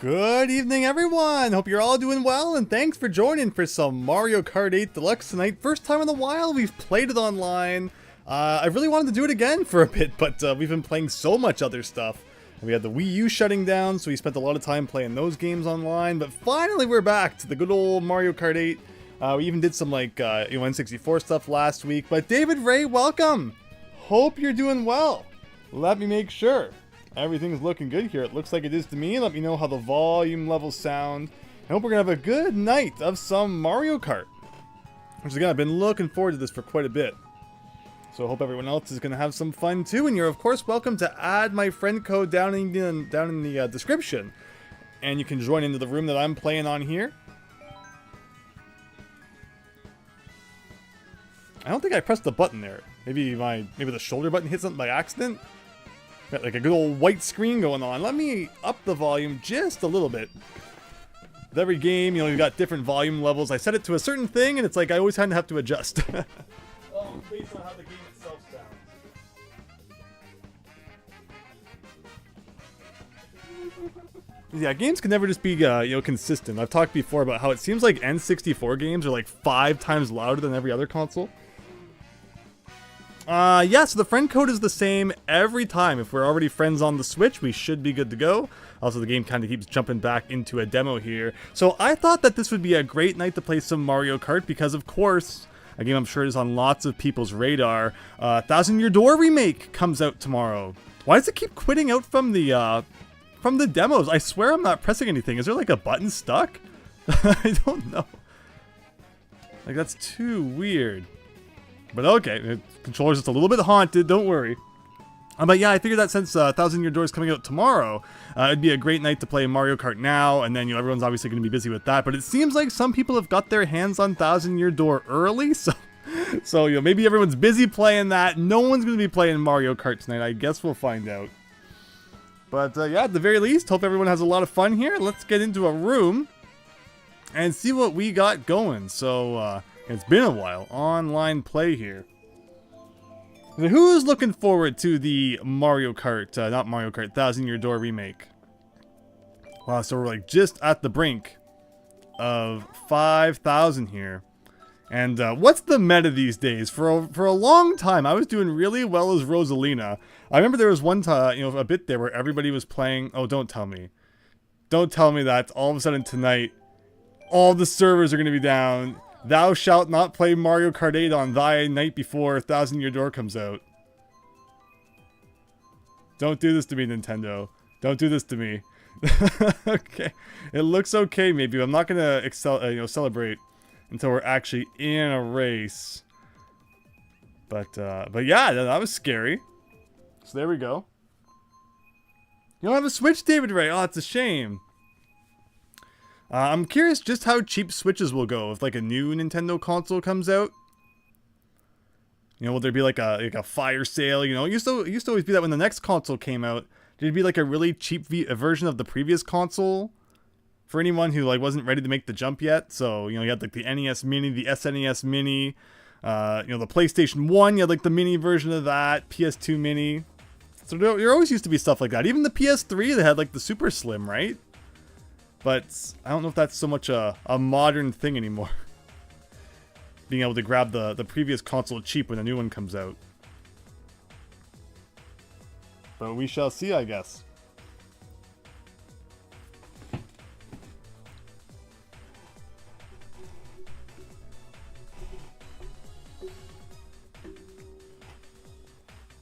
Good evening, everyone! Hope you're all doing well, and thanks for joining for some Mario Kart 8 Deluxe tonight. First time in a while we've played it online. I really wanted to do it again for a bit, but we've been playing so much other stuff. We had the Wii U shutting down, so we spent a lot of time playing those games online, but finally we're back to the good old Mario Kart 8. We even did some like N64 stuff last week, but David Ray, welcome! Hope you're doing well. Let me make sure. Everything's looking good here. It looks like it is to me. Let me know how the volume levels sound. I hope we're going to have a good night of some Mario Kart. Which again, I've been looking forward to this for quite a bit. So I hope everyone else is going to have some fun too. And you're of course welcome to add my friend code down in the description. And you can join into the room that I'm playing on here. I don't think I pressed the button there. Maybe the shoulder button hit something by accident. Got like a good old white screen going on. Let me up the volume just a little bit. With every game, you've got different volume levels. I set it to a certain thing, and it's like I always kind of have to adjust. Well, based on how the game itself sounds. Yeah, games can never just be consistent. I've talked before about how it seems like N64 games are like 5 times louder than every other console. Yeah, so the friend code is the same every time. If we're already friends on the Switch, we should be good to go. Also, the game kind of keeps jumping back into a demo here. So I thought that this would be a great night to play some Mario Kart because, of course, a game I'm sure is on lots of people's radar. Thousand Year Door remake comes out tomorrow. Why does it keep quitting out from the demos? I swear I'm not pressing anything. Is there like a button stuck? I don't know. Like, that's too weird. But okay, the controller's just a little bit haunted, don't worry. But yeah, I figured that since Thousand Year Door is coming out tomorrow, it'd be a great night to play Mario Kart now, and then everyone's obviously going to be busy with that. But it seems like some people have got their hands on Thousand Year Door early, so maybe everyone's busy playing that. No one's going to be playing Mario Kart tonight. I guess we'll find out. But yeah, at the very least, hope everyone has a lot of fun here. Let's get into a room and see what we got going. So it's been a while. Online play here. So who's looking forward to the Mario Kart, not Mario Kart, Thousand Year Door remake? Wow, so we're like just at the brink of 5,000 here. And what's the meta these days? For a long time, I was doing really well as Rosalina. I remember there was one time, a bit there where everybody was playing. Oh, don't tell me. Don't tell me that all of a sudden tonight, all the servers are going to be down. Thou shalt not play Mario Kart 8 on thy night before Thousand Year Door comes out. Don't do this to me, Nintendo. Don't do this to me. Okay. It looks okay, maybe. I'm not gonna celebrate until we're actually in a race. But yeah, that was scary. So there we go. You don't have a Switch, David Ray. Oh, it's a shame. I'm curious just how cheap Switches will go if like a new Nintendo console comes out. Will there be like a fire sale? It used to always be that when the next console came out, there'd be like a really cheap version of the previous console for anyone who like wasn't ready to make the jump yet. So you had like the NES Mini, the SNES Mini, the PlayStation 1. You had like the mini version of that, PS2 Mini. So there always used to be stuff like that. Even the PS3, they had like the Super Slim, right? But I don't know if that's so much a modern thing anymore. Being able to grab the previous console cheap when a new one comes out. But we shall see, I guess.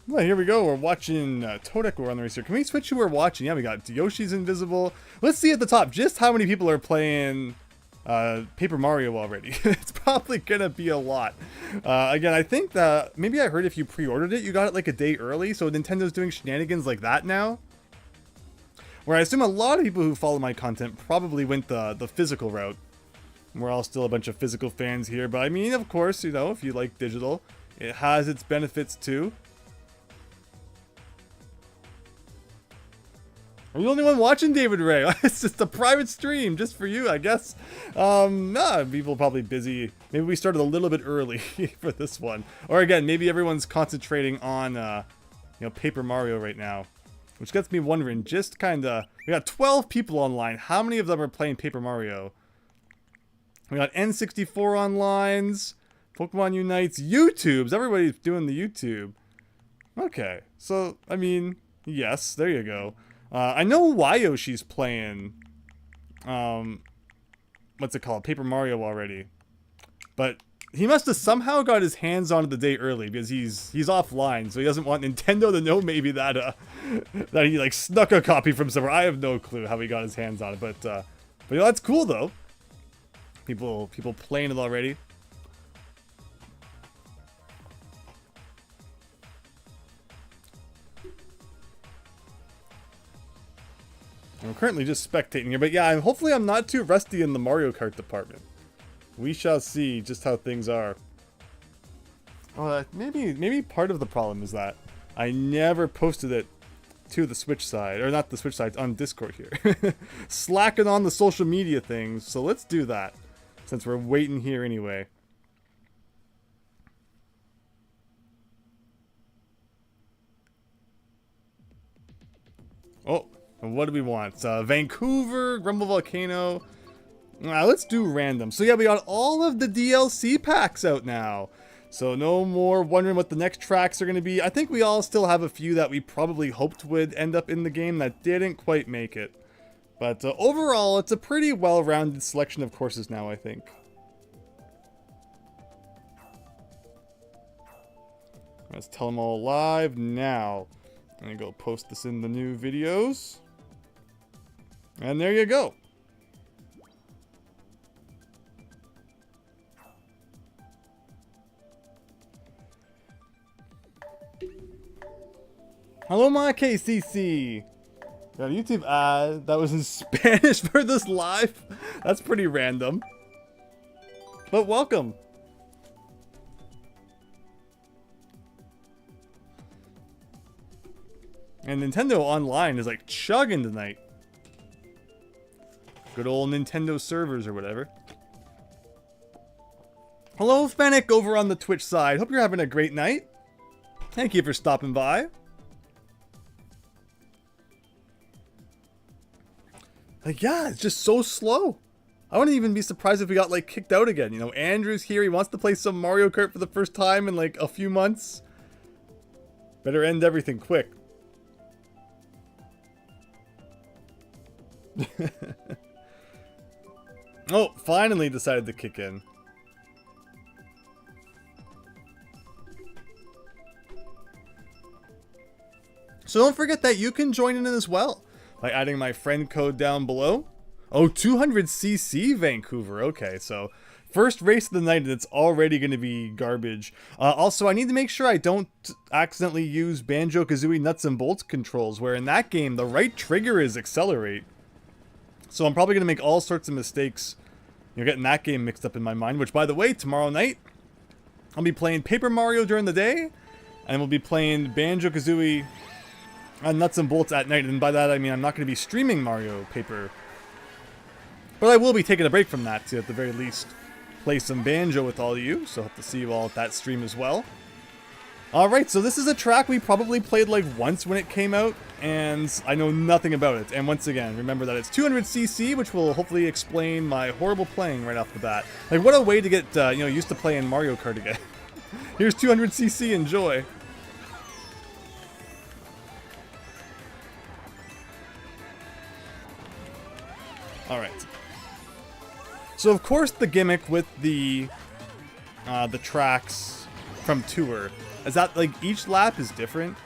Well, here we go. We're watching Toadek. We're on the race here. Can we switch who we're watching? Yeah, we got Yoshi's invisible. Let's see at the top just how many people are playing Paper Mario already. It's probably gonna be a lot. Again, I think that maybe I heard if you pre-ordered it, you got it like a day early. So Nintendo's doing shenanigans like that now. Where I assume a lot of people who follow my content probably went the physical route. We're all still a bunch of physical fans here, but I mean, of course, if you like digital, it has its benefits too. Are you the only one watching, David Ray? It's just a private stream just for you, I guess. Nah, people are probably busy. Maybe we started a little bit early for this one. Or again, maybe everyone's concentrating on, Paper Mario right now. Which gets me wondering, just kind of... We got 12 people online. How many of them are playing Paper Mario? We got N64 onlines, Pokemon Unites, YouTubes. Everybody's doing the YouTube. Okay, so, I mean, yes, there you go. I know Wayoshi's playing, what's it called? Paper Mario already. But he must have somehow got his hands on it the day early because he's offline, so he doesn't want Nintendo to know maybe that that he like snuck a copy from somewhere. I have no clue how he got his hands on it, but you know, that's cool though. People playing it already. I'm currently just spectating here, but yeah, hopefully I'm not too rusty in the Mario Kart department. We shall see just how things are. Maybe part of the problem is that I never posted it to the Switch side, or not the Switch side, on Discord here. Slacking on the social media things, so let's do that, since we're waiting here anyway. Oh, and what do we want? Vancouver, Grumble Volcano. Let's do random. So yeah, we got all of the DLC packs out now. So no more wondering what the next tracks are going to be. I think we all still have a few that we probably hoped would end up in the game that didn't quite make it. But overall, it's a pretty well-rounded selection of courses now, I think. Let's tell them all live now. I'm going to go post this in the new videos. And there you go. Hello, my KCC. Got a YouTube ad that was in Spanish for this live. That's pretty random. But welcome. And Nintendo Online is like chugging tonight. Good old Nintendo servers or whatever. Hello, Fennec, over on the Twitch side. Hope you're having a great night. Thank you for stopping by. Like, yeah, it's just so slow. I wouldn't even be surprised if we got, like, kicked out again. You know, Andrew's here. He wants to play some Mario Kart for the first time in, like, a few months. Better end everything quick. Oh, finally decided to kick in. So don't forget that you can join in as well by adding my friend code down below. Oh, 200cc Vancouver. Okay, so first race of the night and it's already going to be garbage. Also, I need to make sure I don't accidentally use Banjo-Kazooie nuts and bolts controls, where in that game, the right trigger is accelerate. So I'm probably going to make all sorts of mistakes, you know, getting that game mixed up in my mind, which, by the way, tomorrow night, I'll be playing Paper Mario during the day, and we'll be playing Banjo-Kazooie nuts and bolts at night, and by that I mean I'm not going to be streaming Mario Paper, but I will be taking a break from that to at the very least play some Banjo with all of you, so hope to see you all at that stream as well. Alright, so this is a track we probably played like once when it came out, and I know nothing about it, and once again, remember that it's 200cc, which will hopefully explain my horrible playing right off the bat. Like, what a way to get, you know, used to playing Mario Kart again. Here's 200cc, enjoy! Alright. So of course the gimmick with the tracks from Tour is that like each lap is different.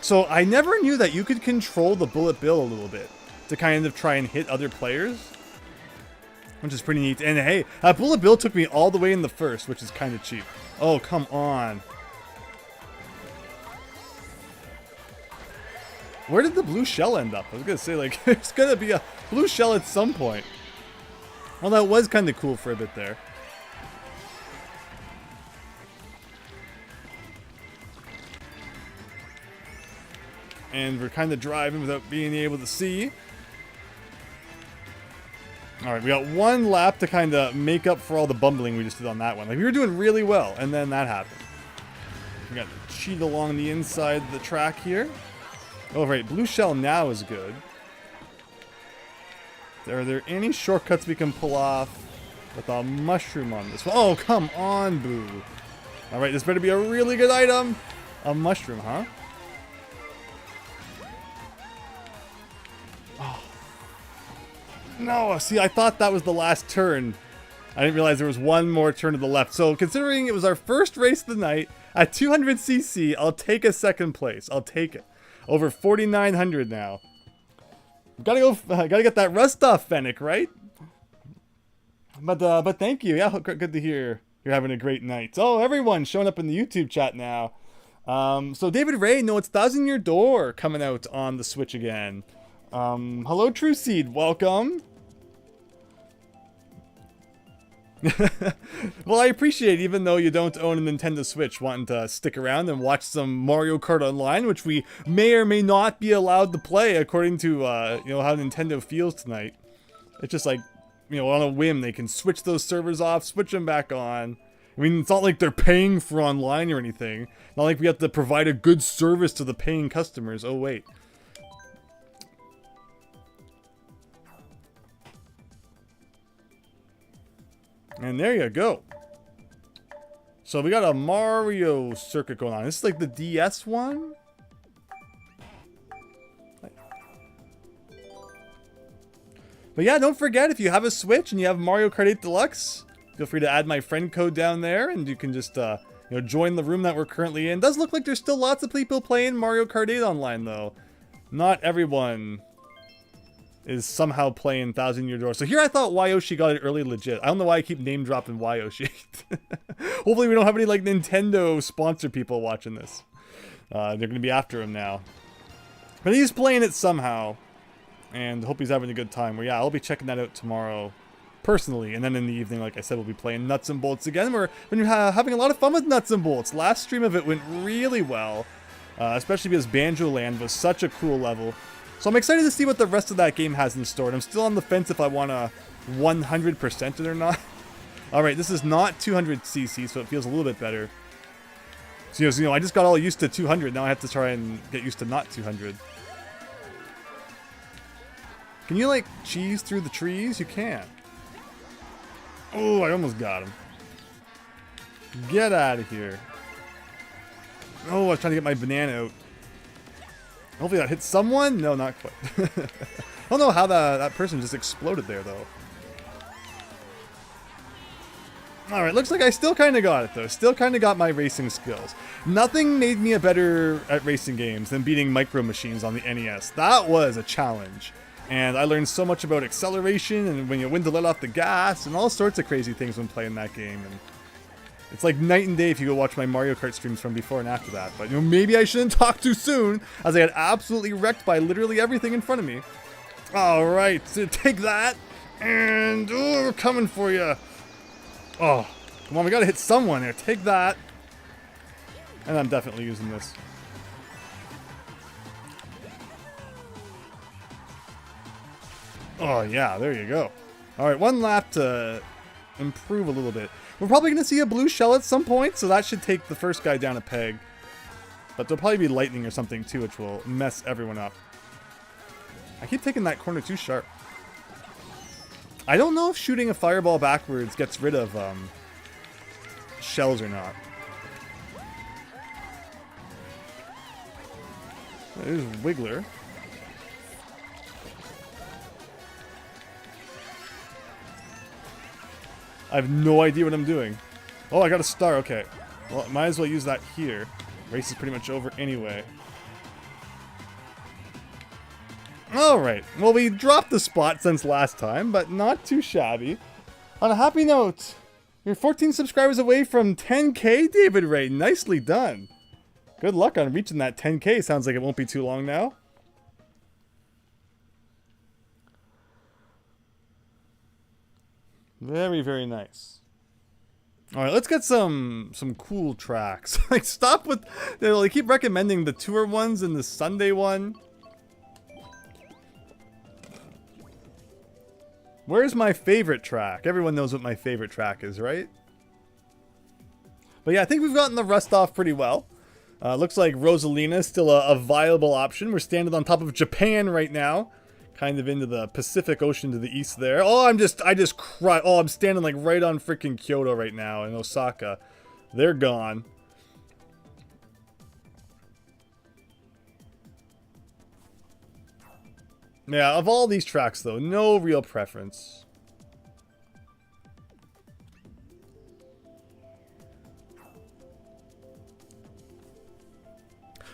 So I never knew that you could control the bullet bill a little bit to kind of try and hit other players, which is pretty neat. And hey, bullet bill took me all the way in the first, which is kind of cheap. Oh, come on. Where did the blue shell end up? I was gonna say, like, there's gonna be a blue shell at some point. Well, that was kind of cool for a bit there. And we're kind of driving without being able to see. Alright, we got one lap to kind of make up for all the bumbling we just did on that one. Like, we were doing really well, and then that happened. We got to cheat along the inside of the track here. Oh, right. Blue shell now is good. Are there any shortcuts we can pull off with a mushroom on this one? Oh, come on, Boo. All right, this better be a really good item. A mushroom, huh? Oh. No, see, I thought that was the last turn. I didn't realize there was one more turn to the left. So considering it was our first race of the night at 200cc, I'll take a second place. I'll take it. Over 4,900 now. Gotta get that rust off, Fennec, right? But thank you. Yeah, good to hear you're having a great night. Oh, everyone's showing up in the YouTube chat now. So David Ray, no, it's 1,000 Year Door coming out on the Switch again. Hello, True Seed, welcome. Well, I appreciate, even though you don't own a Nintendo Switch, wanting to stick around and watch some Mario Kart Online, which we may or may not be allowed to play according to, you know, how Nintendo feels tonight. It's just like, you know, on a whim, they can switch those servers off, switch them back on. I mean, it's not like they're paying for online or anything. Not like we have to provide a good service to the paying customers. Oh, wait. And there you go. So we got a Mario circuit going on. This is like the DS one? But yeah, don't forget, if you have a Switch and you have Mario Kart 8 Deluxe, feel free to add my friend code down there and you can just, you know, join the room that we're currently in. Does look like there's still lots of people playing Mario Kart 8 online, though. Not everyone is somehow playing 1,000 Year Door. So here I thought Wayoshi got it early legit. I don't know why I keep name dropping Wayoshi. Hopefully we don't have any like Nintendo sponsor people watching this. They're going to be after him now. But he's playing it somehow. And hope he's having a good time. Well, yeah, I'll be checking that out tomorrow personally. And then in the evening, like I said, we'll be playing Nuts and Bolts again. We're having a lot of fun with Nuts and Bolts. Last stream of it went really well. Especially because Banjo Land was such a cool level. So I'm excited to see what the rest of that game has in store. And I'm still on the fence if I want to 100% it or not. Alright, this is not 200cc, so it feels a little bit better. So, you know, I just got all used to 200. Now I have to try and get used to not 200. Can you, like, cheese through the trees? You can. Oh, I almost got him. Get out of here. Oh, I was trying to get my banana out. Hopefully that hits someone? No, not quite. I don't know how that person just exploded there, though. Alright, looks like I still kind of got it, though. Still kind of got my racing skills. Nothing made me a better at racing games than beating Micro Machines on the NES. That was a challenge. And I learned so much about acceleration and when to let off the gas and all sorts of crazy things when playing that game. And it's like night and day if you go watch my Mario Kart streams from before and after that. But, you know, maybe I shouldn't talk too soon, as I got absolutely wrecked by literally everything in front of me. Alright, so take that. And, oh, we're coming for you. Oh, come on, we gotta hit someone there. Take that. And I'm definitely using this. Oh, yeah, there you go. Alright, one lap to improve a little bit. We're probably going to see a blue shell at some point, so that should take the first guy down a peg. But there'll probably be lightning or something too, which will mess everyone up. I keep taking that corner too sharp. I don't know if shooting a fireball backwards gets rid of shells or not. There's Wiggler. I have no idea what I'm doing. Oh, I got a star. Okay. Well, might as well use that here. Race is pretty much over anyway. Alright. Well, we dropped the spot since last time, but not too shabby. On a happy note, you're 14 subscribers away from 10k, David Ray. Nicely done. Good luck on reaching that 10k. Sounds like it won't be too long now. Very, very nice. Alright, let's get some cool tracks. Like, stop with... They keep recommending the tour ones and the Sunday one. Where's my favorite track? Everyone knows what my favorite track is, right? But yeah, I think we've gotten the rust off pretty well. Looks like Rosalina is still a viable option. We're standing on top of Japan right now. Kind of into the Pacific Ocean to the east there. Oh, I just cried. Oh, I'm standing like right on freaking Kyoto right now in Osaka. They're gone. Yeah, of all these tracks though, no real preference.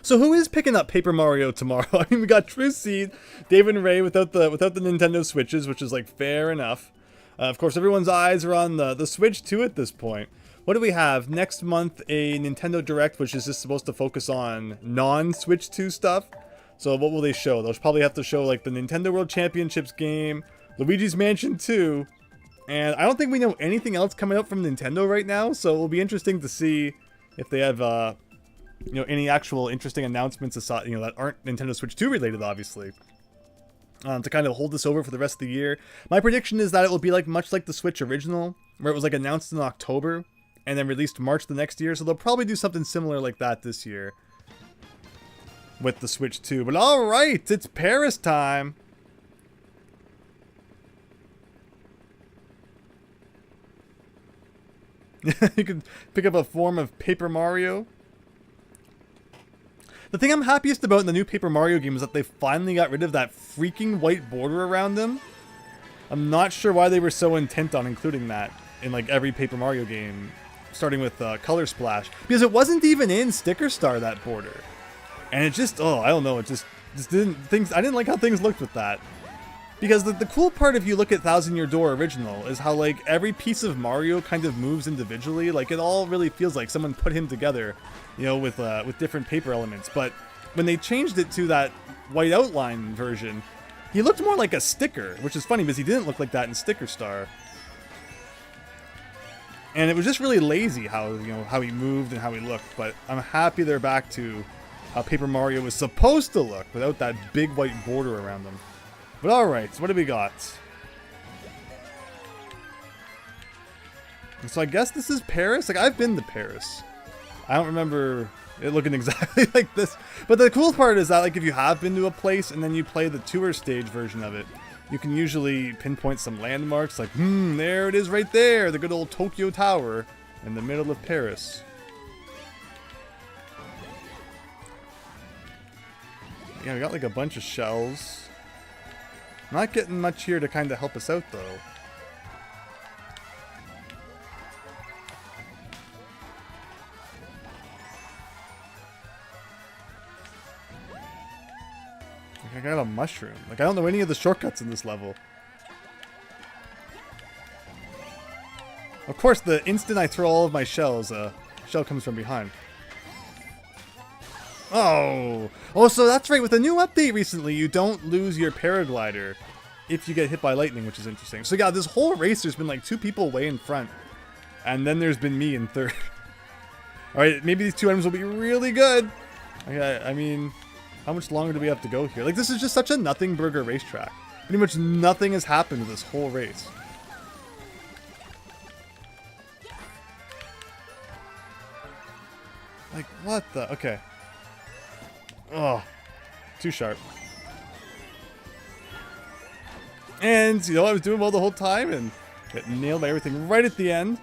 So who is picking up Paper Mario tomorrow? I mean, we got True Seed, Dave and Ray without the Nintendo Switches, which is like fair enough. Of course, everyone's eyes are on the Switch 2 at this point. What do we have? Next month, a Nintendo Direct, which is just supposed to focus on non-Switch 2 stuff. So what will they show? They'll probably have to show like the Nintendo World Championships game, Luigi's Mansion 2, and I don't think we know anything else coming out from Nintendo right now. So it will be interesting to see if they have you know, any actual interesting announcements aside, you know, that aren't Nintendo Switch 2 related, obviously, to kind of hold this over for the rest of the year. My prediction is that it will be like much like the Switch original, where it was like announced in October and then released March the next year. So they'll probably do something similar like that this year with the Switch 2. But all right, it's Paris time. You can pick up a form of Paper Mario. The thing I'm happiest about in the new Paper Mario game is that they finally got rid of that freaking white border around them. I'm not sure why they were so intent on including that in like every Paper Mario game, starting with Color Splash, because it wasn't even in Sticker Star, that border. And it just, oh, I don't know, it just didn't, I didn't like how things looked with that. Because the cool part, if you look at Thousand Year Door original, is how like every piece of Mario kind of moves individually. Like it all really feels like someone put him together, you know, with different paper elements. But when they changed it to that white outline version, he looked more like a sticker, which is funny because he didn't look like that in Sticker Star. And it was just really lazy how, you know, how he moved and how he looked. But I'm happy they're back to how Paper Mario was supposed to look without that big white border around them. But alright, so what do we got? And so I guess this is Paris? Like, I've been to Paris. I don't remember it looking exactly like this. But the cool part is that, like, if you have been to a place and then you play the tour stage version of it, you can usually pinpoint some landmarks. Like, there it is right there. The good old Tokyo Tower in the middle of Paris. Yeah, we got, like, a bunch of shells. Not getting much here to kind of help us out, though. I got a mushroom. Like, I don't know any of the shortcuts in this level. Of course, the instant I throw all of my shells, a shell comes from behind. Oh, so that's right. With a new update recently, you don't lose your paraglider if you get hit by lightning, which is interesting. So yeah, this whole race, there's been like 2 people way in front, and then there's been me in third. All right, maybe these 2 items will be really good. Okay, I mean, how much longer do we have to go here? Like, this is just such a nothing burger racetrack. Pretty much nothing has happened to this whole race. Like, what the? Okay. Oh, too sharp. And, you know, I was doing well the whole time and get nailed by everything right at the end,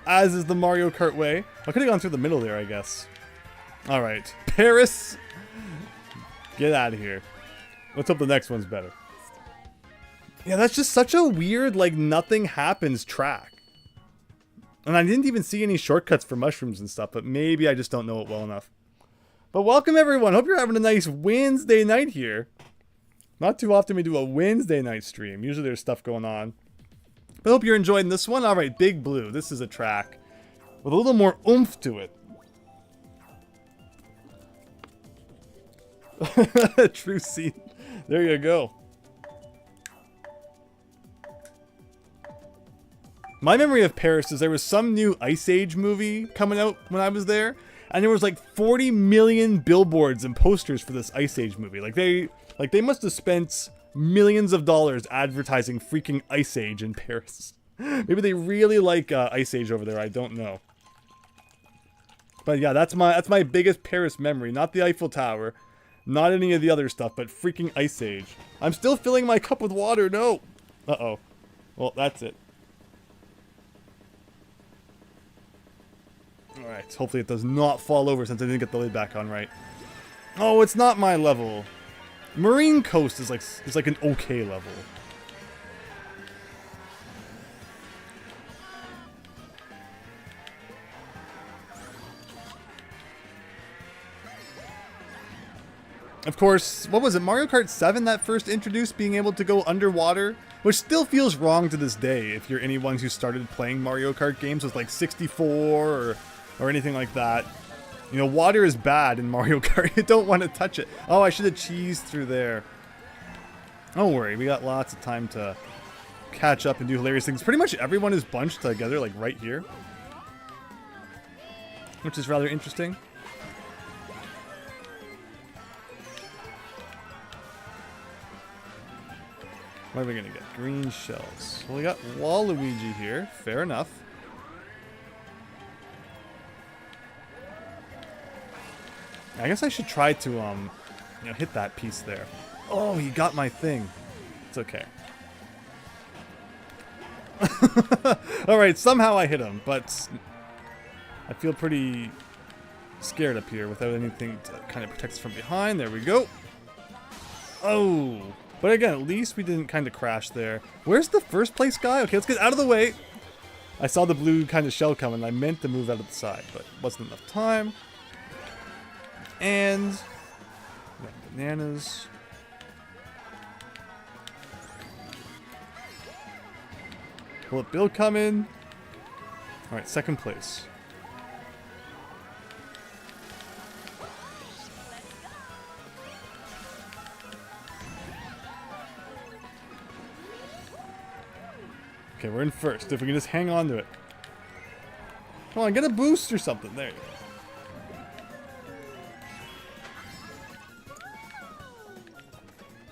as is the Mario Kart way. I could have gone through the middle there, I guess. All right, Paris, get out of here. Let's hope the next one's better. Yeah, that's just such a weird, like, nothing happens track. And I didn't even see any shortcuts for mushrooms and stuff, but maybe I just don't know it well enough. But welcome, everyone. Hope you're having a nice Wednesday night here. Not too often we do a Wednesday night stream. Usually there's stuff going on. But I hope you're enjoying this one. All right, Big Blue. This is a track with a little more oomph to it. True seed. There you go. My memory of Paris is there was some new Ice Age movie coming out when I was there. And there was like 40 million billboards and posters for this Ice Age movie. Like they must have spent millions of dollars advertising freaking Ice Age in Paris. Maybe they really like Ice Age over there. I don't know. But yeah, that's my biggest Paris memory. Not the Eiffel Tower, not any of the other stuff, but freaking Ice Age. I'm still filling my cup with water. No. Uh-oh. Well, that's it. Alright, hopefully it does not fall over since I didn't get the lid back on right. Oh, it's not my level. Marine Coast is like an okay level. Of course, what was it, Mario Kart 7 that first introduced being able to go underwater? Which still feels wrong to this day if you're anyone who started playing Mario Kart games with like 64 or anything like that. You know, water is bad in Mario Kart. You don't want to touch it. Oh, I should have cheesed through there. Don't worry, we got lots of time to catch up and do hilarious things. Pretty much everyone is bunched together, like right here. Which is rather interesting. What are we gonna get? Green shells. Well, we got Waluigi here. Fair enough. I guess I should try to, you know, hit that piece there. Oh, he got my thing. It's okay. Alright, somehow I hit him, but I feel pretty scared up here without anything to kind of protect us from behind. There we go. Oh. But again, at least we didn't kind of crash there. Where's the first place guy? Okay, let's get out of the way. I saw the blue kind of shell coming. I meant to move out of the side, but wasn't enough time. And bananas. Bullet Bill coming. Alright, second place. Okay, we're in first. If we can just hang on to it. Come on, get a boost or something. There you go.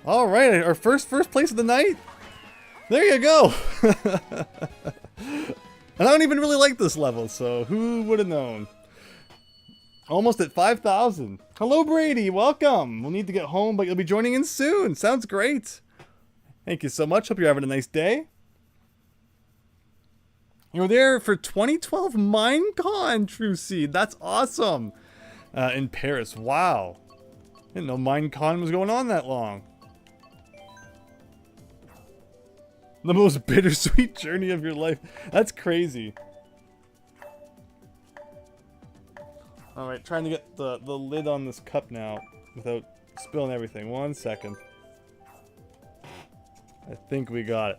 All right, our first place of the night. There you go. And I don't even really like this level, so who would have known? Almost at 5,000. Hello, Brady. Welcome. We'll need to get home, but you'll be joining in soon. Sounds great. Thank you so much. Hope you're having a nice day. You were there for 2012 Minecon, True Seed. That's awesome. In Paris. Wow. Didn't know Minecon was going on that long. The most bittersweet journey of your life. That's crazy. Alright, trying to get the lid on this cup now without spilling everything. 1 second. I think we got it.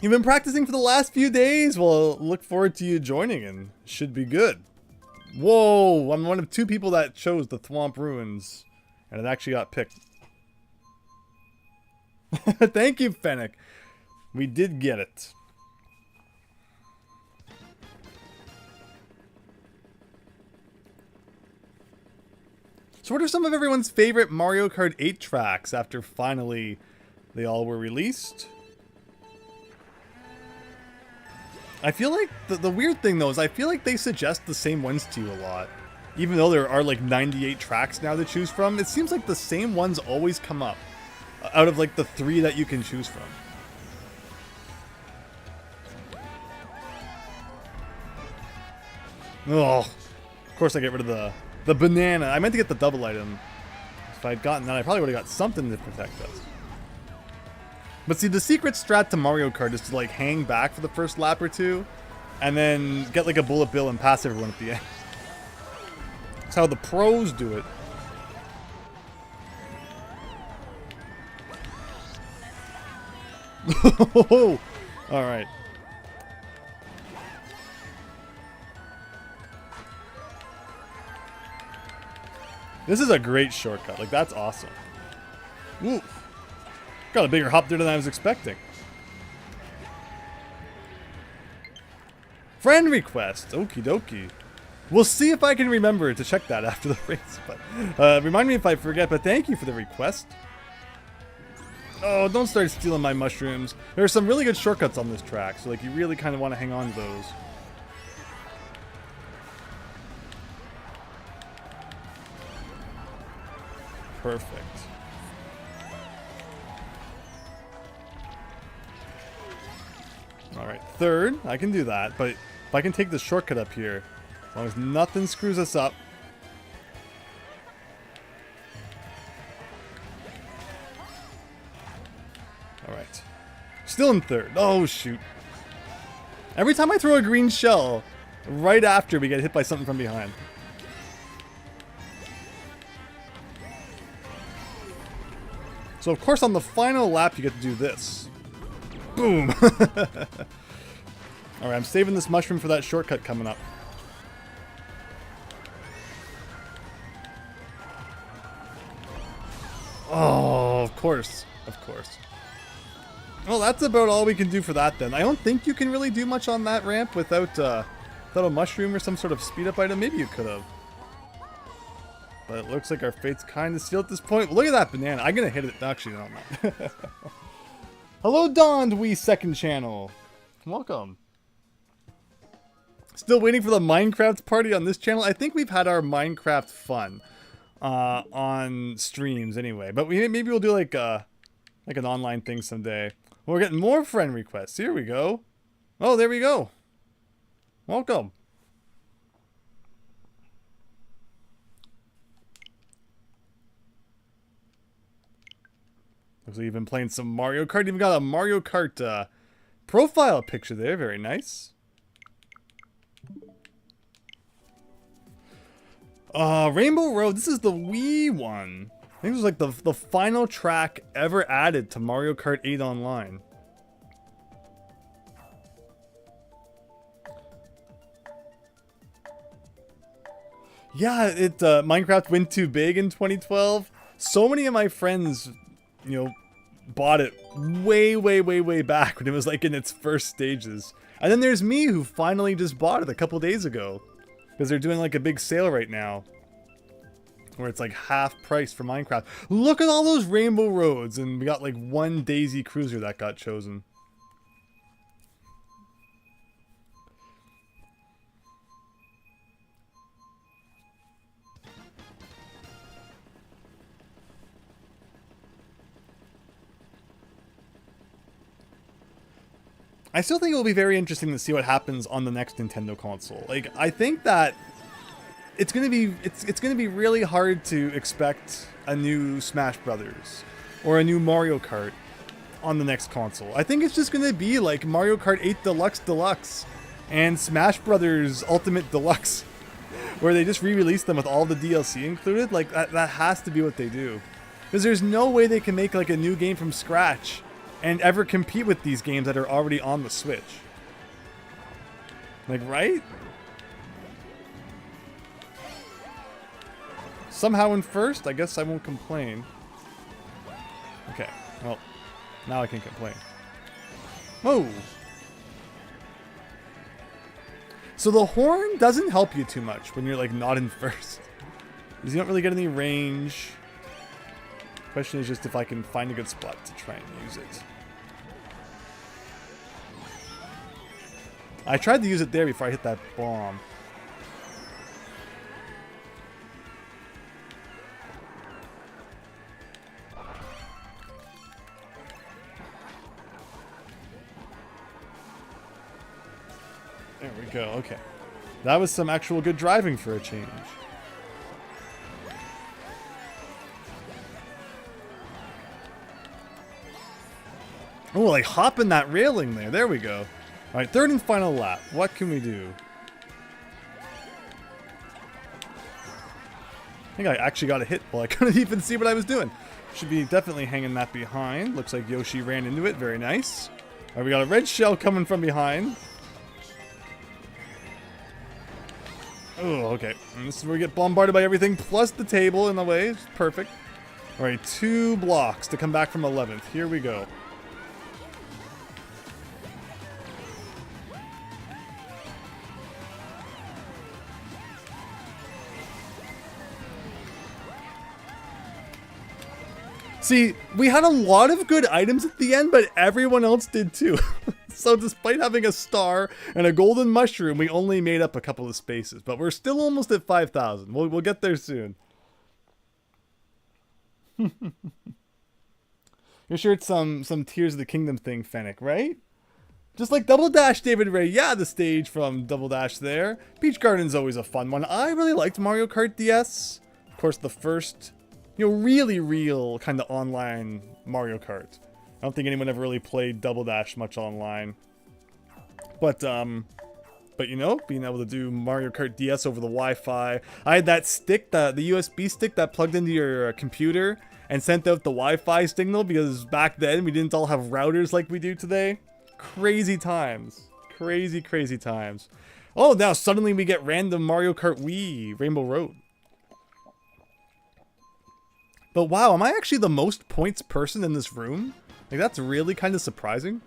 You've been practicing for the last few days? Well, look forward to you joining and should be good. Whoa, I'm one of 2 people that chose the Thwomp Ruins, and it actually got picked. Thank you, Fennec. We did get it. So what are some of everyone's favorite Mario Kart 8 tracks after finally they all were released? I feel like the weird thing though is I feel like they suggest the same ones to you a lot. Even though there are like 98 tracks now to choose from, it seems like the same ones always come up out of like the 3 that you can choose from. Oh, of course I get rid of the banana. I meant to get the double item. If I'd gotten that, I probably would have got something to protect us. But see, the secret strat to Mario Kart is to like hang back for the first lap or 2, and then get like a bullet bill and pass everyone at the end. That's how the pros do it. Alright. This is a great shortcut. Like, that's awesome. Oof. Got a bigger hop there than I was expecting. Friend request. Okie dokie. We'll see if I can remember to check that after the race. But remind me if I forget, but thank you for the request. Oh, don't start stealing my mushrooms. There are some really good shortcuts on this track, so like you really kind of want to hang on to those. Perfect. Alright, third. I can do that, but if I can take the shortcut up here, as long as nothing screws us up. Alright. Still in third. Oh, shoot. Every time I throw a green shell, right after we get hit by something from behind. So, of course, on the final lap, you get to do this. Boom! Alright, I'm saving this mushroom for that shortcut coming up. Oh, of course. Of course. Well, that's about all we can do for that then. I don't think you can really do much on that ramp without a mushroom or some sort of speed up item. Maybe you could have. But it looks like our fate's kind of sealed at this point. Look at that banana. I'm going to hit it. Actually, no, I'm not. Hello, Dawned Wee second channel. Welcome. Still waiting for the Minecraft party on this channel. I think we've had our Minecraft fun on streams anyway. But maybe we'll do like an online thing someday. We're getting more friend requests. Here we go. Oh, there we go. Welcome. Looks like you've been playing some Mario Kart. Even got a Mario Kart profile picture there. Very nice. Rainbow Road. This is the Wii one. I think it was like the final track ever added to Mario Kart 8 Online. Yeah, Minecraft went too big in 2012. So many of my friends, you know, bought it way back when it was like in its first stages. And then there's me who finally just bought it a couple days ago. Because they're doing like a big sale right now. Where it's like half price for Minecraft. Look at all those rainbow roads. And we got like one Daisy Cruiser that got chosen. I still think it will be very interesting to see what happens on the next Nintendo console. Like, I think that it's gonna be really hard to expect a new Smash Brothers or a new Mario Kart on the next console. I think it's just gonna be like Mario Kart 8 Deluxe and Smash Brothers Ultimate Deluxe, where they just re-release them with all the DLC included. Like that has to be what they do, because there's no way they can make like a new game from scratch and ever compete with these games that are already on the Switch. Like, right? Somehow in first, I guess I won't complain. Okay, well, now I can complain. Whoa! So the horn doesn't help you too much when you're like not in first, because you don't really get any range. Question is just if I can find a good spot to try and use it. I tried to use it there before I hit that bomb. There we go, okay. That was some actual good driving for a change. Oh, like hopping that railing there. There we go. All right, third and final lap. What can we do? I think I actually got a hit while I couldn't even see what I was doing. Should be definitely hanging that behind. Looks like Yoshi ran into it. Very nice. All right, we got a red shell coming from behind. Oh, okay. And this is where we get bombarded by everything, plus the table in the way. It's perfect. All right, 2 blocks to come back from 11th. Here we go. See, we had a lot of good items at the end, but everyone else did too. So despite having a star and a golden mushroom, we only made up a couple of spaces. But we're still almost at 5,000. We'll get there soon. You're sure it's some Tears of the Kingdom thing, Fennec, right? Just like Double Dash, David Ray. Yeah, the stage from Double Dash there. Peach Garden's always a fun one. I really liked Mario Kart DS. Of course, the first, really real kind of online Mario Kart. I don't think anyone ever really played Double Dash much online. But being able to do Mario Kart DS over the Wi-Fi. I had that stick, the USB stick that plugged into your computer and sent out the Wi-Fi signal, because back then we didn't all have routers like we do today. Crazy times. Crazy, crazy times. Oh, now suddenly we get random Mario Kart Wii Rainbow Road. But wow, am I actually the most points person in this room? Like, that's really kind of surprising.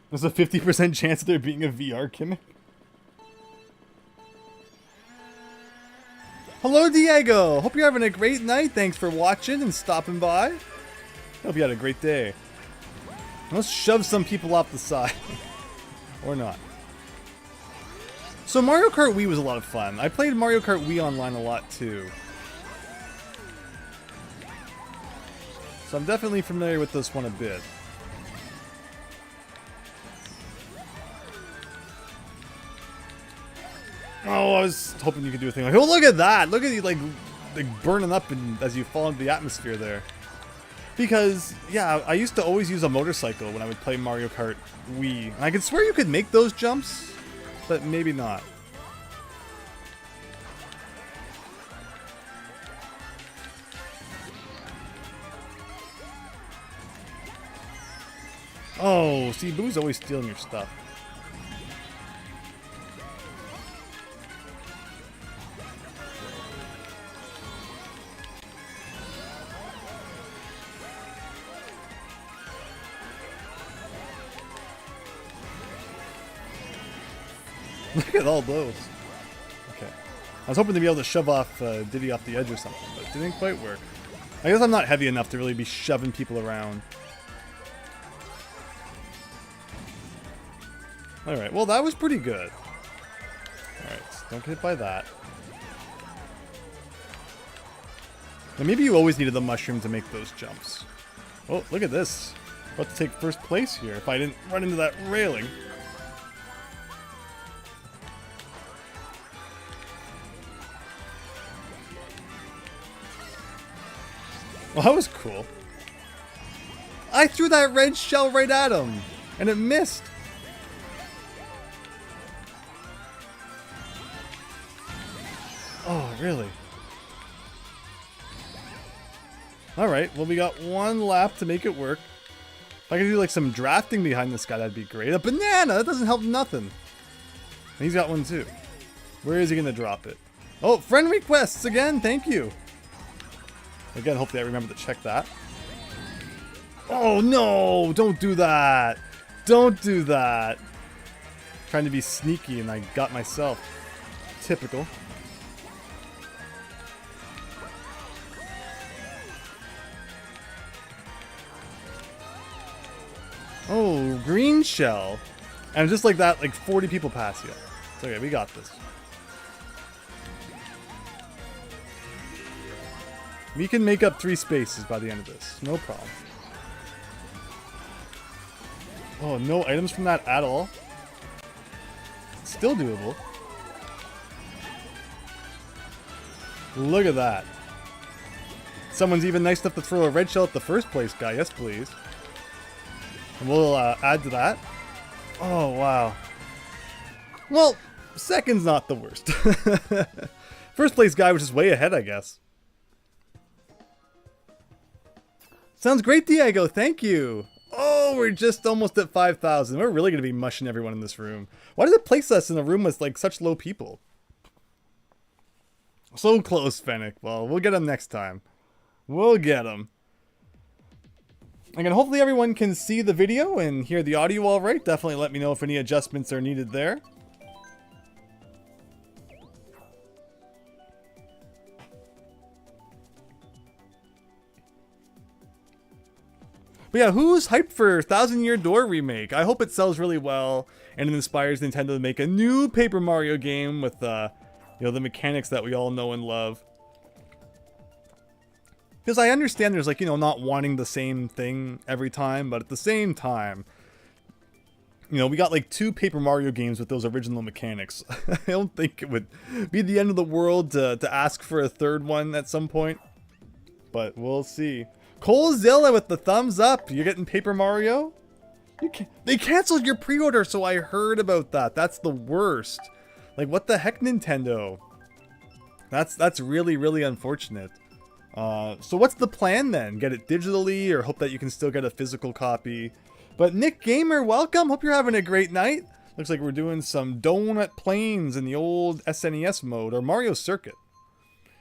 There's a 50% chance of there being a VR gimmick. Hello, Diego! Hope you're having a great night. Thanks for watching and stopping by. Hope you had a great day. Let's shove some people off the side. Or not. So Mario Kart Wii was a lot of fun. I played Mario Kart Wii online a lot too. So I'm definitely familiar with this one a bit. Oh, I was hoping you could do a thing like, oh, look at that! Look at you, like burning up as you fall into the atmosphere there. Because, yeah, I used to always use a motorcycle when I would play Mario Kart Wii. And I could swear you could make those jumps, but maybe not. Oh, see, Boo's always stealing your stuff. Look at all those. Okay. I was hoping to be able to shove off Diddy off the edge or something, but it didn't quite work. I guess I'm not heavy enough to really be shoving people around. Alright, well that was pretty good. Alright, don't get hit by that. Now maybe you always needed the mushroom to make those jumps. Oh, look at this. About to take first place here if I didn't run into that railing. Well, that was cool. I threw that red shell right at him, and it missed. Oh, really? Alright, well we got one lap to make it work. If I could do like some drafting behind this guy, that'd be great. A banana! That doesn't help nothing. And he's got one too. Where is he gonna drop it? Oh, friend requests again, thank you. Again, hopefully I remember to check that. Oh no! Don't do that! Don't do that! Trying to be sneaky and I got myself. Typical. Oh, green shell. And just like that, like 40 people pass you. It's okay, we got this. We can make up 3 spaces by the end of this. No problem. Oh, no items from that at all? Still doable. Look at that. Someone's even nice enough to throw a red shell at the first place guy. Yes, please. And we'll add to that. Oh, wow. Well, second's not the worst. First place guy was just way ahead, I guess. Sounds great, Diego. Thank you. Oh, we're just almost at 5,000. We're really going to be mushing everyone in this room. Why does it place us in a room with like such low people? So close, Fennec. Well, we'll get them next time. We'll get them. Again, hopefully everyone can see the video and hear the audio all right. Definitely let me know if any adjustments are needed there. But yeah, who's hyped for Thousand Year Door remake? I hope it sells really well and it inspires Nintendo to make a new Paper Mario game with, you know, the mechanics that we all know and love. Because I understand there's, like, you know, not wanting the same thing every time, but at the same time, you know, we got like 2 Paper Mario games with those original mechanics. I don't think it would be the end of the world to ask for a 3rd one at some point. But we'll see. Colezilla with the thumbs up. You're getting Paper Mario? They canceled your pre-order, so I heard about that. That's the worst. Like, what the heck, Nintendo? That's really, really unfortunate. So what's the plan then? Get it digitally or hope that you can still get a physical copy? But Nick Gamer, welcome. Hope you're having a great night. Looks like we're doing some Donut Plains in the old SNES mode, or Mario Circuit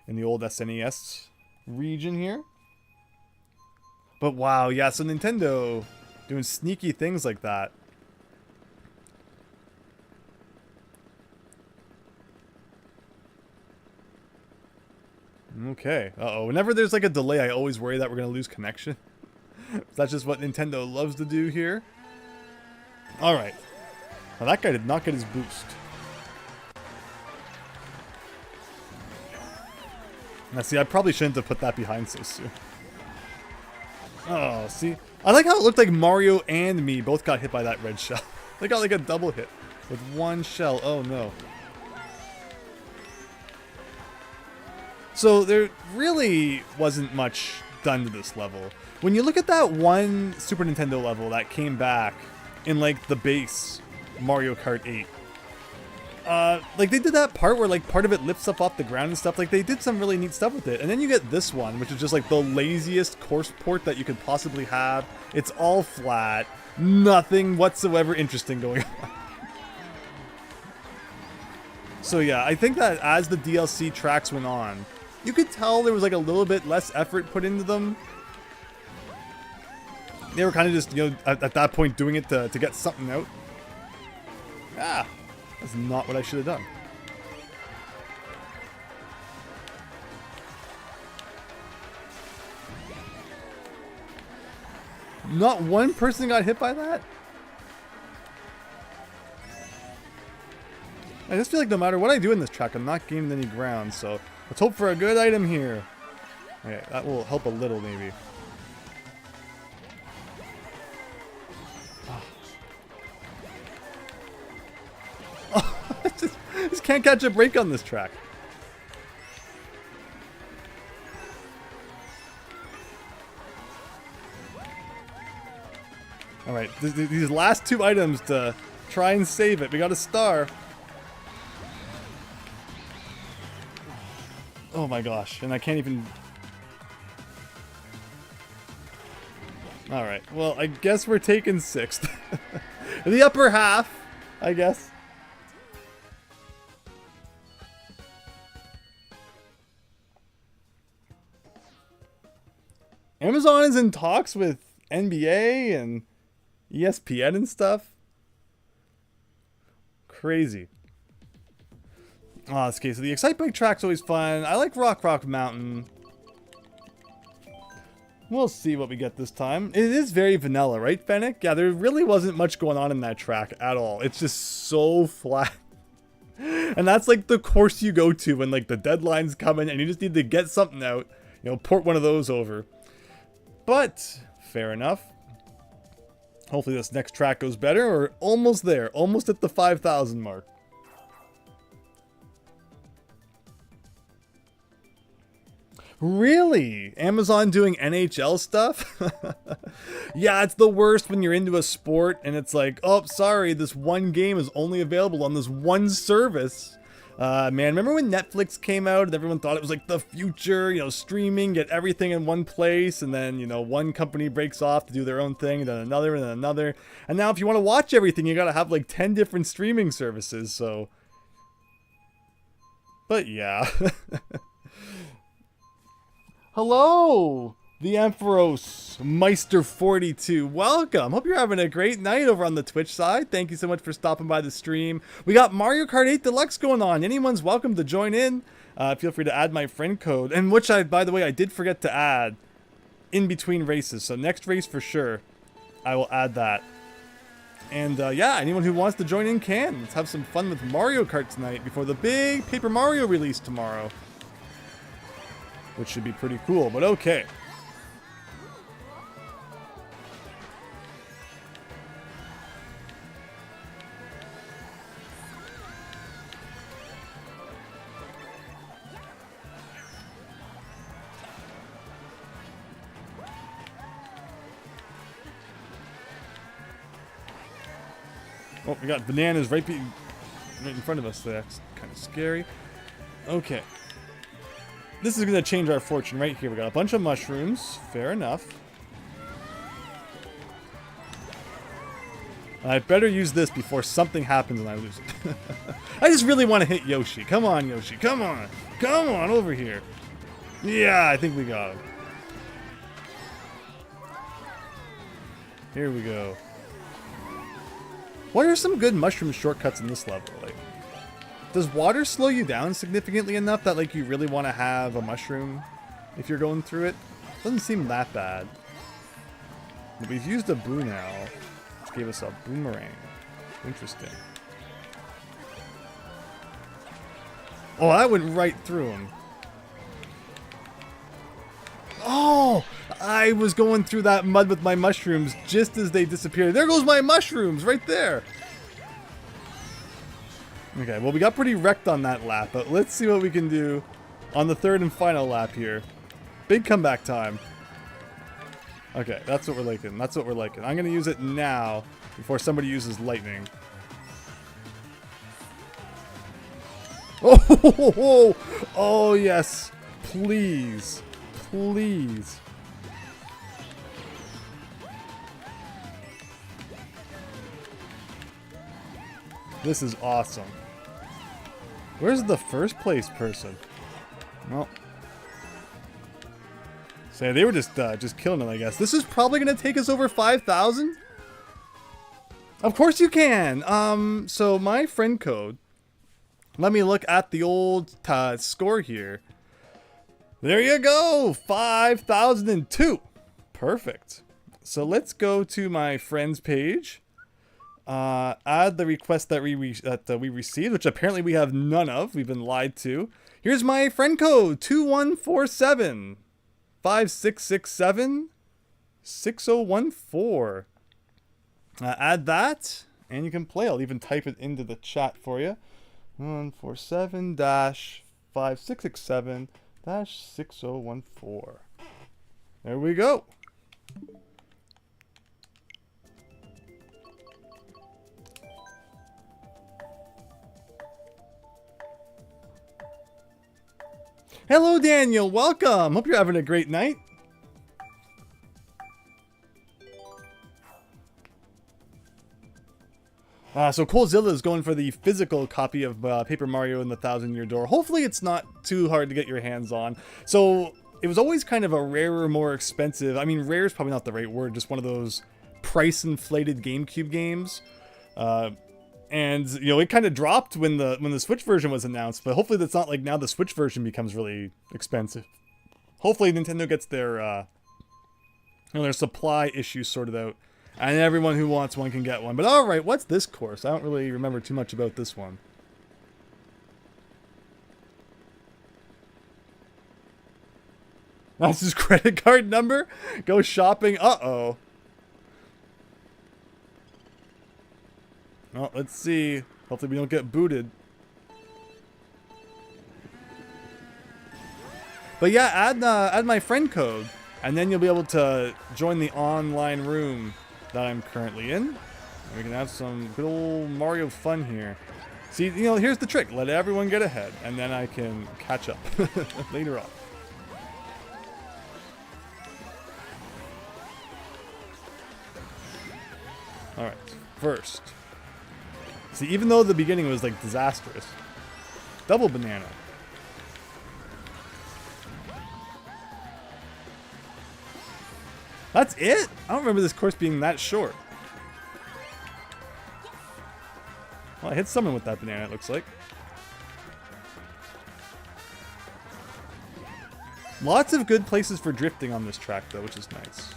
in the old SNES region here. But wow, yeah, so Nintendo doing sneaky things like that. Okay, uh-oh. Whenever there's like a delay, I always worry that we're going to lose connection. That's just what Nintendo loves to do here. Alright. Well, that guy did not get his boost. Now, see, I probably shouldn't have put that behind so soon. Oh, see? I like how it looked like Mario and me both got hit by that red shell. They got like a double hit with one shell. Oh, no. So there really wasn't much done to this level. When you look at that one Super Nintendo level that came back in like the base Mario Kart 8, like they did that part where like part of it lifts up off the ground and stuff. Like they did some really neat stuff with it. And then you get this one, which is just like the laziest course port that you could possibly have. It's all flat, nothing whatsoever interesting going on. So yeah, I think that as the DLC tracks went on, you could tell there was like a little bit less effort put into them. They were kind of just, you know, at that point doing it to get something out. Ah, that's not what I should have done. Not one person got hit by that? I just feel like no matter what I do in this track, I'm not gaining any ground, so let's hope for a good item here. Okay, that will help a little, maybe. Oh. just can't catch a break on this track. Alright, these last 2 items to try and save it. We got a star. Oh my gosh, and I can't even... Alright, well, I guess we're taking 6th. The upper half, I guess. Amazon is in talks with NBA and ESPN and stuff. Crazy. Oh, this case. So the Excite Bike track's always fun. I like Rock Mountain. We'll see what we get this time. It is very vanilla, right, Fennec? Yeah, there really wasn't much going on in that track at all. It's just so flat. And that's like the course you go to when like the deadline's coming and you just need to get something out. You know, port one of those over. But, fair enough. Hopefully this next track goes better. We're almost there. Almost at the 5,000 mark. Really? Amazon doing NHL stuff? Yeah, it's the worst when you're into a sport and it's like, oh, sorry, this one game is only available on this one service. Man, remember when Netflix came out and everyone thought it was like the future, you know, streaming, get everything in one place, and then, you know, one company breaks off to do their own thing, and then another, and then another. And now if you want to watch everything, you gotta have like 10 different streaming services, so... But yeah. Hello, the Ampharos Meister42. Welcome. Hope you're having a great night over on the Twitch side. Thank you so much for stopping by the stream. We got Mario Kart 8 Deluxe going on. Anyone's welcome to join in. Feel free to add my friend code, and which I, by the way, I did forget to add. in between races. So next race for sure, I will add that. And yeah, anyone who wants to join in can. Let's have some fun with Mario Kart tonight before the big Paper Mario release tomorrow. Which should be pretty cool, but okay. Oh, we got bananas right in front of us. So that's kind of scary. Okay. This is going to change our fortune right here. We got a bunch of mushrooms. Fair enough. I better use this before something happens and I lose it. I just really want to hit Yoshi. Come on, Yoshi. Come on. Come on over here. Yeah, I think we got him. Here we go. What are some good mushroom shortcuts in this level? Like, does water slow you down significantly enough that like you really want to have a mushroom if you're going through it? Doesn't seem that bad. But we've used a boo now, which gave us a boomerang. Interesting. Oh, that went right through him. Oh, I was going through that mud with my mushrooms just as they disappeared. There goes my mushrooms right there. Okay, well, we got pretty wrecked on that lap, but let's see what we can do on the third and final lap here. Big comeback time. Okay, that's what we're liking. That's what we're liking. I'm going to use it now before somebody uses lightning. Oh, oh yes. Please. Please. This is awesome. Where's the first place person? Well, so they were just killing it, I guess. This is probably gonna take us over 5,000. Of course you can. So my friend code. Let me look at the old score here. There you go, 5,002. Perfect. So let's go to my friends page. Add the request that we received, which apparently we have none of. We've been lied to. Here's my friend code, 2147 5667 6014. Add that, and you can play. I'll even type it into the chat for you. 147-5667 -6014. There we go. Hello, Daniel. Welcome. Hope you're having a great night. So Colezilla is going for the physical copy of Paper Mario and the Thousand-Year Door. Hopefully it's not too hard to get your hands on. So it was always kind of a rarer, more expensive. I mean, rare is probably not the right word. Just one of those price-inflated GameCube games. And you know, it kind of dropped when the Switch version was announced. But hopefully that's not like now the Switch version becomes really expensive. Hopefully Nintendo gets their their supply issues sorted out. And everyone who wants one can get one. But alright, what's this course? I don't really remember too much about this one. That's his credit card number? Go shopping? Uh-oh. Well, let's see. Hopefully we don't get booted. But yeah, add my friend code. And then you'll be able to join the online room that I'm currently in. And we can have some good old Mario fun here. See, you know, here's the trick. Let everyone get ahead, and then I can catch up later on. Alright, first. See, even though the beginning was, like, disastrous. Double banana. That's it? I don't remember this course being that short. Well, I hit someone with that banana, it looks like. Lots of good places for drifting on this track, though, which is nice.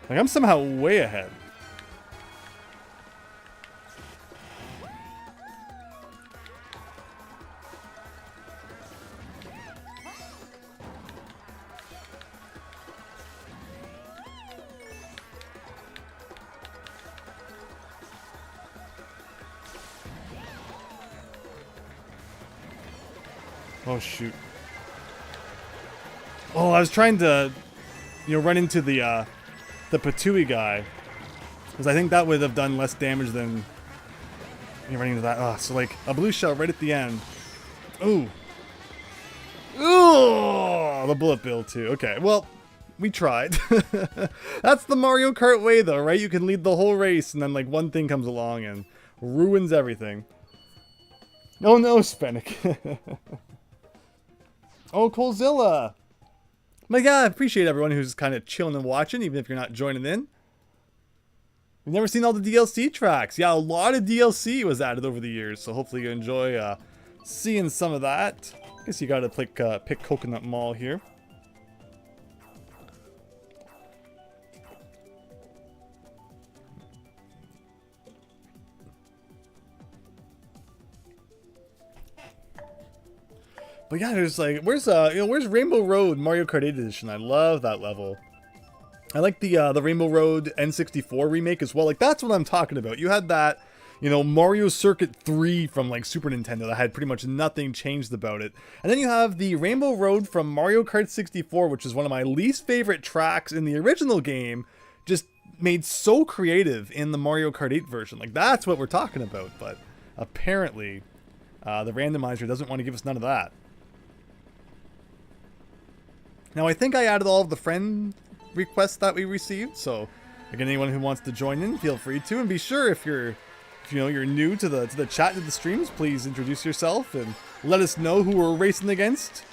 Like, I'm somehow way ahead. Oh, shoot. Oh, I was trying to, run into the Patooey guy. Because I think that would have done less damage than running into that. Oh, so like a blue shell right at the end. Ooh. Ooh, the bullet bill too. Okay, well, we tried. That's the Mario Kart way though, right? You can lead the whole race and then like one thing comes along and ruins everything. Oh no, Spennick. Oh, Colzilla. My God, I appreciate everyone who's kind of chilling and watching, even if you're not joining in. We've never seen all the DLC tracks. Yeah, a lot of DLC was added over the years, so hopefully you enjoy seeing some of that. I guess you gotta pick Coconut Mall here. But yeah, there's like, where's Rainbow Road Mario Kart 8 Edition? I love that level. I like the Rainbow Road N64 remake as well. Like, that's what I'm talking about. You had that, Mario Circuit 3 from like Super Nintendo that had pretty much nothing changed about it. And then you have the Rainbow Road from Mario Kart 64, which is one of my least favorite tracks in the original game, just made so creative in the Mario Kart 8 version. Like, that's what we're talking about. But apparently, the randomizer doesn't want to give us none of that. Now, I think I added all of the friend requests that we received, so again, anyone who wants to join in, feel free to, and be sure if you're new to the chat, to the streams, please introduce yourself and let us know who we're racing against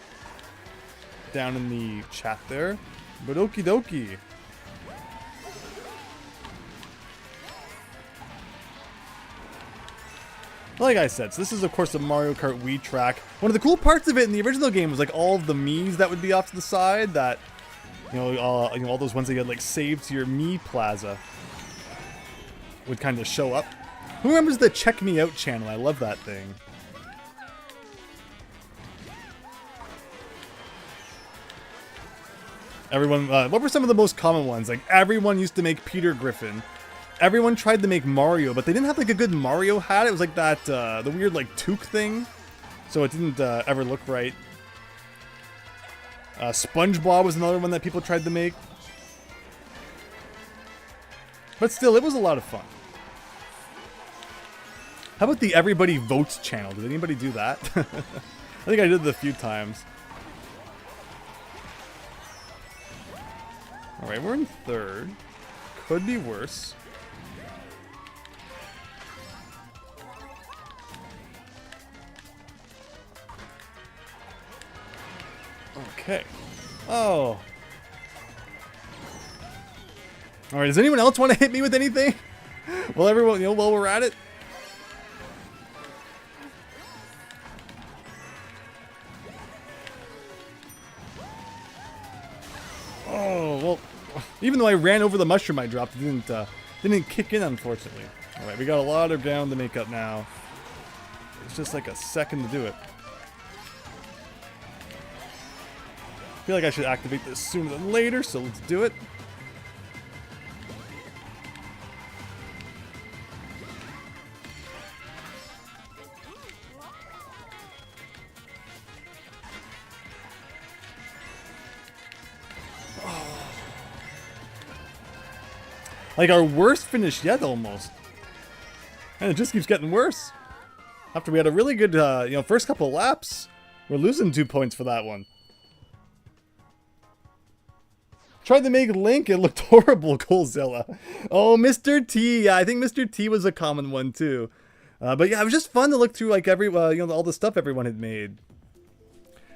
down in the chat there. But okie dokie. Like I said, so this is of course a Mario Kart Wii track. One of the cool parts of it in the original game was like all of the Miis that would be off to the side that, all those ones that you had like saved to your Mii Plaza would kind of show up. Who remembers the Check Me Out channel? I love that thing. Everyone, what were some of the most common ones? Like, everyone used to make Peter Griffin. Everyone tried to make Mario, but they didn't have like a good Mario hat. It was like that, the weird like toque thing. So it didn't ever look right. SpongeBob was another one that people tried to make. But still, it was a lot of fun. How about the Everybody Votes channel? Did anybody do that? I think I did it a few times. Alright, we're in third. Could be worse. Okay. Oh. Alright, does anyone else want to hit me with anything? Well, everyone, while we're at it. Oh, well, even though I ran over the mushroom I dropped, it didn't kick in, unfortunately. Alright, we got a lot of ground to make up now. It's just like a second to do it. I feel like I should activate this sooner than later, so let's do it. Like our worst finish yet, almost. And it just keeps getting worse. After we had a really good, first couple of laps, we're losing 2 points for that one. Tried to make Link, it looked horrible, Colzilla. Oh, Mr. T. Yeah, I think Mr. T was a common one, too. But yeah, it was just fun to look through like all the stuff everyone had made.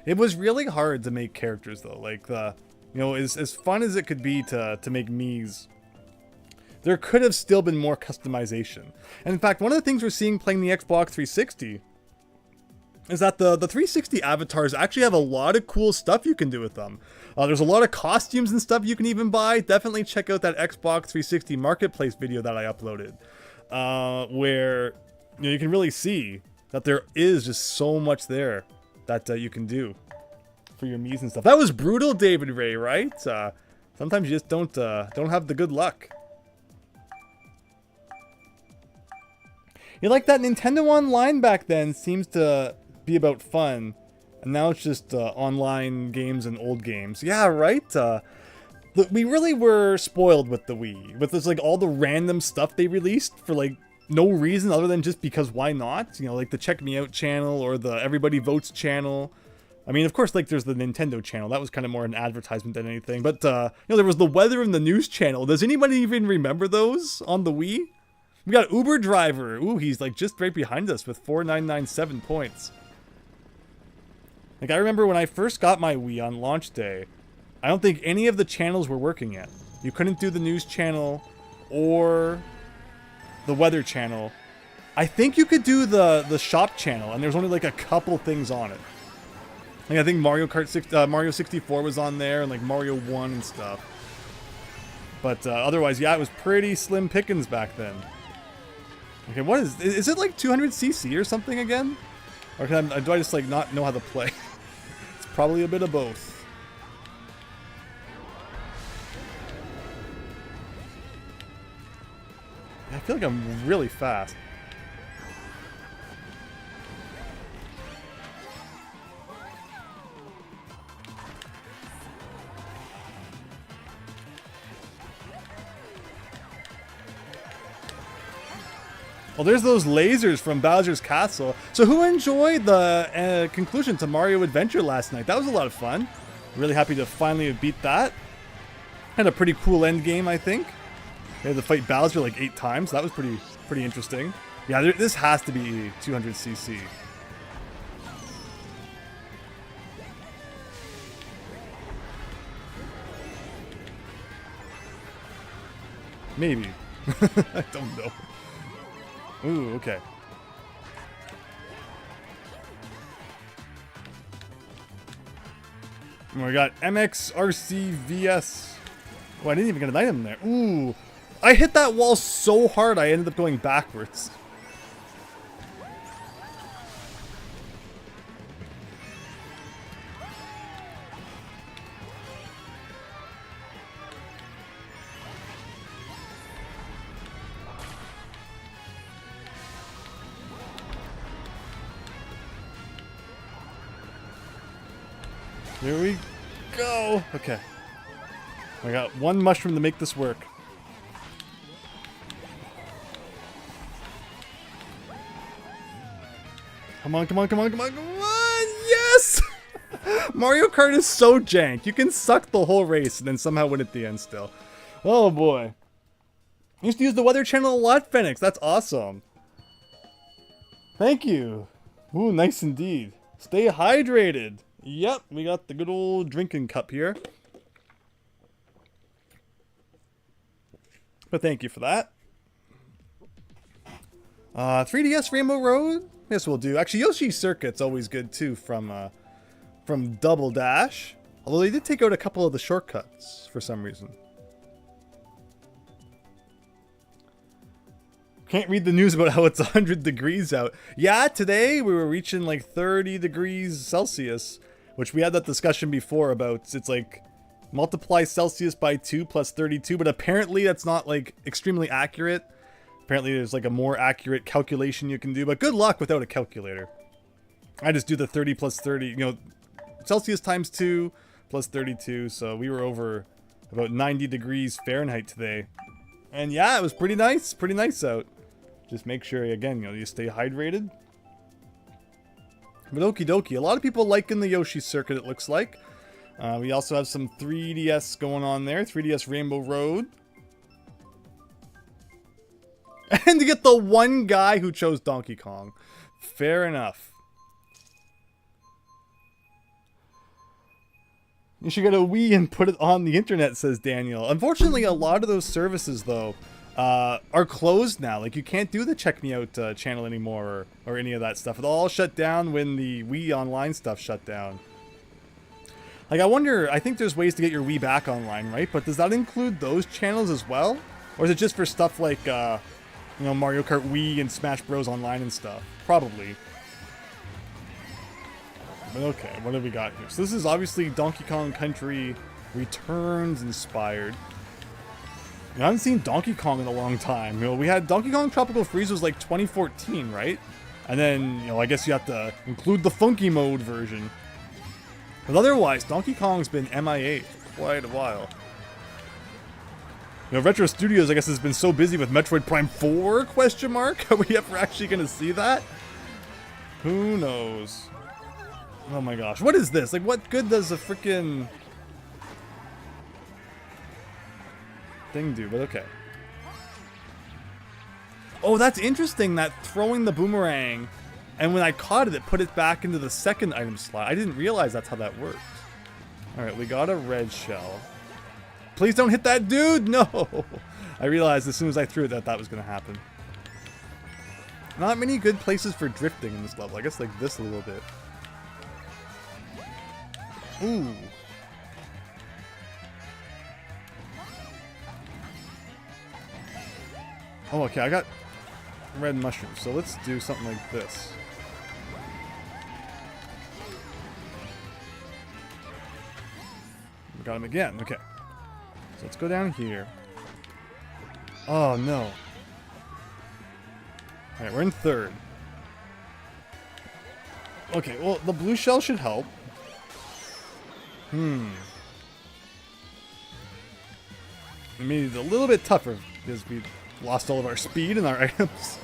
It was really hard to make characters though. Like as fun as it could be to make Miis, there could have still been more customization. And in fact, one of the things we're seeing playing the Xbox 360 is that the 360 avatars actually have a lot of cool stuff you can do with them. There's a lot of costumes and stuff you can even buy. Definitely check out that Xbox 360 Marketplace video that I uploaded, where you can really see that there is just so much there that you can do for your Miis and stuff. That was brutal, David Ray, right? Sometimes you just don't have the good luck. You like that Nintendo Online back then seems to be about fun, and now it's just online games and old games. Yeah, right? We really were spoiled with the Wii, with this, like, all the random stuff they released for, like, no reason other than just because why not? Like the Check Me Out channel or the Everybody Votes channel. I mean, of course, like, there's the Nintendo channel. That was kind of more an advertisement than anything. But, there was the Weather and the News channel. Does anybody even remember those on the Wii? We got Uber Driver. Ooh, he's, like, just right behind us with 4997 points. Like, I remember when I first got my Wii on launch day, I don't think any of the channels were working yet. You couldn't do the News channel or the Weather channel. I think you could do the Shop channel, and there's only, like, a couple things on it. Like, I think Mario 64 was on there, and, like, Mario 1 and stuff. But otherwise, yeah, it was pretty slim pickings back then. Okay, what is it like 200cc or something again? Or do I just, like, not know how to play? It's probably a bit of both. I feel like I'm really fast. Well, there's those lasers from Bowser's Castle. So who enjoyed the conclusion to Mario Adventure last night? That was a lot of fun. Really happy to finally have beat that. Had a pretty cool end game, I think. We had to fight Bowser like 8 times. That was pretty interesting. Yeah, this has to be 200cc. Maybe. I don't know. Ooh, okay. And we got MXRCVS. Oh, I didn't even get an item there. Ooh. I hit that wall so hard I ended up going backwards. Here we go. Okay. I got one mushroom to make this work. Come on, come on, come on, come on, come on! Yes! Mario Kart is so jank. You can suck the whole race and then somehow win at the end still. Oh boy. I used to use the Weather channel a lot, Phoenix. That's awesome. Thank you. Ooh, nice indeed. Stay hydrated. Yep, we got the good old drinking cup here. But thank you for that. 3DS Rainbow Road? Yes, we'll do. Actually, Yoshi's Circuit's always good too from Double Dash. Although they did take out a couple of the shortcuts for some reason. Can't read the news about how it's 100 degrees out. Yeah, today we were reaching like 30 degrees Celsius, which we had that discussion before about it's like multiply Celsius by 2 plus 32, but apparently that's not like extremely accurate. Apparently there's like a more accurate calculation you can do, but good luck without a calculator. I just do the 30 plus 30, you know, Celsius times 2 plus 32, so we were over about 90 degrees Fahrenheit today. And yeah, it was pretty nice out. Just make sure, again, you know, you stay hydrated. But okie dokie, a lot of people liking the Yoshi circuit, it looks like. We also have some 3DS going on there, 3DS Rainbow Road. And to get the one guy who chose Donkey Kong. Fair enough. You should get a Wii and put it on the internet, says Daniel. Unfortunately, a lot of those services, though, are closed now. Like, you can't do the Check Me Out channel anymore or any of that stuff. It all shut down when the Wii Online stuff shut down. Like, I wonder, I think there's ways to get your Wii back online, right? But does that include those channels as well? Or is it just for stuff like, you know, Mario Kart Wii and Smash Bros. Online and stuff? Probably. But okay, what have we got here? So this is obviously Donkey Kong Country Returns inspired. I haven't seen Donkey Kong in a long time. You know, we had Donkey Kong Tropical Freeze was like 2014, right? And then, you know, I guess you have to include the funky mode version. But otherwise, Donkey Kong's been MIA for quite a while. You know, Retro Studios, I guess, has been so busy with Metroid Prime 4, question mark? Are we ever actually going to see that? Who knows? Oh my gosh, what is this? Like, what good does a freaking thing do? But okay. Oh, that's interesting, that throwing the boomerang, and when I caught it, it put it back into the second item slot. I didn't realize that's how that worked. Alright, we got a red shell. Please don't hit that dude! No! I realized as soon as I threw it that that was going to happen. Not many good places for drifting in this level. I guess like this a little bit. Ooh. Oh, okay, I got red mushrooms, so let's do something like this. We got him again, okay. So let's go down here. Oh, no. Alright, we're in third. Okay, well, the blue shell should help. It made it a little bit tougher because we lost all of our speed and our items.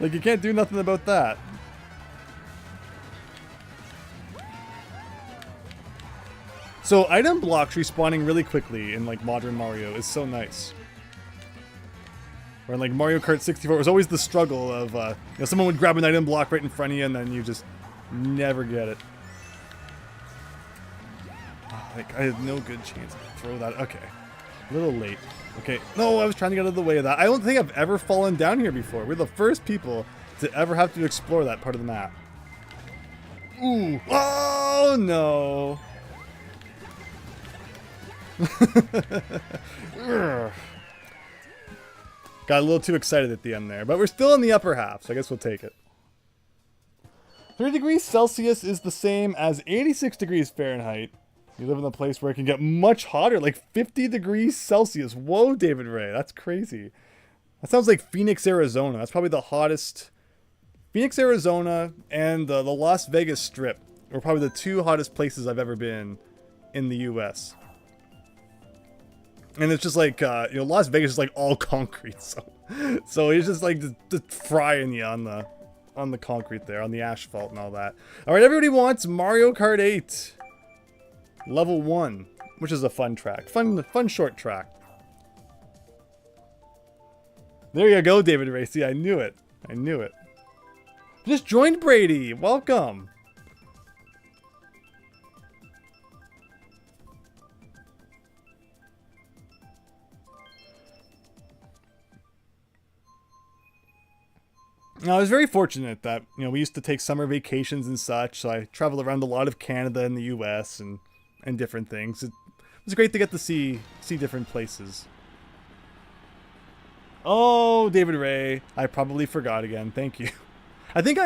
Like, you can't do nothing about that. So, item blocks respawning really quickly in, like, modern Mario is so nice. Or in, like, Mario Kart 64, it was always the struggle of, you know, someone would grab an item block right in front of you and then you just never get it. Like, I had no good chance to throw that. Okay. A little late. Okay. No, I was trying to get out of the way of that. I don't think I've ever fallen down here before. We're the first people to ever have to explore that part of the map. Ooh. Oh, no. Got a little too excited at the end there. But we're still in the upper half, so I guess we'll take it. 30 degrees Celsius is the same as 86 degrees Fahrenheit. You live in a place where it can get much hotter, like 50 degrees Celsius. Whoa, David Ray, that's crazy. That sounds like Phoenix, Arizona. That's probably the hottest. Phoenix, Arizona, and the Las Vegas Strip were probably the two hottest places I've ever been in the U.S. And it's just like, you know, Las Vegas is like all concrete, so it's just like just frying you on the concrete there, on the asphalt and all that. All right, everybody wants Mario Kart 8. Level 1, which is a fun track. Fun short track. There you go, David Racy. I knew it. I knew it. Just joined Brady. Welcome. Now, I was very fortunate that, you know, we used to take summer vacations and such, so I traveled around a lot of Canada and the US and different things. It was great to get to see different places. Oh, David Ray, I probably forgot again. Thank you. I think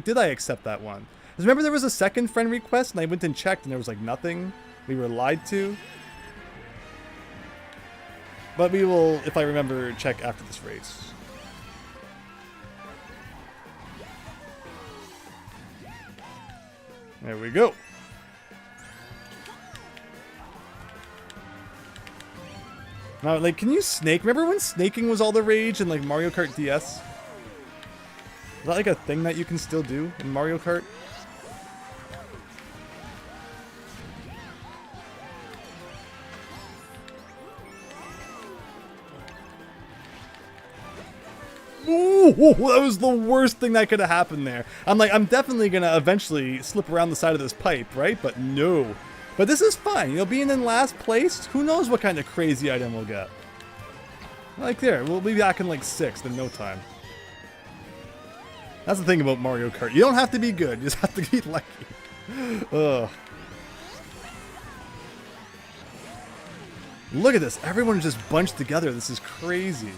did I accept that one? Because remember there was a second friend request and I went and checked and there was like nothing. We were lied to. But we will, if I remember, check after this race. There we go. Now, like, can you snake? Remember when snaking was all the rage in, like, Mario Kart DS? Is that, like, a thing that you can still do in Mario Kart? Whoa, that was the worst thing that could have happened there. I'm like, I'm definitely going to eventually slip around the side of this pipe, right? But no. But this is fine. You know, being in last place, who knows what kind of crazy item we'll get. Like there, we'll be back in like 6th in no time. That's the thing about Mario Kart. You don't have to be good, you just have to be lucky. Ugh. Look at this. Everyone's just bunched together. This is crazy.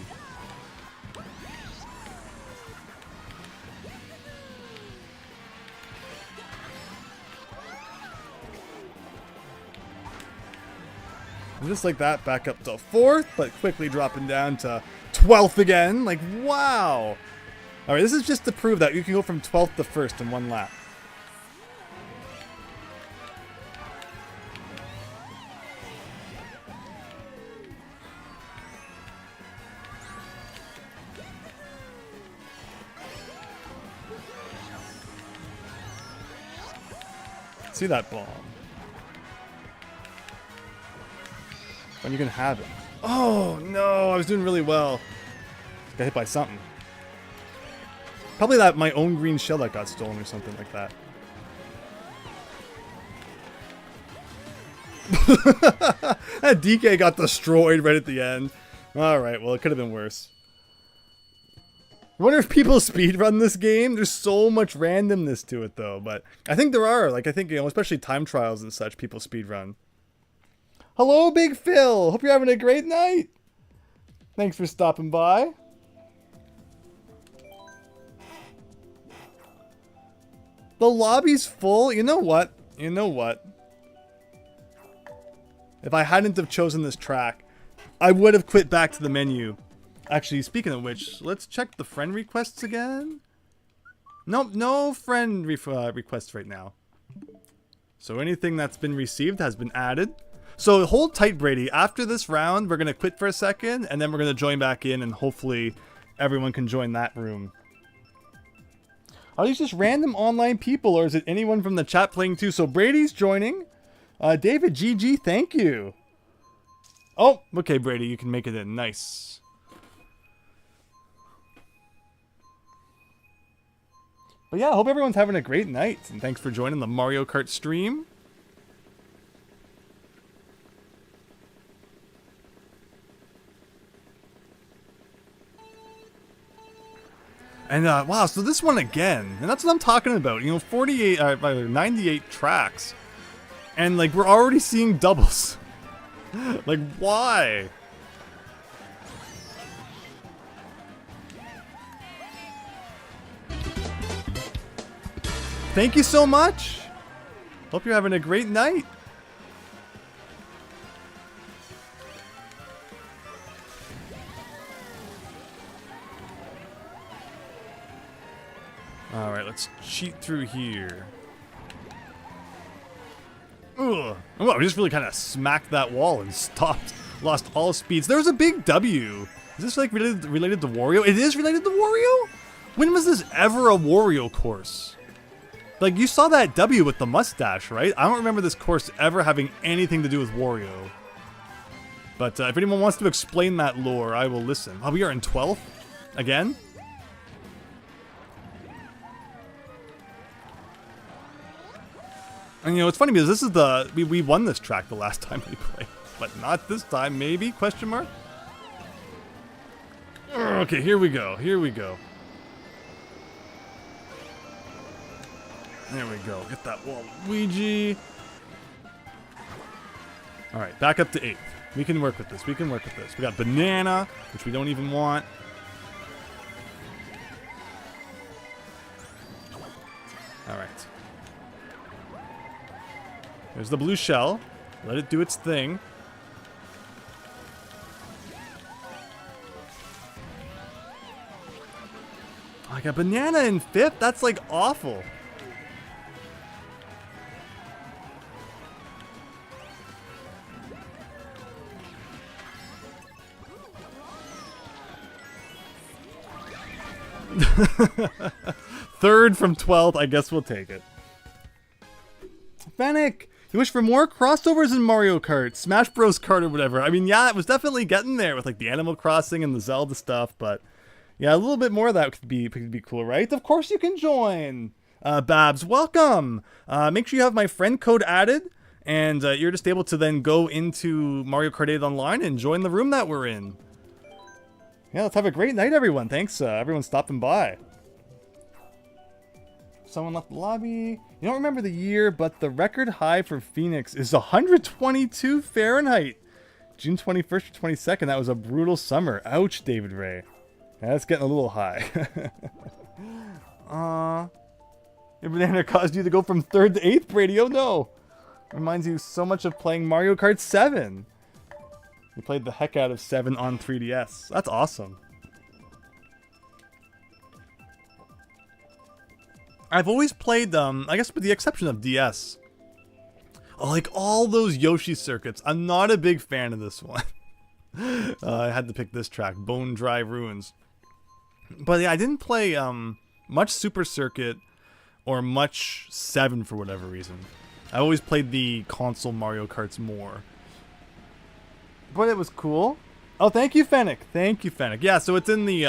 Just like that, back up to 4th, but quickly dropping down to 12th again. Like, wow. All right, this is just to prove that you can go from 12th to 1st in one lap. See that bomb. When you can have it. Oh no, I was doing really well. Got hit by something. Probably that my own green shell that got stolen or something like that. That DK got destroyed right at the end. Alright, well it could have been worse. I wonder if people speedrun this game. There's so much randomness to it though, but I think there are. Like I think, you know, especially time trials and such, people speedrun. Hello, Big Phil! Hope you're having a great night! Thanks for stopping by. The lobby's full? You know what? You know what? If I hadn't have chosen this track, I would have quit back to the menu. Actually, speaking of which, let's check the friend requests again. Nope, no friend requests right now. So anything that's been received has been added. So hold tight, Brady. After this round, we're going to quit for a second, and then we're going to join back in, and hopefully everyone can join that room. Are these just random online people, or is it anyone from the chat playing too? So Brady's joining. David GG, thank you. Oh, okay, Brady, you can make it in. Nice. But yeah, I hope everyone's having a great night, and thanks for joining the Mario Kart stream. And, wow, so this one again, and that's what I'm talking about, you know, 98 tracks, and, like, we're already seeing doubles. Like, why? Thank you so much! Hope you're having a great night! Alright, let's cheat through here. Ugh. Oh, we just really kind of smacked that wall and stopped. Lost all speeds. There was a big W. Is this like related to Wario? It is related to Wario? When was this ever a Wario course? Like, you saw that W with the mustache, right? I don't remember this course ever having anything to do with Wario. But if anyone wants to explain that lore, I will listen. Oh, we are in 12th? Again? And you know, it's funny because this is the... We won this track the last time we played. But not this time, maybe? Question mark? Okay, here we go. Here we go. There we go. Get that wall, Luigi. Alright, back up to 8th. We can work with this. We can work with this. We got banana, which we don't even want. Alright. There's the blue shell. Let it do its thing. Oh, I got banana in 5th? That's like awful. Third from 12th, I guess we'll take it. Fennec, you wish for more crossovers in Mario Kart, Smash Bros. Kart or whatever. I mean, yeah, it was definitely getting there with like the Animal Crossing and the Zelda stuff, but Yeah, a little bit more of that could be cool, right? Of course you can join. Babs, welcome. Make sure you have my friend code added, and you're just able to then go into Mario Kart 8 Online and join the room that we're in. Yeah, let's have a great night, everyone. Thanks, everyone stopping by. Someone left the lobby. You don't remember the year, but the record high for Phoenix is 122 Fahrenheit. June 21st or 22nd. That was a brutal summer. Ouch, David Ray. Yeah, that's getting a little high. Your banana caused you to go from 3rd to 8th, Brady. Oh no. Reminds you so much of playing Mario Kart 7. You played the heck out of 7 on 3DS. That's awesome. I've always played, I guess with the exception of DS. Oh, like all those Yoshi circuits. I'm not a big fan of this one. I had to pick this track, Bone Dry Ruins. But yeah, I didn't play much Super Circuit or much 7 for whatever reason. I always played the console Mario Karts more. But it was cool. Oh, thank you, Fennec. Thank you, Fennec. Yeah, so it's in the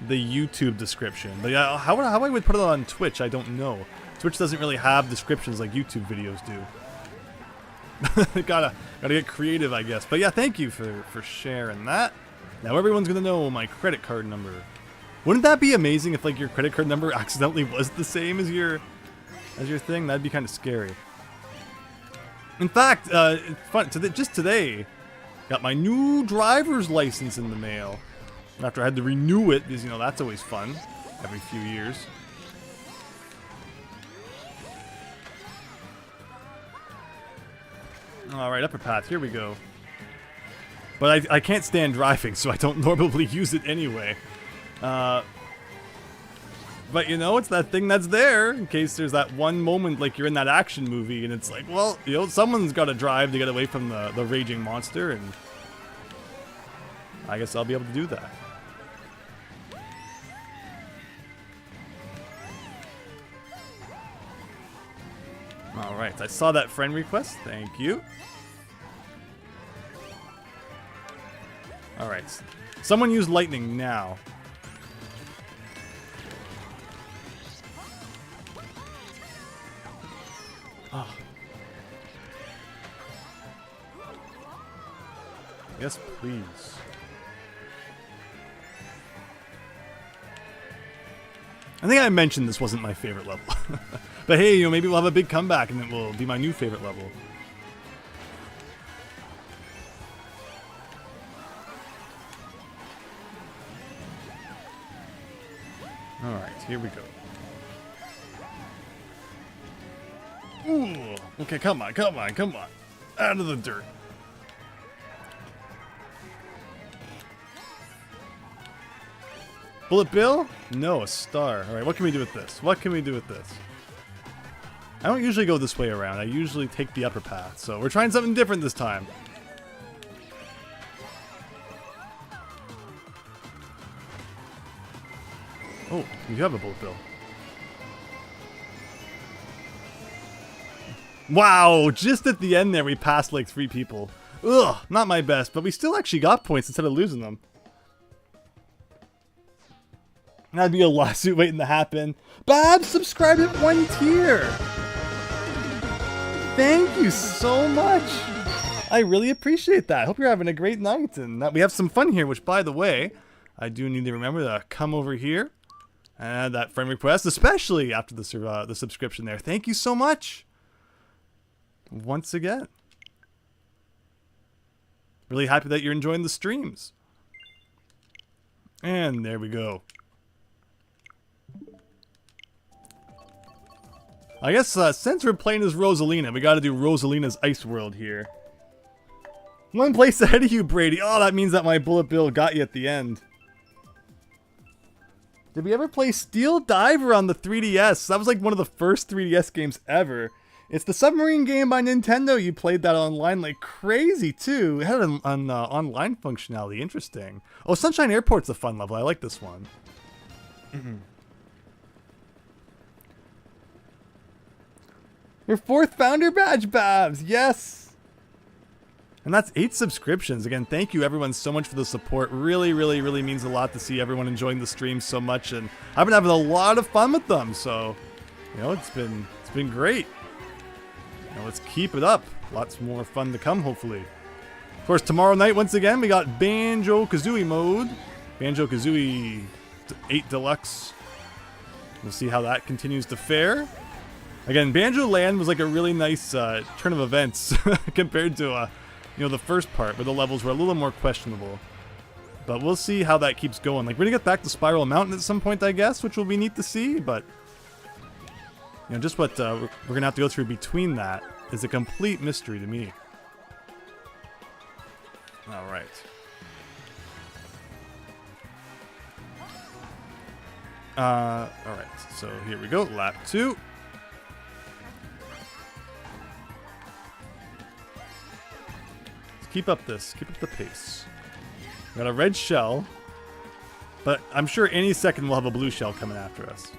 YouTube description. But yeah, how I would put it on Twitch, I don't know. Twitch doesn't really have descriptions like YouTube videos do. gotta get creative, I guess. But yeah, thank you for sharing that. Now everyone's gonna know my credit card number. Wouldn't that be amazing if like your credit card number accidentally was the same as your thing? That'd be kind of scary. In fact, fun just today, got my new driver's license in the mail. After I had to renew it, because you know that's always fun every few years. All right, upper path. Here we go. But I can't stand driving, so I don't normally use it anyway. But you know, it's that thing that's there in case there's that one moment like you're in that action movie and it's like, well, you know, someone's got to drive to get away from the raging monster, and I guess I'll be able to do that. All right, I saw that friend request. Thank you. All right, someone use lightning now. Oh. Yes, please. I think I mentioned this wasn't my favorite level. But hey, you know, maybe we'll have a big comeback and it will be my new favorite level. Alright, here we go. Ooh, okay, come on. Out of the dirt. Bullet Bill? No, a star. Alright, what can we do with this? I don't usually go this way around. I usually take the upper path. So we're trying something different this time. Oh, you have a bullet bill. Wow, just at the end there we passed like 3 people. Ugh, not my best, but we still actually got points instead of losing them. That'd be a lawsuit waiting to happen. Babs, subscribe at 1 tier. Thank you so much. I really appreciate that. I hope you're having a great night and that we have some fun here, which, by the way, I do need to remember to come over here and add that friend request, especially after the subscription there. Thank you so much. Once again. Really happy that you're enjoying the streams. And there we go. I guess since we're playing as Rosalina, we gotta do Rosalina's Ice World here. 1 place ahead of you, Brady. Oh, that means that my bullet bill got you at the end. Did we ever play Steel Diver on the 3DS? That was like one of the first 3DS games ever. It's the submarine game by Nintendo. You played that online like crazy, too. It had an online functionality. Interesting. Oh, Sunshine Airport's a fun level. I like this one. Your 4th founder badge, Babs. Yes. And that's 8 subscriptions. Again, thank you everyone so much for the support. Really, really, really means a lot to see everyone enjoying the stream so much. And I've been having a lot of fun with them. So, you know, it's been great. You know, let's keep it up. Lots more fun to come, hopefully. Of course, tomorrow night, once again, we got Banjo-Kazooie mode. Banjo-Kazooie 8 Deluxe. We'll see how that continues to fare. Again, Banjo Land was like a really nice turn of events compared to, you know, the first part, where the levels were a little more questionable. But we'll see how that keeps going. Like, we're gonna get back to Spiral Mountain at some point, I guess, which will be neat to see, but... You know, just what we're gonna have to go through between that is a complete mystery to me. Alright. Alright, so here we go, lap 2. Let's keep up the pace. We got a red shell, but I'm sure any second we'll have a blue shell coming after us.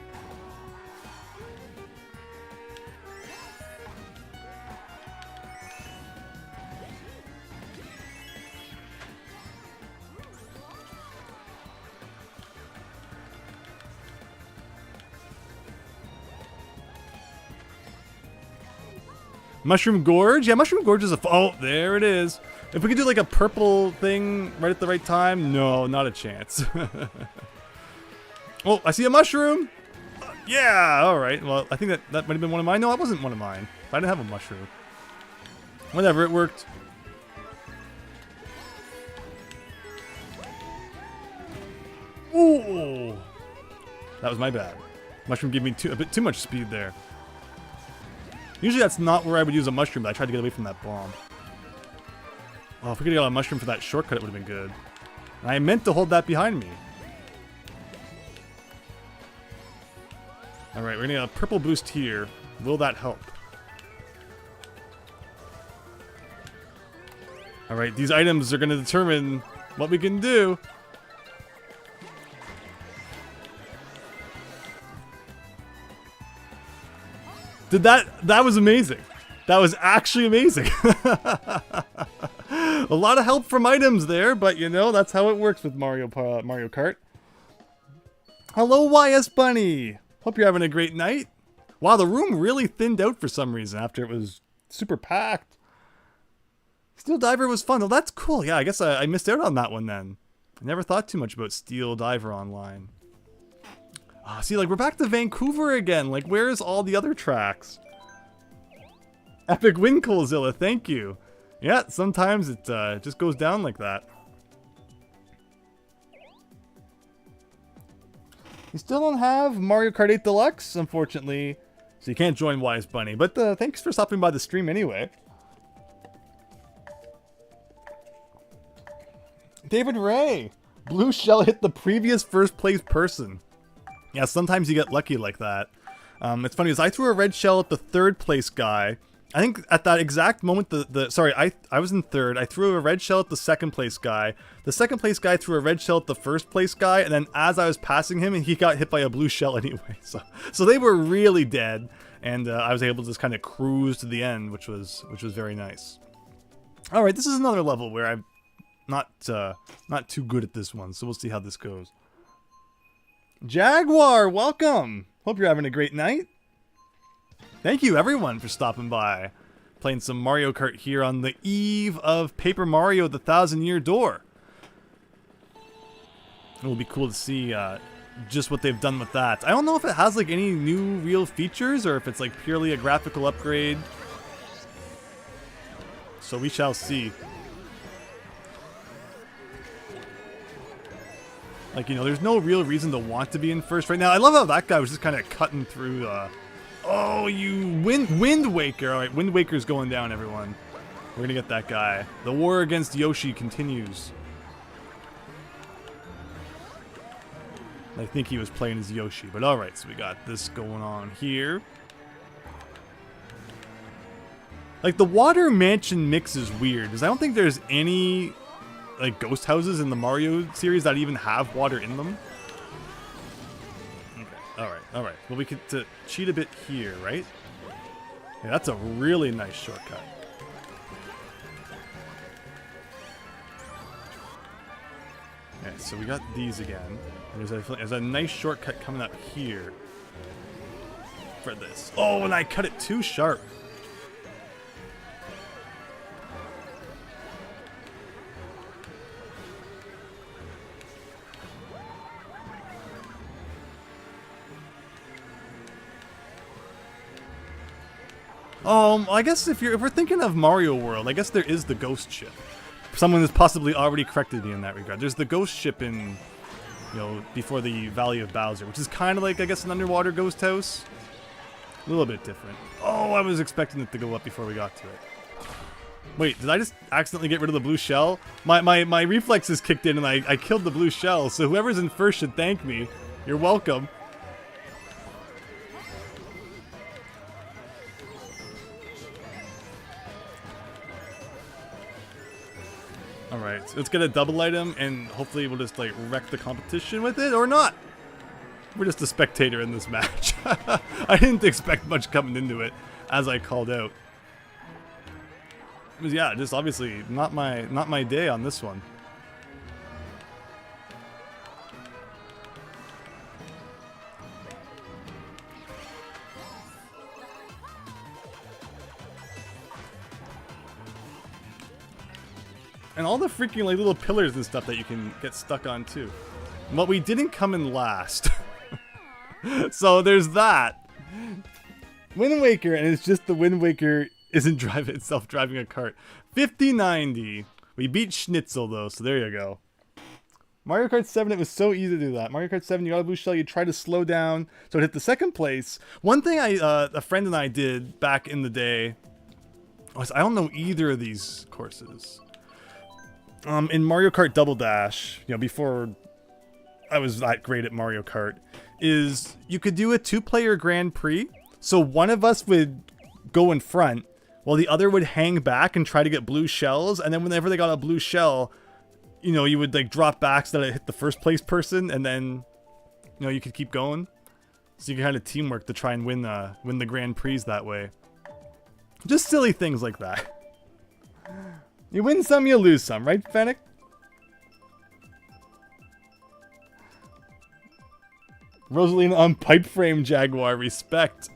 Mushroom Gorge? Yeah, Mushroom Gorge is a... Oh, there it is. If we could do like a purple thing right at the right time, no, not a chance. Oh, I see a mushroom! Yeah, alright. Well, I think that might have been one of mine. No, that wasn't one of mine. I didn't have a mushroom. Whatever, it worked. Ooh! That was my bad. Mushroom gave me a bit too much speed there. Usually that's not where I would use a mushroom, but I tried to get away from that bomb. Oh, if we could have got a mushroom for that shortcut, it would have been good. And I meant to hold that behind me. Alright, we're gonna get a purple boost here. Will that help? Alright, these items are gonna determine what we can do. That was amazing. That was actually amazing. A lot of help from items there, but you know, that's how it works with Mario Kart. Hello, YS Bunny. Hope you're having a great night. Wow, the room really thinned out for some reason after it was super packed. Steel Diver was fun. Oh, that's cool. Yeah, I guess I missed out on that one then. I never thought too much about Steel Diver online. Ah, see, like, we're back to Vancouver again. Like, where's all the other tracks? Epic Win, Colzilla, thank you. Yeah, sometimes it just goes down like that. You still don't have Mario Kart 8 Deluxe, unfortunately. So you can't join Wise Bunny. But thanks for stopping by the stream anyway. David Ray. Blue shell hit the previous first place person. Yeah, sometimes you get lucky like that. It's funny, as I threw a red shell at the third place guy. I think at that exact moment, sorry, I was in third. I threw a red shell at the second place guy. The second place guy threw a red shell at the first place guy, and then as I was passing him, he got hit by a blue shell anyway. So they were really dead, and I was able to just kind of cruise to the end, which was very nice. All right, this is another level where I'm not too good at this one, so we'll see how this goes. Jaguar, welcome. Hope you're having a great night. Thank you everyone for stopping by. Playing some Mario Kart here on the eve of Paper Mario: The Thousand-Year Door. It will be cool to see just what they've done with that. I don't know if it has like any new real features or if it's like purely a graphical upgrade. So we shall see. Like, you know, there's no real reason to want to be in first right now. I love how that guy was just kind of cutting through. Oh, you Wind Waker. All right, Wind Waker's going down, everyone. We're gonna get that guy. The war against Yoshi continues. I think he was playing as Yoshi, but all right. So we got this going on here. Like, the Water Mansion mix is weird because I don't think there's any like ghost houses in the Mario series that even have water in them. Okay, all right. Well, we could cheat a bit here, right? Yeah, that's a really nice shortcut. Okay, so we got these again. And there's a nice shortcut coming up here for this. Oh, and I cut it too sharp. I guess if we're thinking of Mario World, I guess there is the ghost ship. Someone has possibly already corrected me in that regard. There's the ghost ship in, you know, before the Valley of Bowser, which is kind of like, I guess, an underwater ghost house. A little bit different. Oh, I was expecting it to go up before we got to it. Wait, did I just accidentally get rid of the blue shell? My reflexes kicked in and I killed the blue shell, so whoever's in first should thank me. You're welcome. Alright, so let's get a double item and hopefully we'll just like wreck the competition with it, or not. We're just a spectator in this match. I didn't expect much coming into it, as I called out. It was, yeah, just obviously not my day on this one. And all the freaking like little pillars and stuff that you can get stuck on too. But we didn't come in last. So there's that. Wind Waker, and it's just the Wind Waker isn't driving itself driving a cart. 50-90. We beat Schnitzel though, so there you go. Mario Kart 7, it was so easy to do that. Mario Kart 7, you got a blue shell, you try to slow down, so it hit the second place. One thing a friend and I did back in the day was, I don't know either of these courses. In Mario Kart Double Dash, you know, before I was that great at Mario Kart, is you could do a 2-player Grand Prix. So one of us would go in front while the other would hang back and try to get blue shells. And then whenever they got a blue shell, you know, you would like drop back so that it hit the first place person, and then, you know, you could keep going. So you can kind of teamwork to try and win the Grand Prix that way. Just silly things like that. You win some, you lose some, right, Fennec? Rosalina on pipe frame Jaguar, respect.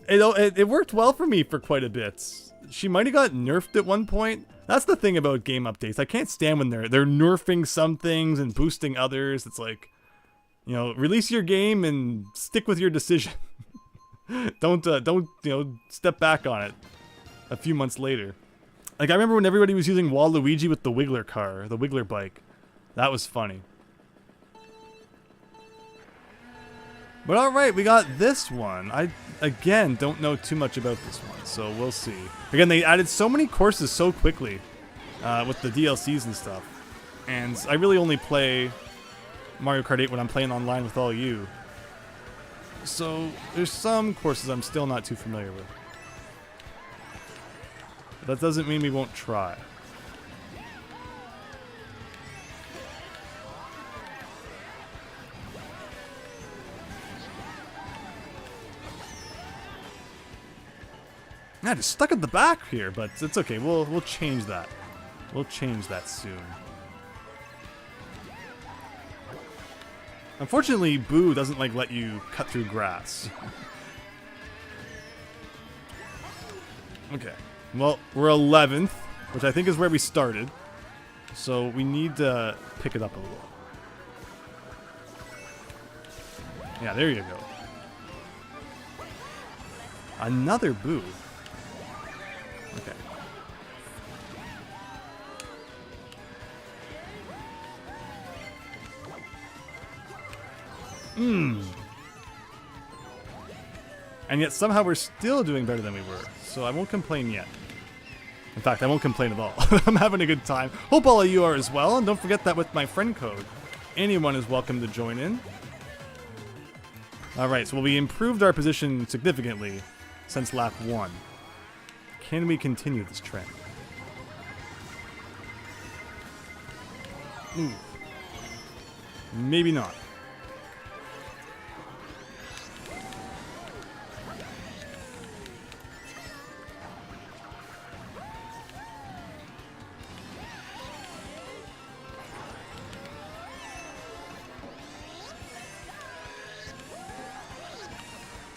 It worked well for me for quite a bit. She might have got nerfed at one point. That's the thing about game updates. I can't stand when they're nerfing some things and boosting others. It's like, you know, release your game and stick with your decision. don't you know, step back on it a few months later. Like, I remember when everybody was using Waluigi with the Wiggler car, the Wiggler bike. That was funny. But alright, we got this one. I, again, don't know too much about this one, so we'll see. Again, they added so many courses so quickly with the DLCs and stuff. And I really only play Mario Kart 8 when I'm playing online with all you. So, there's some courses I'm still not too familiar with. That doesn't mean we won't try. Yeah, just stuck at the back here, but it's okay. We'll change that. We'll change that soon. Unfortunately, Boo doesn't like let you cut through grass. Okay. Well, we're 11th, which I think is where we started. So we need to pick it up a little. Yeah, there you go. Another Boo. Okay. And yet somehow we're still doing better than we were. So I won't complain yet. In fact, I won't complain at all. I'm having a good time. Hope all of you are as well. And don't forget that with my friend code, anyone is welcome to join in. Alright, so we improved our position significantly since lap 1. Can we continue this trend? Ooh. Maybe not.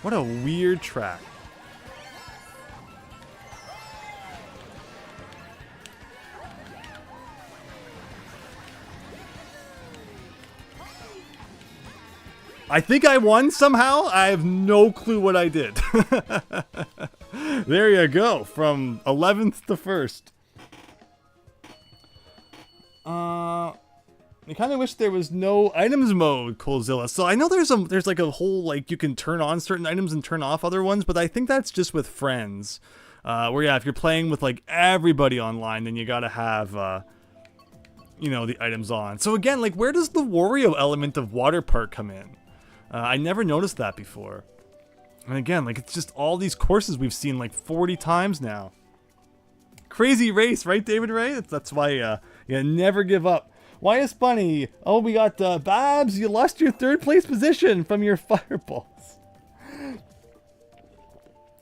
What a weird track. I think I won somehow. I have no clue what I did. There you go. From 11th to 1st. I kind of wish there was no items mode, Colzilla. So I know there's like a whole, like, you can turn on certain items and turn off other ones, but I think that's just with friends. Where, yeah, if you're playing with, like, everybody online, then you gotta have, you know, the items on. So again, like, where does the Wario element of Water Park come in? I never noticed that before. And again, like, it's just all these courses we've seen like 40 times now. Crazy race, right, David Ray? That's why you never give up. Why is Bunny? Oh, we got Babs. You lost your 3rd place position from your fireballs.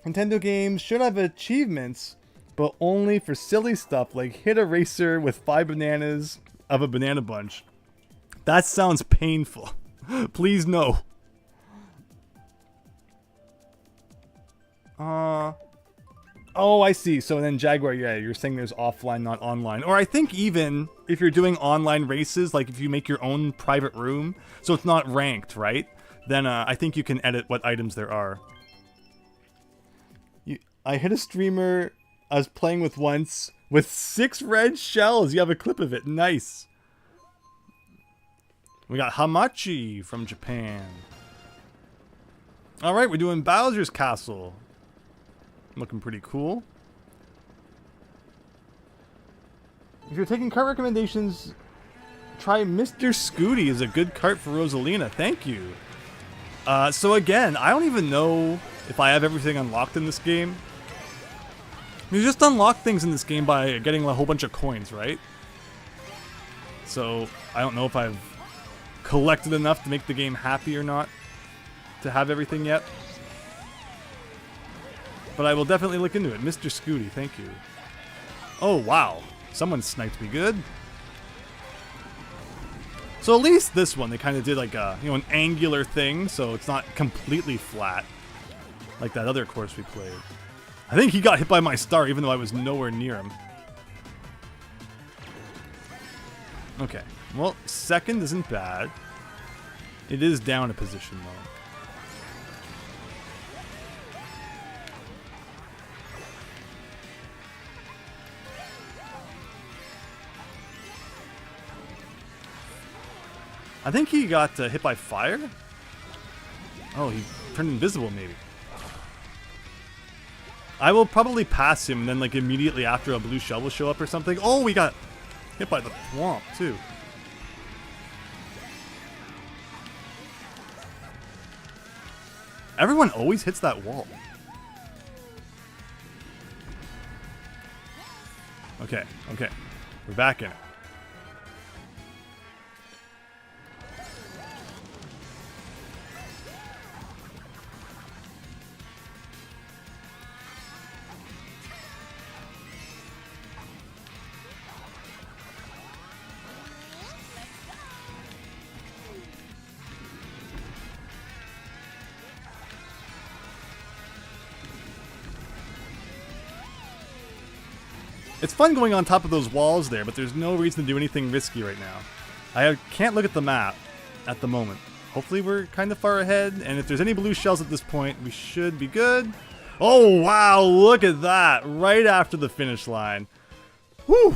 Nintendo games should have achievements, but only for silly stuff like hit a racer with 5 bananas of a banana bunch. That sounds painful. Please no. Oh, I see. So then Jaguar, yeah, you're saying there's offline, not online. Or I think even if you're doing online races, like if you make your own private room, so it's not ranked, right? Then I think you can edit what items there are. I hit a streamer I was playing with once with 6 red shells. You have a clip of it. Nice. We got Hamachi from Japan. All right, we're doing Bowser's Castle. Looking pretty cool. If you're taking cart recommendations, try Mr. Scooty is a good cart for Rosalina. Thank you. So again, I don't even know if I have everything unlocked in this game. You just unlock things in this game by getting a whole bunch of coins, right? So I don't know if I've collected enough to make the game happy or not to have everything yet. But I will definitely look into it. Mr. Scooty, thank you. Oh, wow. Someone sniped me good. So at least this one, they kind of did like a, you know, an angular thing, so it's not completely flat like that other course we played. I think he got hit by my star even though I was nowhere near him. Okay. Well, 2nd isn't bad. It is down a position though. I think he got hit by fire. Oh, he turned invisible maybe. I will probably pass him and then like immediately after a blue shell will show up or something. Oh, we got hit by the swamp too. Everyone always hits that wall. Okay, okay. We're back in it. It's fun going on top of those walls there, but there's no reason to do anything risky right now. I can't look at the map at the moment. Hopefully we're kind of far ahead, and if there's any blue shells at this point, we should be good. Oh, wow, look at that. Right after the finish line. Whew.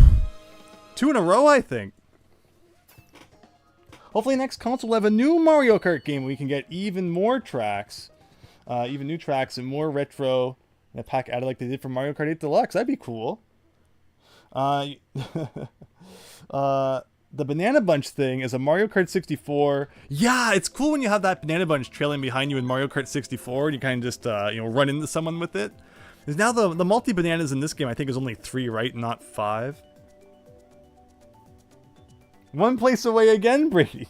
2 in a row, I think. Hopefully next console will have a new Mario Kart game where we can get even more tracks. Even new tracks and more retro. And a pack added like they did for Mario Kart 8 Deluxe. That'd be cool. The Banana Bunch thing is a Mario Kart 64. Yeah, it's cool when you have that Banana Bunch trailing behind you in Mario Kart 64 and you kind of just, you know, run into someone with it. Because now the multi-bananas in this game I think is only 3, right? Not 5. 1 place away again, Brady.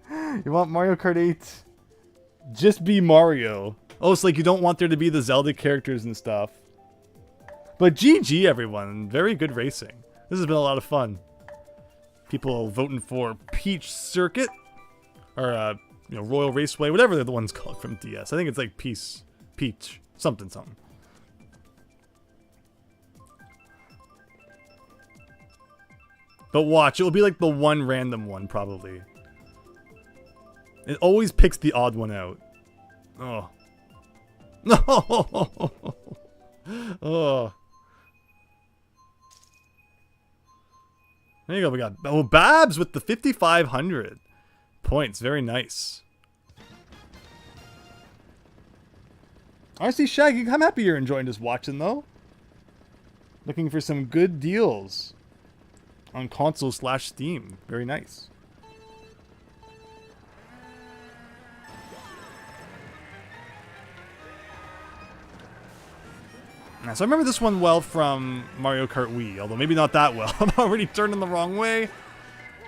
You want Mario Kart 8? Just be Mario. Oh, it's like you don't want there to be the Zelda characters and stuff. But GG, everyone. Very good racing. This has been a lot of fun. People voting for Peach Circuit. Or, you know, Royal Raceway. Whatever the one's called from DS. I think it's like Peace Peach. Something. But watch, it'll be like the one random one, probably. It always picks the odd one out. Oh. No! Oh. There you go, we got Babs with the 5,500 points. Very nice. Honestly, Shaggy, I'm happy you're enjoying just watching, though. Looking for some good deals on console/Steam. Very nice. So I remember this one well from Mario Kart Wii, although maybe not that well. I'm already turning the wrong way.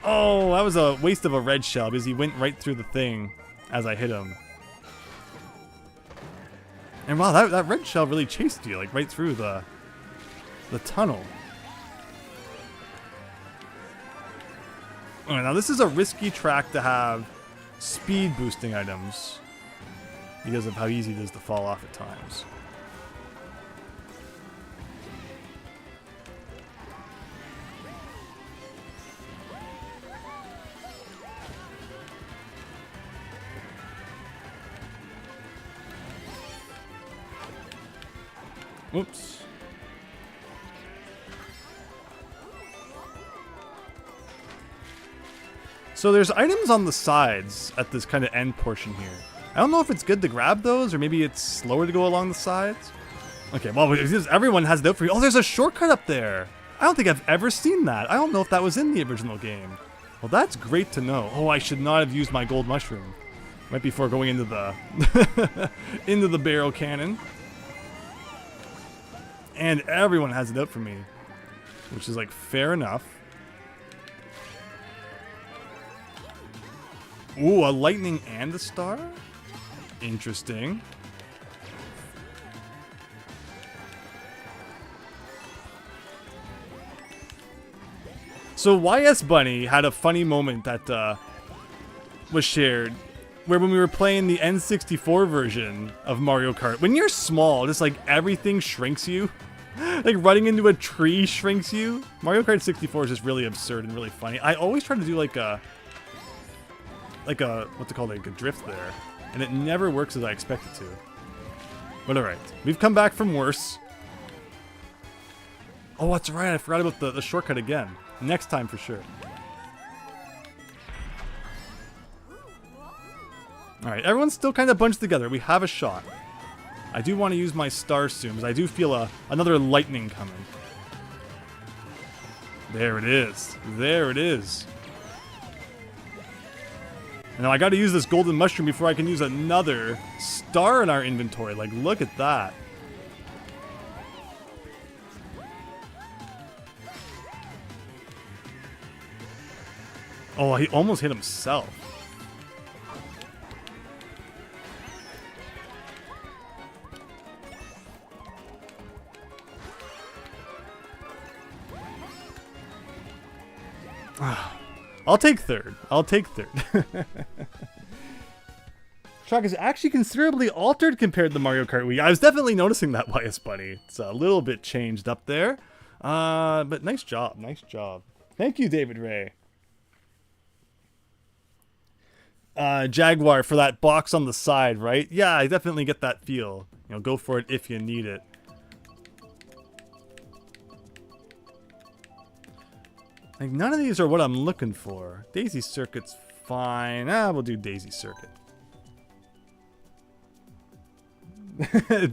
Oh, that was a waste of a red shell because he went right through the thing as I hit him. And wow, that red shell really chased you, like right through the tunnel. Alright, now this is a risky track to have speed boosting items because of how easy it is to fall off at times. Oops. So there's items on the sides at this kind of end portion here. I don't know if it's good to grab those, or maybe it's slower to go along the sides. Okay, well, everyone has it out for you. Oh, there's a shortcut up there. I don't think I've ever seen that. I don't know if that was in the original game. Well, that's great to know. Oh, I should not have used my gold mushroom right before going into the into the barrel cannon. And everyone has it out for me, which is like fair enough. Ooh, a lightning and a star? Interesting. So YS Bunny had a funny moment that was shared, where when we were playing the N64 version of Mario Kart, when you're small, just like everything shrinks you. Like running into a tree shrinks you. Mario Kart 64 is just really absurd and really funny. I always try to do like a what's it called, like a drift there, and it never works as I expect it to. But alright, we've come back from worse. Oh, that's right, I forgot about the shortcut again. Next time for sure. Alright, everyone's still kind of bunched together. We have a shot. I do want to use my star soon, because I do feel another lightning coming. There it is. There it is. And now I got to use this golden mushroom before I can use another star in our inventory. Like, look at that. Oh, he almost hit himself. I'll take third. I'll take third. Track is actually considerably altered compared to Mario Kart Wii. I was definitely noticing that, YS Bunny. It's a little bit changed up there. But nice job. Nice job. Thank you, David Ray. Jaguar for that box on the side, right? Yeah, I definitely get that feel. You know, go for it if you need it. Like, none of these are what I'm looking for. Daisy Circuit's fine. We'll do Daisy Circuit.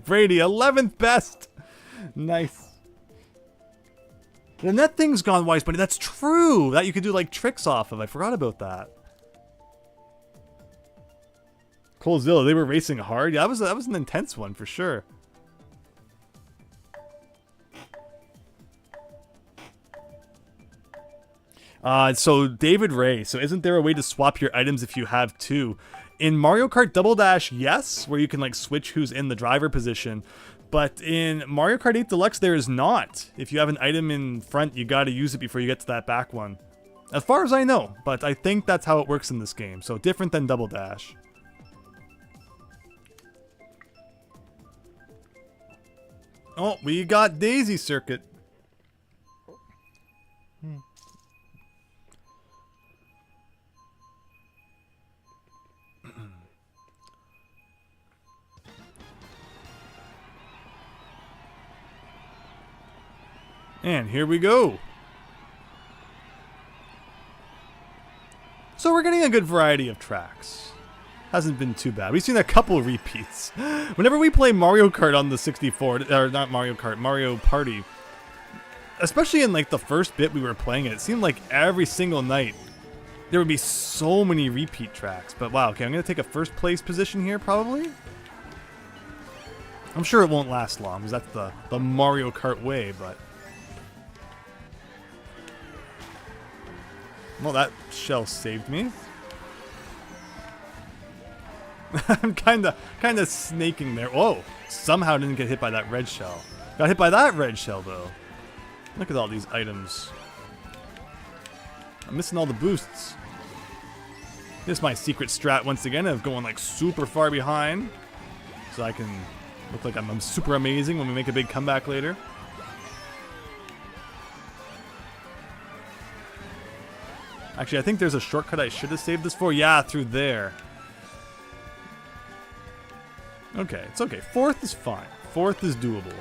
Brady, 11th best. Nice. And that thing's gone wise, buddy. That's true. That you could do, like, tricks off of. I forgot about that. Colezilla, they were racing hard. Yeah, that was an intense one for sure. So David Ray, so isn't there a way to swap your items if you have two? In Mario Kart Double Dash, yes, where you can like switch who's in the driver position. But in Mario Kart 8 Deluxe, there is not. If you have an item in front, you gotta use it before you get to that back one. As far as I know, but I think that's how it works in this game. So different than Double Dash. Oh, we got Daisy Circuit. And here we go. So we're getting a good variety of tracks. Hasn't been too bad. We've seen a couple repeats. Whenever we play Mario Kart on the 64, or not Mario Kart, Mario Party, especially in like the first bit we were playing it seemed like every single night there would be so many repeat tracks. But wow, okay, I'm going to take a first place position here probably. I'm sure it won't last long because that's the Mario Kart way, but... Well, that shell saved me. I'm kind of snaking there. Whoa! Somehow didn't get hit by that red shell. Got hit by that red shell though. Look at all these items. I'm missing all the boosts. This is my secret strat once again of going like super far behind, so I can look like I'm super amazing when we make a big comeback later. Actually, I think there's a shortcut I should have saved this for. Yeah, through there. Okay, it's okay. Fourth is fine. Fourth is doable.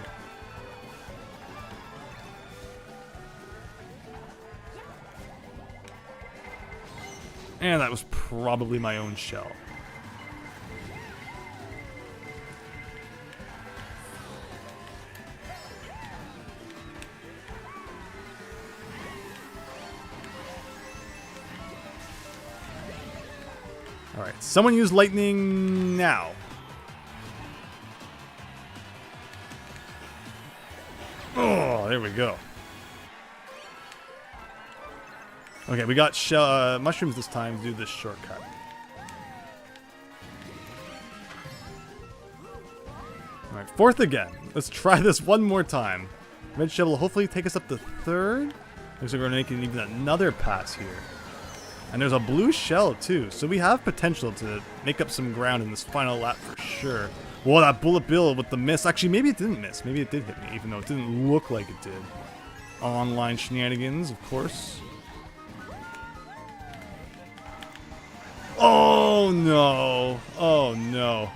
And that was probably my own shell. Alright, someone use lightning now. Oh, there we go. Okay, we got mushrooms this time to do this shortcut. Alright, fourth again. Let's try this one more time. Red shell will hopefully take us up to third. Looks like we're making even another pass here. And there's a blue shell too, so we have potential to make up some ground in this final lap for sure. Whoa, that bullet bill with the miss. Actually, maybe it didn't miss. Maybe it did hit me, even though it didn't look like it did. Online shenanigans, of course. Oh no. Oh no.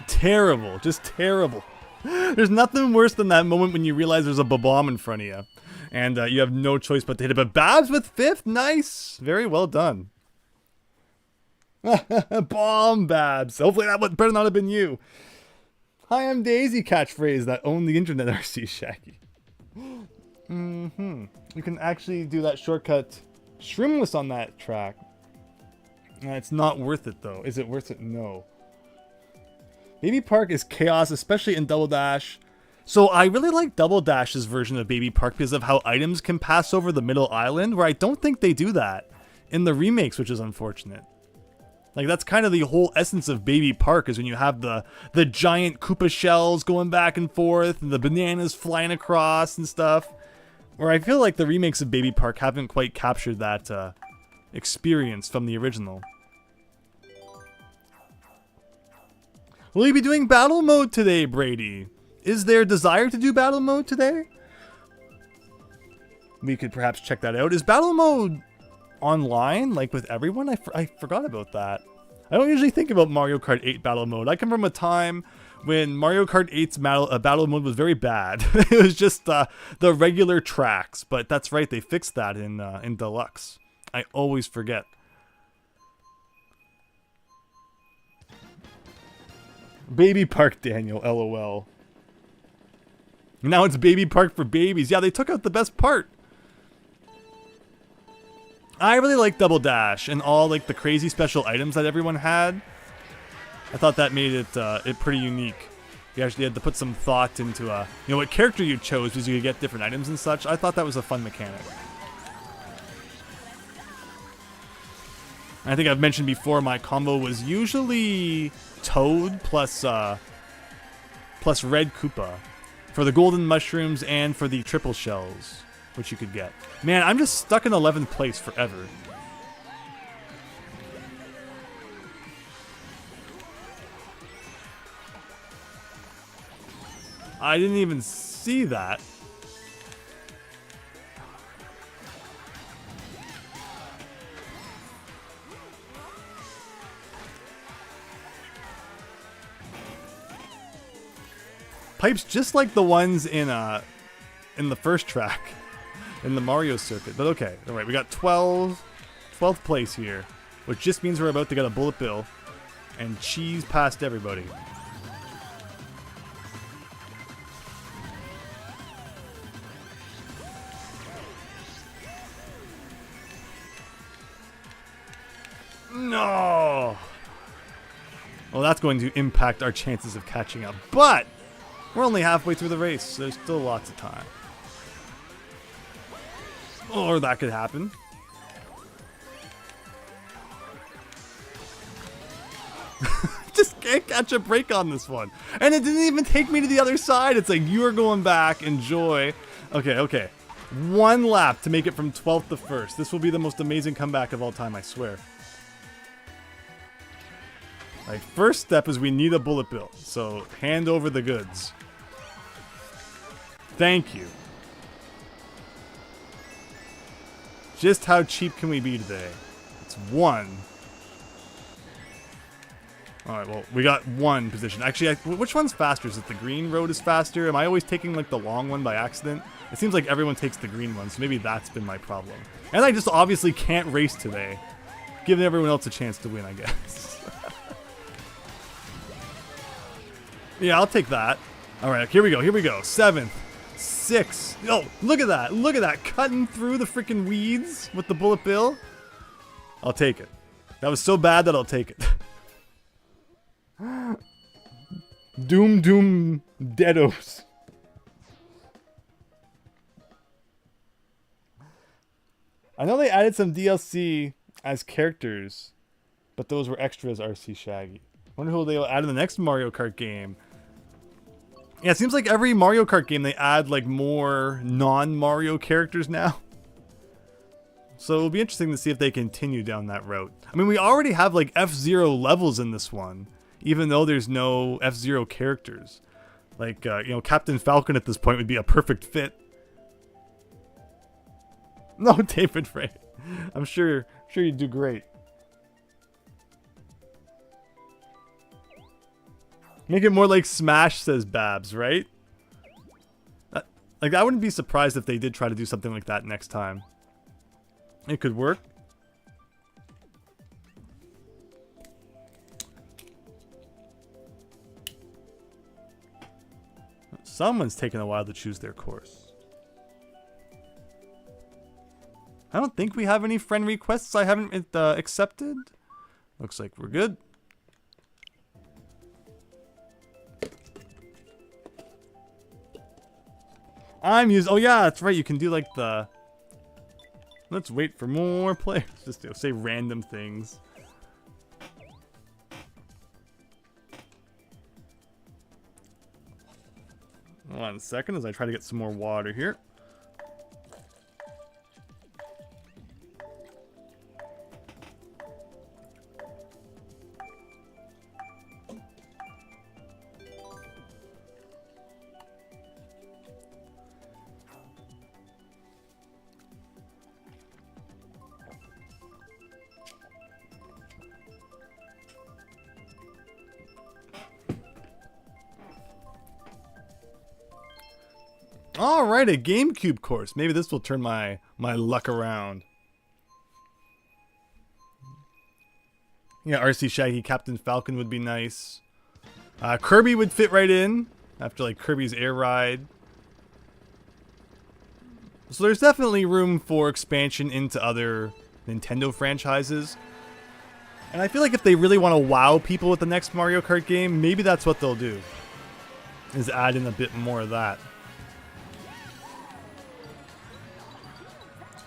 Terrible. Just terrible. There's nothing worse than that moment when you realize there's a bomb in front of you. And you have no choice but to hit it. But Babs with fifth. Nice. Very well done. Bomb, Babs. Hopefully that would better not have been you. Hi, I'm Daisy catchphrase that owned the internet, RC Shaggy. You can actually do that shortcut shrimless on that track. It's not worth it, though. Is it worth it? No. Baby Park is chaos, especially in Double Dash. So I really like Double Dash's version of Baby Park because of how items can pass over the middle island, where I don't think they do that in the remakes, which is unfortunate. Like, that's kind of the whole essence of Baby Park, is when you have the giant Koopa shells going back and forth, and the bananas flying across and stuff. Where I feel like the remakes of Baby Park haven't quite captured that experience from the original. Will you be doing battle mode today, Brady? Is there desire to do battle mode today? We could perhaps check that out. Is battle mode online, like with everyone? I forgot about that. I don't usually think about Mario Kart 8 battle mode. I come from a time when Mario Kart 8's battle mode was very bad. It was just the regular tracks, but that's right, they fixed that in Deluxe. I always forget. Baby Park, Daniel, LOL. Now it's Baby Park for babies. Yeah, they took out the best part. I really like Double Dash and all like the crazy special items that everyone had. I thought that made it pretty unique. You actually had to put some thought into you know, what character you chose because you could get different items and such. I thought that was a fun mechanic. I think I've mentioned before my combo was usually Toad plus Red Koopa for the golden mushrooms and for the triple shells, which you could get. Man, I'm just stuck in 11th place forever. I didn't even see that. Pipes just like the ones in the first track, in the Mario circuit. But okay, all right, we got 12th place here, which just means we're about to get a bullet bill and cheese past everybody. No! Well, that's going to impact our chances of catching up, but we're only halfway through the race, so there's still lots of time. Or that could happen. Just can't catch a break on this one. And it didn't even take me to the other side. It's like, you are going back, enjoy. Okay. One lap to make it from 12th to 1st. This will be the most amazing comeback of all time, I swear. Alright, first step is we need a bullet bill. So, hand over the goods. Thank you. Just how cheap can we be today? It's 1. Alright, well, we got 1 position. Actually, which one's faster? Is it the green road is faster? Am I always taking, like, the long one by accident? It seems like everyone takes the green one, so maybe that's been my problem. And I just obviously can't race today. Giving everyone else a chance to win, I guess. Yeah, I'll take that. Alright, here we go. 7th. 6. Oh, look at that. Look at that. Cutting through the freaking weeds with the bullet bill. I'll take it. That was so bad that I'll take it. Doom deados. I know they added some DLC as characters, but those were extras, RC Shaggy. Wonder who they'll add in the next Mario Kart game. Yeah, it seems like every Mario Kart game they add like more non-Mario characters now. So it'll be interesting to see if they continue down that route. I mean, we already have like F-Zero levels in this one, even though there's no F-Zero characters. Like, you know, Captain Falcon at this point would be a perfect fit. No, David Ray. I'm sure you'd do great. Make it more like Smash, says Babs, right? Like, I wouldn't be surprised if they did try to do something like that next time. It could work. Someone's taking a while to choose their course. I don't think we have any friend requests I haven't accepted. Looks like we're good. Oh yeah, that's right. You can do like the... Let's wait for more players. Just say random things. Hold on a second as I try to get some more water here. Alright, a GameCube course. Maybe this will turn my luck around. Yeah, RC Shaggy, Captain Falcon would be nice. Kirby would fit right in after like Kirby's Air Ride. So there's definitely room for expansion into other Nintendo franchises. And I feel like if they really want to wow people with the next Mario Kart game, maybe that's what they'll do. Is add in a bit more of that.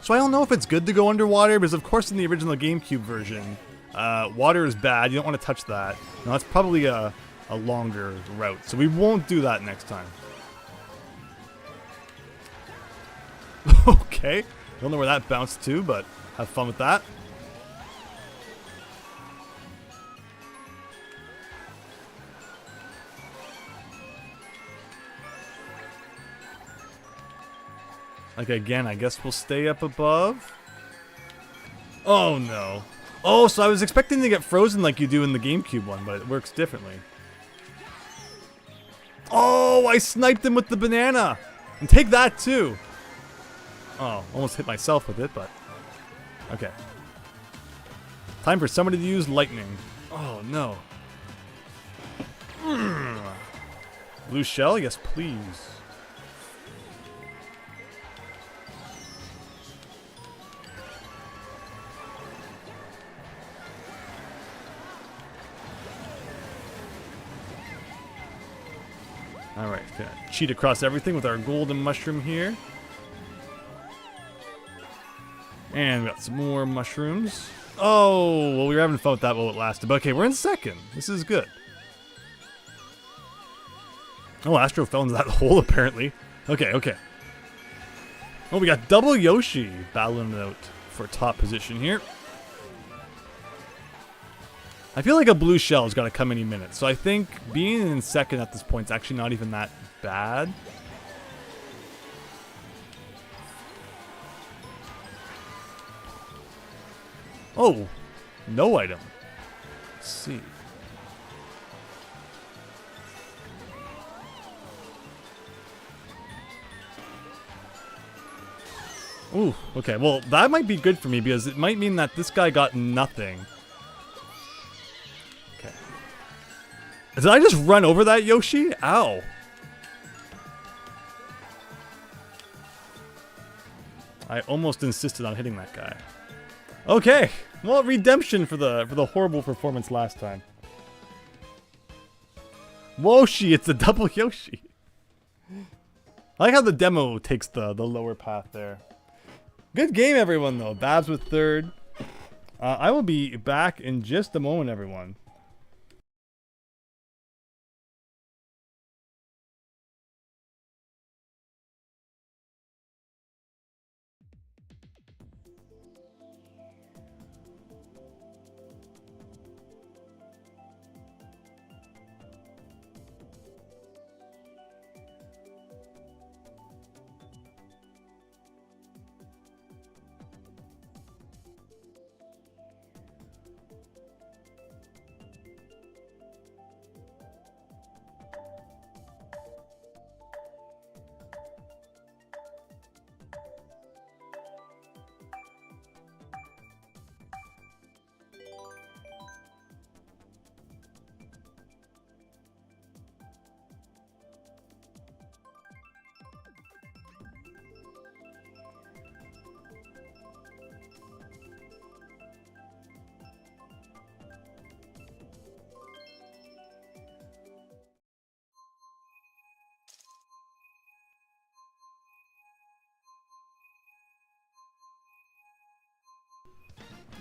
So I don't know if it's good to go underwater, because of course in the original GameCube version, water is bad. You don't want to touch that. Now that's probably a longer route, so we won't do that next time. Okay, don't know where that bounced to, but have fun with that. Like, again, I guess we'll stay up above. Oh, no. Oh, so I was expecting to get frozen like you do in the GameCube one, but it works differently. Oh, I sniped him with the banana. And take that, too. Oh, almost hit myself with it, but... Okay. Time for somebody to use lightning. Oh, no. Blue shell? Yes, please. Alright, gonna cheat across everything with our golden mushroom here. And we got some more mushrooms. Oh, well, we were having fun with that while it lasted. But okay, we're in second. This is good. Oh, Astro fell into that hole, apparently. Okay, okay. Oh, we got double Yoshi battling it out for top position here. I feel like a blue shell has got to come any minute. So I think being in second at this point is actually not even that bad. Oh, no item. Let's see. Ooh, okay. Well, that might be good for me because it might mean that this guy got nothing. Okay. Did I just run over that Yoshi? Ow. I almost insisted on hitting that guy. Okay. Well, redemption for the horrible performance last time. Wayoshi, it's a double Yoshi. I like how the demo takes the lower path there. Good game, everyone, though. Babs with third. I will be back in just a moment, everyone.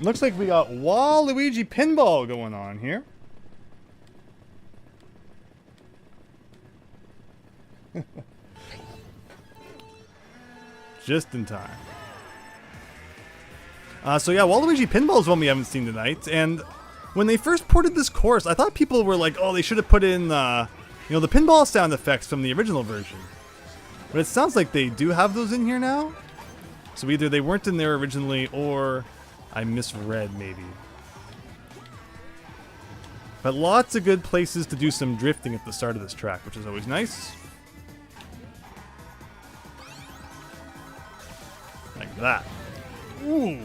Looks like we got Waluigi pinball going on here. Just in time. So yeah, Waluigi pinball is one we haven't seen tonight. And when they first ported this course, I thought people were like, oh, they should have put in, the pinball sound effects from the original version. But it sounds like they do have those in here now. So either they weren't in there originally, or I misread, maybe. But lots of good places to do some drifting at the start of this track, which is always nice. Like that. Ooh.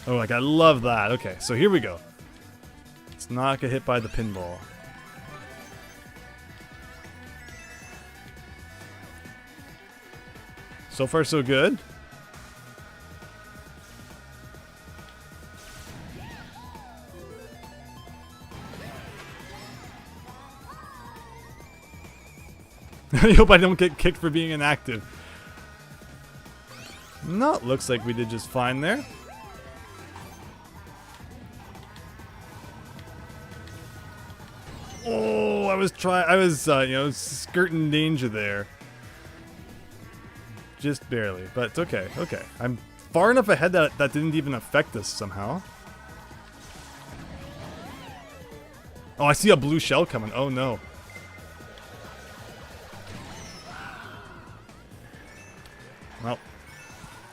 Oh, like, I love that. Okay, so here we go. Let's not get hit by the pinball. So far, so good. I hope I don't get kicked for being inactive. No, it looks like we did just fine there. Oh, I was skirting danger there. Just barely, but it's okay, okay. I'm far enough ahead that that didn't even affect us somehow. Oh, I see a blue shell coming. Oh no.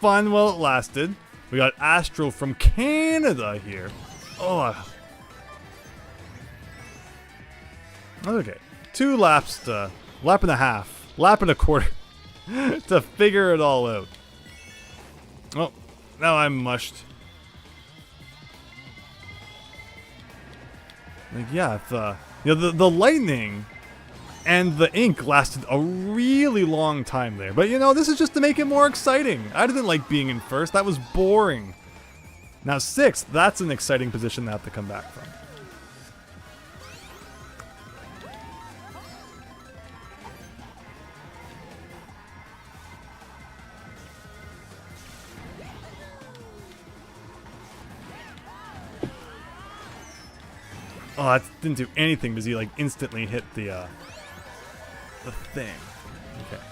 fun while it lasted. We got Astro from Canada here. Oh. Okay. 2 laps to... Lap and a half. Lap and a quarter. To figure it all out. Oh. Now I'm mushed. Like, yeah, if, you know, the lightning and the ink lasted a really long time there. But, you know, this is just to make it more exciting. I didn't like being in first. That was boring. Now, 6th, that's an exciting position to have to come back from. Oh, that didn't do anything because he like instantly hit the thing. Okay.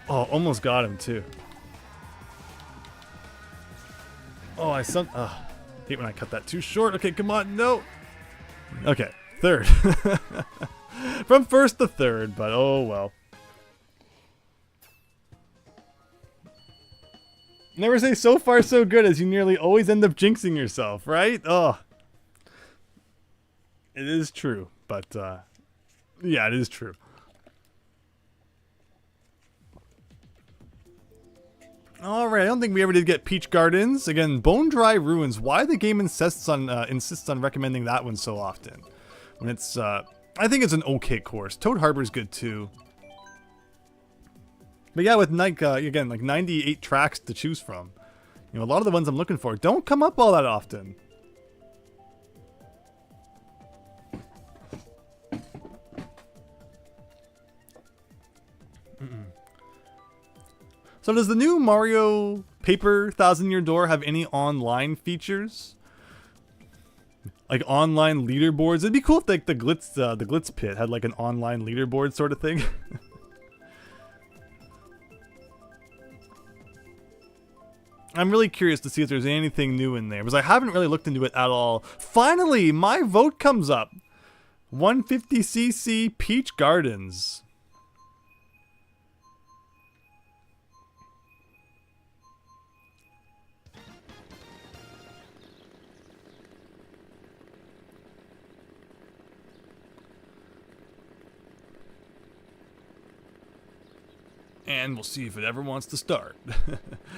Oh, almost got him too. Oh, hate when I cut that too short. Okay, come on, no. Okay, 3rd. From 1st to 3rd, but oh well. Never say so far so good, as you nearly always end up jinxing yourself, right? Oh. It is true, but yeah, it is true. Alright, I don't think we ever did get Peach Gardens. Again, Bone Dry Ruins. Why the game insists on recommending that one so often? When it's, I think it's an okay course. Toad Harbor's good too. But yeah, with again, like 98 tracks to choose from. You know, a lot of the ones I'm looking for don't come up all that often. So does the new Mario Paper Thousand Year Door have any online features? Like online leaderboards? It'd be cool if like the Glitz Pit had like an online leaderboard sort of thing. I'm really curious to see if there's anything new in there, because I haven't really looked into it at all. Finally, my vote comes up. 150cc Peach Gardens. And we'll see if it ever wants to start.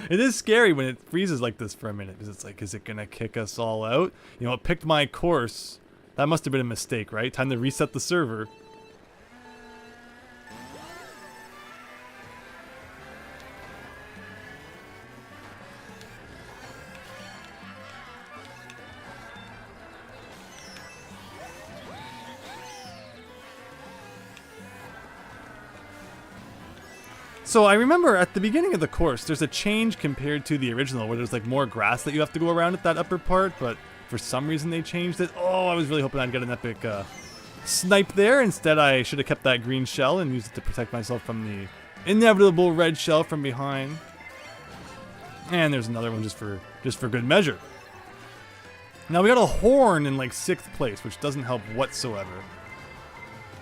It is scary when it freezes like this for a minute, because it's like, is it gonna kick us all out? You know, it picked my course. That must have been a mistake, right? Time to reset the server. So I remember at the beginning of the course, there's a change compared to the original where there's like more grass that you have to go around at that upper part, but for some reason they changed it. Oh, I was really hoping I'd get an epic snipe there. Instead, I should have kept that green shell and used it to protect myself from the inevitable red shell from behind. And there's another one just for good measure. Now we got a horn in like 6th place, which doesn't help whatsoever.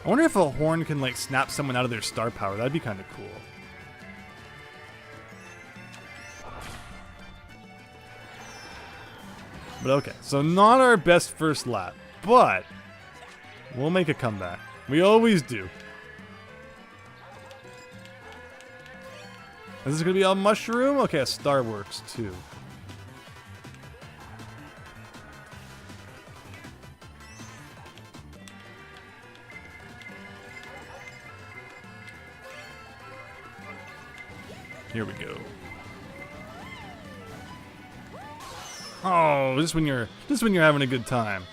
I wonder if a horn can like snap someone out of their star power. That'd be kind of cool. But okay, so not our best first lap, but we'll make a comeback. We always do. Is this going to be a mushroom? Okay, a star works too. Here we go. Oh, just when you're having a good time.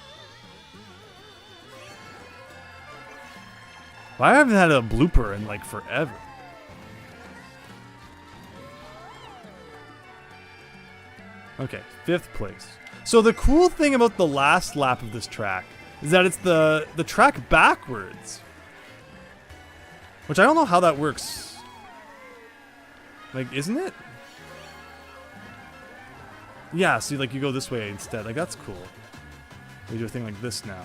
Well, I haven't had a blooper in like forever. Okay, 5th place. So the cool thing about the last lap of this track is that it's the track backwards. Which I don't know how that works. Like, isn't it? Yeah, so like you go this way instead. Like that's cool. We do a thing like this now.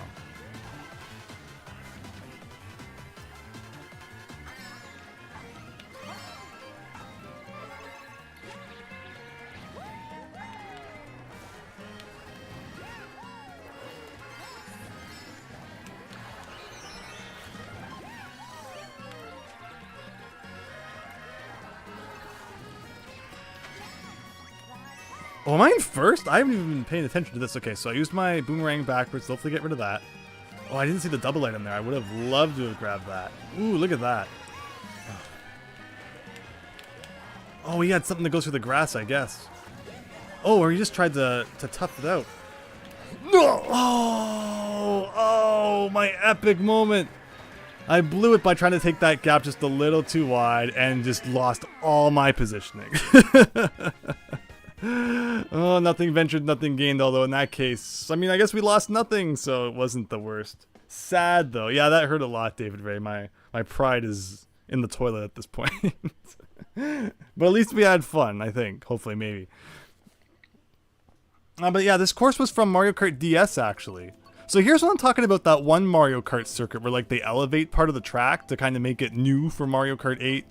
Oh, am I in first? I haven't even been paying attention to this. Okay, so I used my boomerang backwards. Hopefully get rid of that. Oh, I didn't see the double item there. I would have loved to have grabbed that. Ooh, look at that. Oh, he had something that goes through the grass, I guess. Oh, or he just tried to tough it out. No! Oh, my epic moment. I blew it by trying to take that gap just a little too wide and just lost all my positioning. Oh, nothing ventured, nothing gained, although in that case, I mean, I guess we lost nothing, so it wasn't the worst. Sad, though. Yeah, that hurt a lot, David Ray. My pride is in the toilet at this point. But at least we had fun, I think. Hopefully, maybe. But yeah, this course was from Mario Kart DS, actually. So here's what I'm talking about, that one Mario Kart circuit where, like, they elevate part of the track to kind of make it new for Mario Kart 8.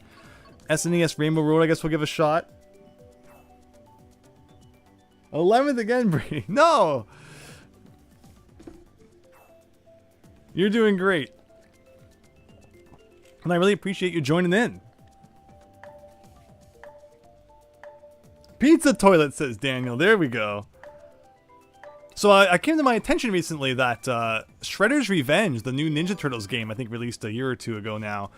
SNES Rainbow Road, I guess we'll give a shot. 11th again, Brady. No! You're doing great. And I really appreciate you joining in. Pizza toilet, says Daniel. There we go. So I came to my attention recently that Shredder's Revenge, the new Ninja Turtles game, I think released a year or two ago now,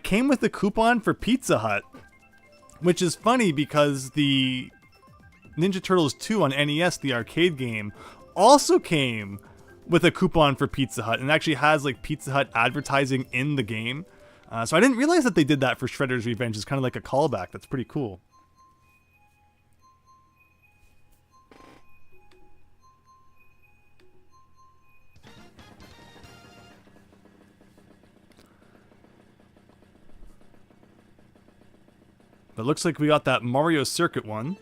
came with a coupon for Pizza Hut. Which is funny because the Ninja Turtles 2 on NES, the arcade game, also came with a coupon for Pizza Hut and actually has like Pizza Hut advertising in the game. So I didn't realize that they did that for Shredder's Revenge. It's kind of like a callback. That's pretty cool. But it looks like we got that Mario Circuit one.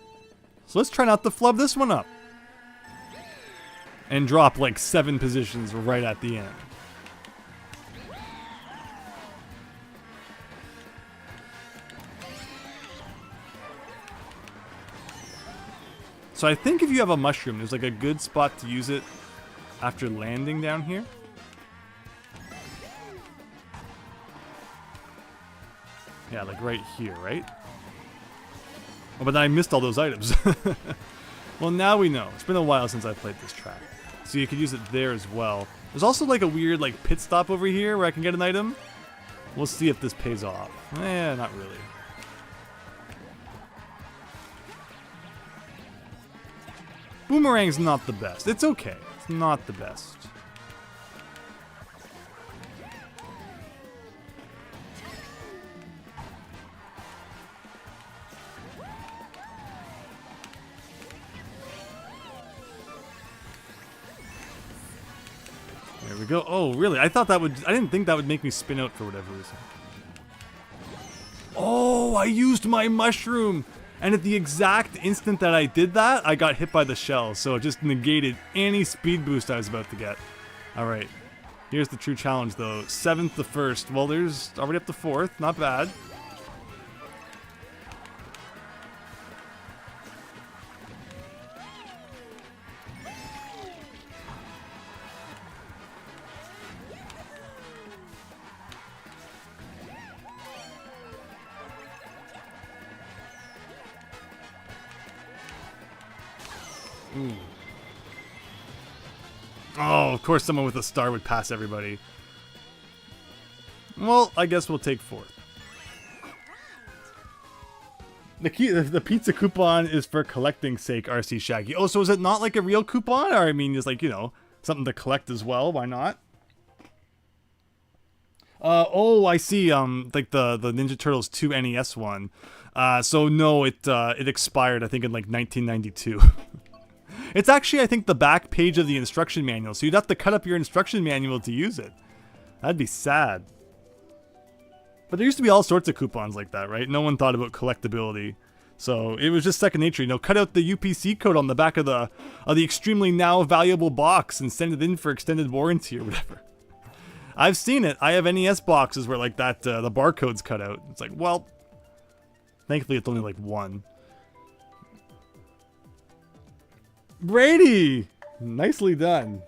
So let's try not to flub this one up. And drop like 7 positions right at the end. So I think if you have a mushroom, there's like a good spot to use it after landing down here. Yeah, like right here, right? Oh, but then I missed all those items. Well, now we know. It's been a while since I played this track. So you could use it there as well. There's also like a weird like pit stop over here where I can get an item. We'll see if this pays off. Eh, not really. Boomerang's not the best. It's okay. It's not the best. There we go. Oh, really? I thought that would... I didn't think that would make me spin out for whatever reason. Oh, I used my mushroom! And at the exact instant that I did that, I got hit by the shell. So it just negated any speed boost I was about to get. Alright. Here's the true challenge, though. 7th to 1st. Well, there's already up to 4th. Not bad. Ooh. Oh, of course someone with a star would pass everybody. Well, I guess we'll take 4th. The pizza coupon is for collecting sake, RC Shaggy. Oh, so is it not like a real coupon? Or I mean, it's like, you know, something to collect as well. Why not? Oh, I see. Like the Ninja Turtles 2 NES one. So no, it expired, I think, in like 1992. It's actually, I think, the back page of the instruction manual, so you'd have to cut up your instruction manual to use it. That'd be sad. But there used to be all sorts of coupons like that, right? No one thought about collectability. So it was just second nature, you know, cut out the UPC code on the back of the extremely now valuable box and send it in for extended warranty or whatever. I've seen it. I have NES boxes where like that, the barcode's cut out. It's like, well, thankfully it's only like one. Brady! Nicely done.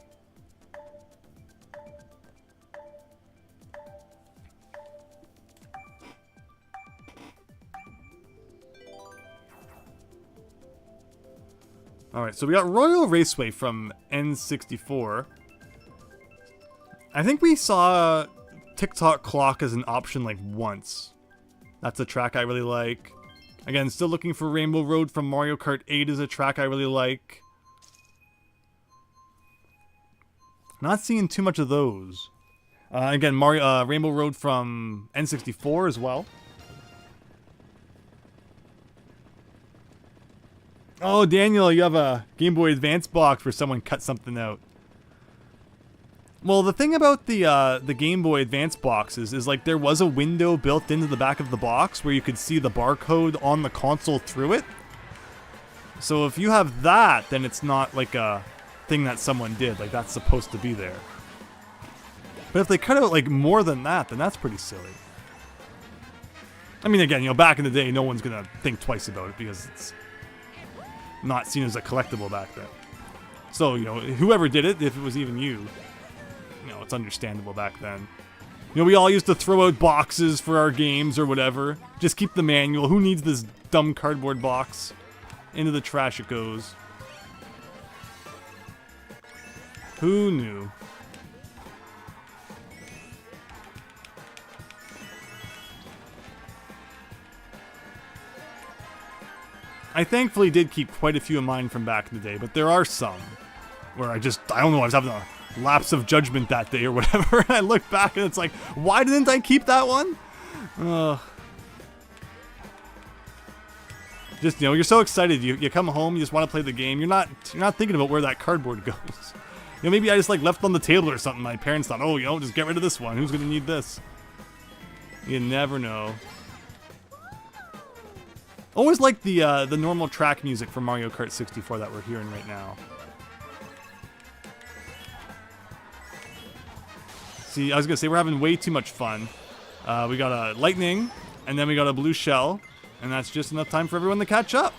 Alright, so we got Royal Raceway from N64. I think we saw TikTok Clock as an option like once. That's a track I really like. Again, still looking for Rainbow Road from Mario Kart 8 is a track I really like. Not seeing too much of those. Again, Rainbow Road from N64 as well. Oh, Daniel, you have a Game Boy Advance box where someone cut something out. Well, the thing about the Game Boy Advance boxes is like there was a window built into the back of the box where you could see the barcode on the console through it. So if you have that, then it's not like a thing that someone did. Like that's supposed to be there. But if they cut out like more than that, then that's pretty silly. I mean, again, you know, back in the day, no one's gonna think twice about it because it's not seen as a collectible back then. So, you know, whoever did it, if it was even you know, it's understandable back then. You know, we all used to throw out boxes for our games or whatever. Just keep the manual. Who needs this dumb cardboard box? Into the trash it goes. Who knew? I thankfully did keep quite a few of mine from back in the day, but there are some where I don't know, I was having a lapse of judgment that day or whatever, and I look back and it's like, why didn't I keep that one? Just, you know, you're so excited, you come home, you just want to play the game, you're not thinking about where that cardboard goes. You know, maybe I just like left on the table or something, my parents thought, oh, you know, just get rid of this one, who's gonna need this? You never know. Always like the normal track music from Mario Kart 64 that we're hearing right now. See, I was gonna say we're having way too much fun. We got a lightning, and then we got a blue shell, and that's just enough time for everyone to catch up.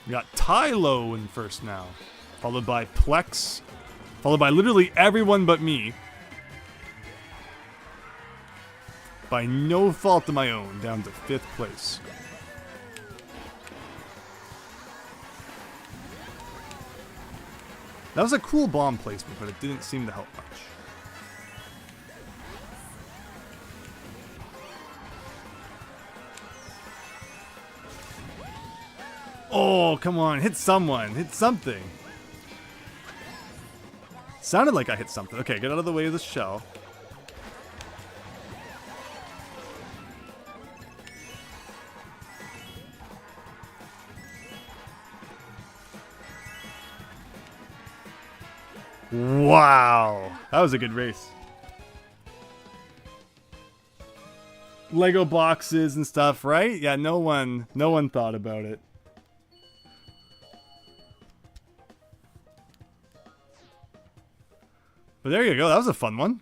We got Tylo in first now, followed by Plex, followed by literally everyone but me. By no fault of my own, down to 5th place. That was a cool bomb placement, but it didn't seem to help much. Oh, come on, hit someone, hit something. Sounded like I hit something. Okay, get out of the way of the shell. Wow, that was a good race. Lego boxes and stuff, right? Yeah, no one thought about it. But there you go, that was a fun one.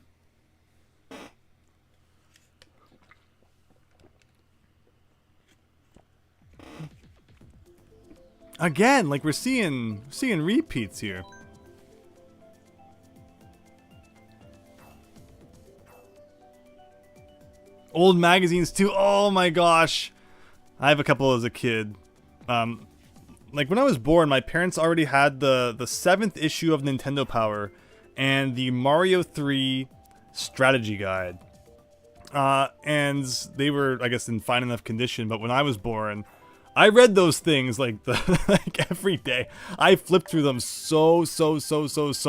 Again, like we're seeing repeats here. Old magazines too. Oh my gosh. I have a couple as a kid. Like when I was born, my parents already had the 7th issue of Nintendo Power and the Mario 3 strategy guide. And they were, I guess, in fine enough condition, but when I was born, I read those things like like every day. I flipped through them so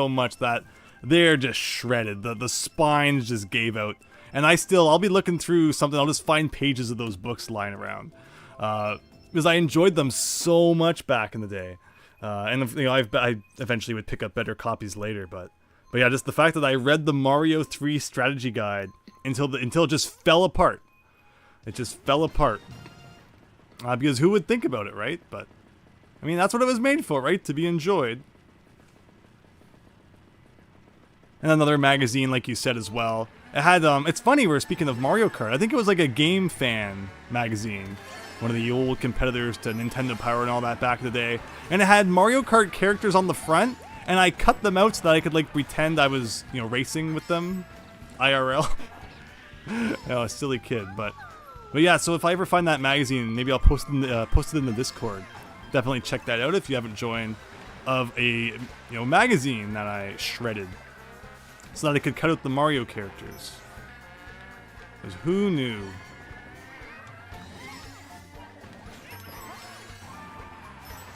much that they're just shredded. The spines just gave out. And I'll be looking through something, I'll just find pages of those books lying around. Because I enjoyed them so much back in the day. And you know, I eventually would pick up better copies later, but yeah, just the fact that I read the Mario 3 strategy guide until it just fell apart. It just fell apart. Because who would think about it, right? But, I mean, that's what it was made for, right? To be enjoyed. And another magazine, like you said, as well. It had, it's funny, we're speaking of Mario Kart. I think it was like a Game Fan magazine. One of the old competitors to Nintendo Power and all that back in the day. And it had Mario Kart characters on the front. And I cut them out so that I could, like, pretend I was, you know, racing with them. IRL. Oh, a silly kid, but yeah, so if I ever find that magazine, maybe I'll post it in the Discord. Definitely check that out if you haven't joined, of a magazine that I shredded so that I could cut out the Mario characters. Because who knew?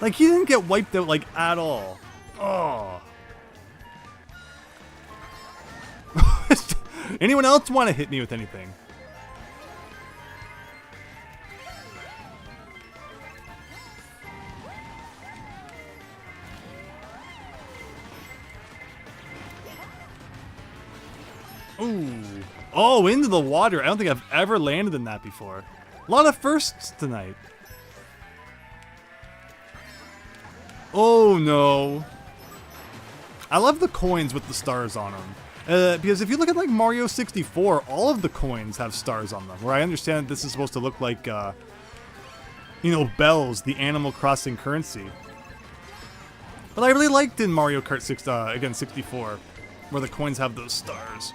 Like, he didn't get wiped out, like, at all. Oh. Anyone else want to hit me with anything? Ooh. Oh, into the water. I don't think I've ever landed in that before. A lot of firsts tonight. Oh, no. I love the coins with the stars on them. Because if you look at like Mario 64, all of the coins have stars on them. Where I understand that this is supposed to look like, bells, the Animal Crossing currency. But I really liked in Mario Kart 64, where the coins have those stars.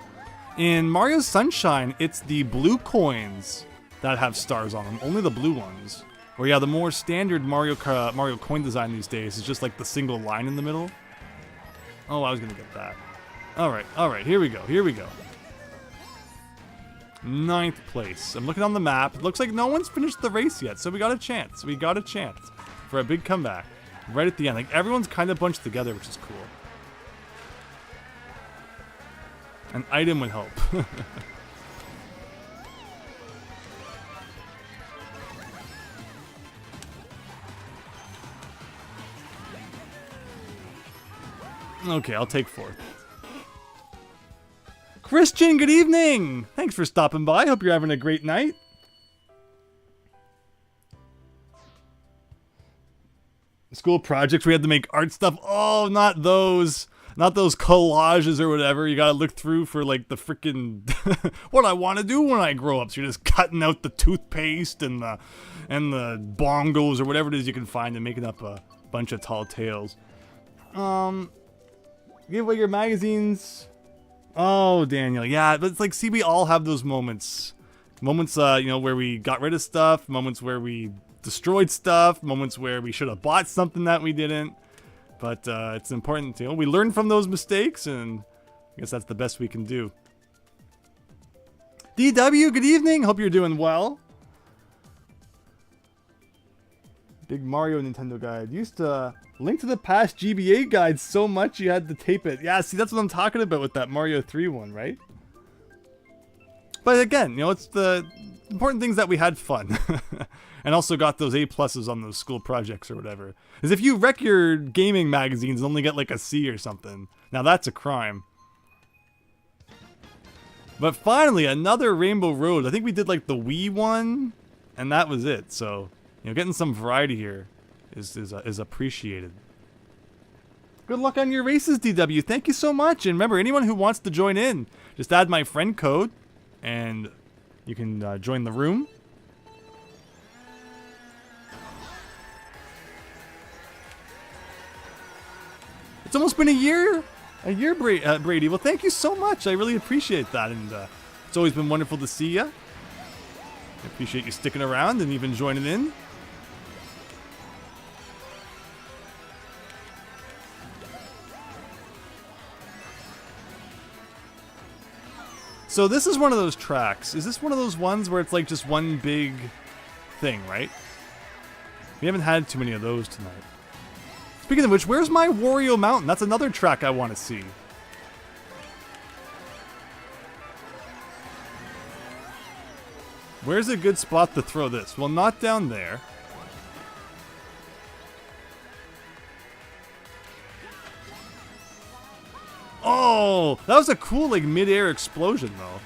In Mario Sunshine, it's the blue coins that have stars on them, only the blue ones. Where yeah, the more standard Mario coin design these days is just like the single line in the middle. Oh, I was gonna get that. Alright, here we go. 9th place. I'm looking on the map. It looks like no one's finished the race yet, so we got a chance. For a big comeback. Right at the end. Like, everyone's kind of bunched together, which is cool. An item would help. Okay, I'll take 4th. Christian, good evening! Thanks for stopping by. Hope you're having a great night. School projects, we had to make art stuff. Oh, not those. Not those collages or whatever. You gotta look through for like the freaking what I want to do when I grow up. So you're just cutting out the toothpaste and the bongos or whatever it is you can find and making up a bunch of tall tales. Give away your magazines. Oh, Daniel, yeah, but it's like, see, we all have those moments. Moments, where we got rid of stuff, moments where we destroyed stuff, moments where we should have bought something that we didn't. But it's important, we learn from those mistakes, and I guess that's the best we can do. DW, good evening, hope you're doing well. Big Mario Nintendo guide. Used to Link to the Past GBA guide so much you had to tape it. Yeah, see, that's what I'm talking about with that Mario 3 one, right? But again, it's the important things that we had fun. And also got those A+ on those school projects or whatever. Is if you wreck your gaming magazines and only get like a C or something. Now that's a crime. But finally, another Rainbow Road. I think we did like the Wii one, and that was it. So, getting some variety here is appreciated. Good luck on your races, DW. Thank you so much. And remember, anyone who wants to join in, just add my friend code, and you can join the room. It's almost been a year, Brady. Well, thank you so much. I really appreciate that, and it's always been wonderful to see you. I appreciate you sticking around and even joining in. So this is one of those tracks. Is this one of those ones where it's like just one big thing, right? We haven't had too many of those tonight. Speaking of which, where's my Wario Mountain? That's another track I want to see. Where's a good spot to throw this? Well, not down there. Oh, that was a cool, like, mid-air explosion, though.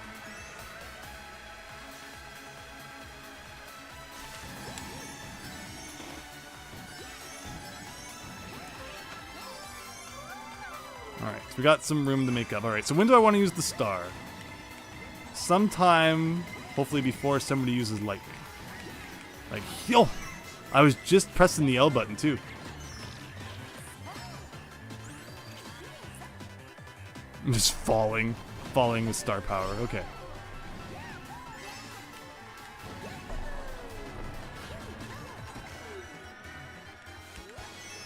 So we got some room to make up. Alright, so when do I want to use the star? Sometime, hopefully before somebody uses lightning. Like, yo! I was just pressing the L button, too. I'm just falling with star power. Okay.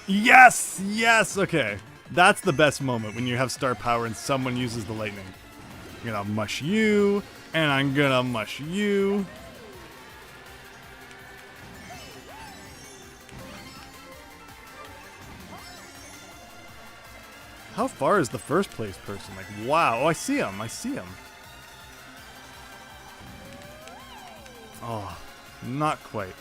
Yes! Yes! Okay. That's the best moment, when you have star power and someone uses the lightning. I'm gonna mush you, and I'm gonna mush you. How far is the first place person? Like, wow. Oh, I see him. I see him. Oh, not quite.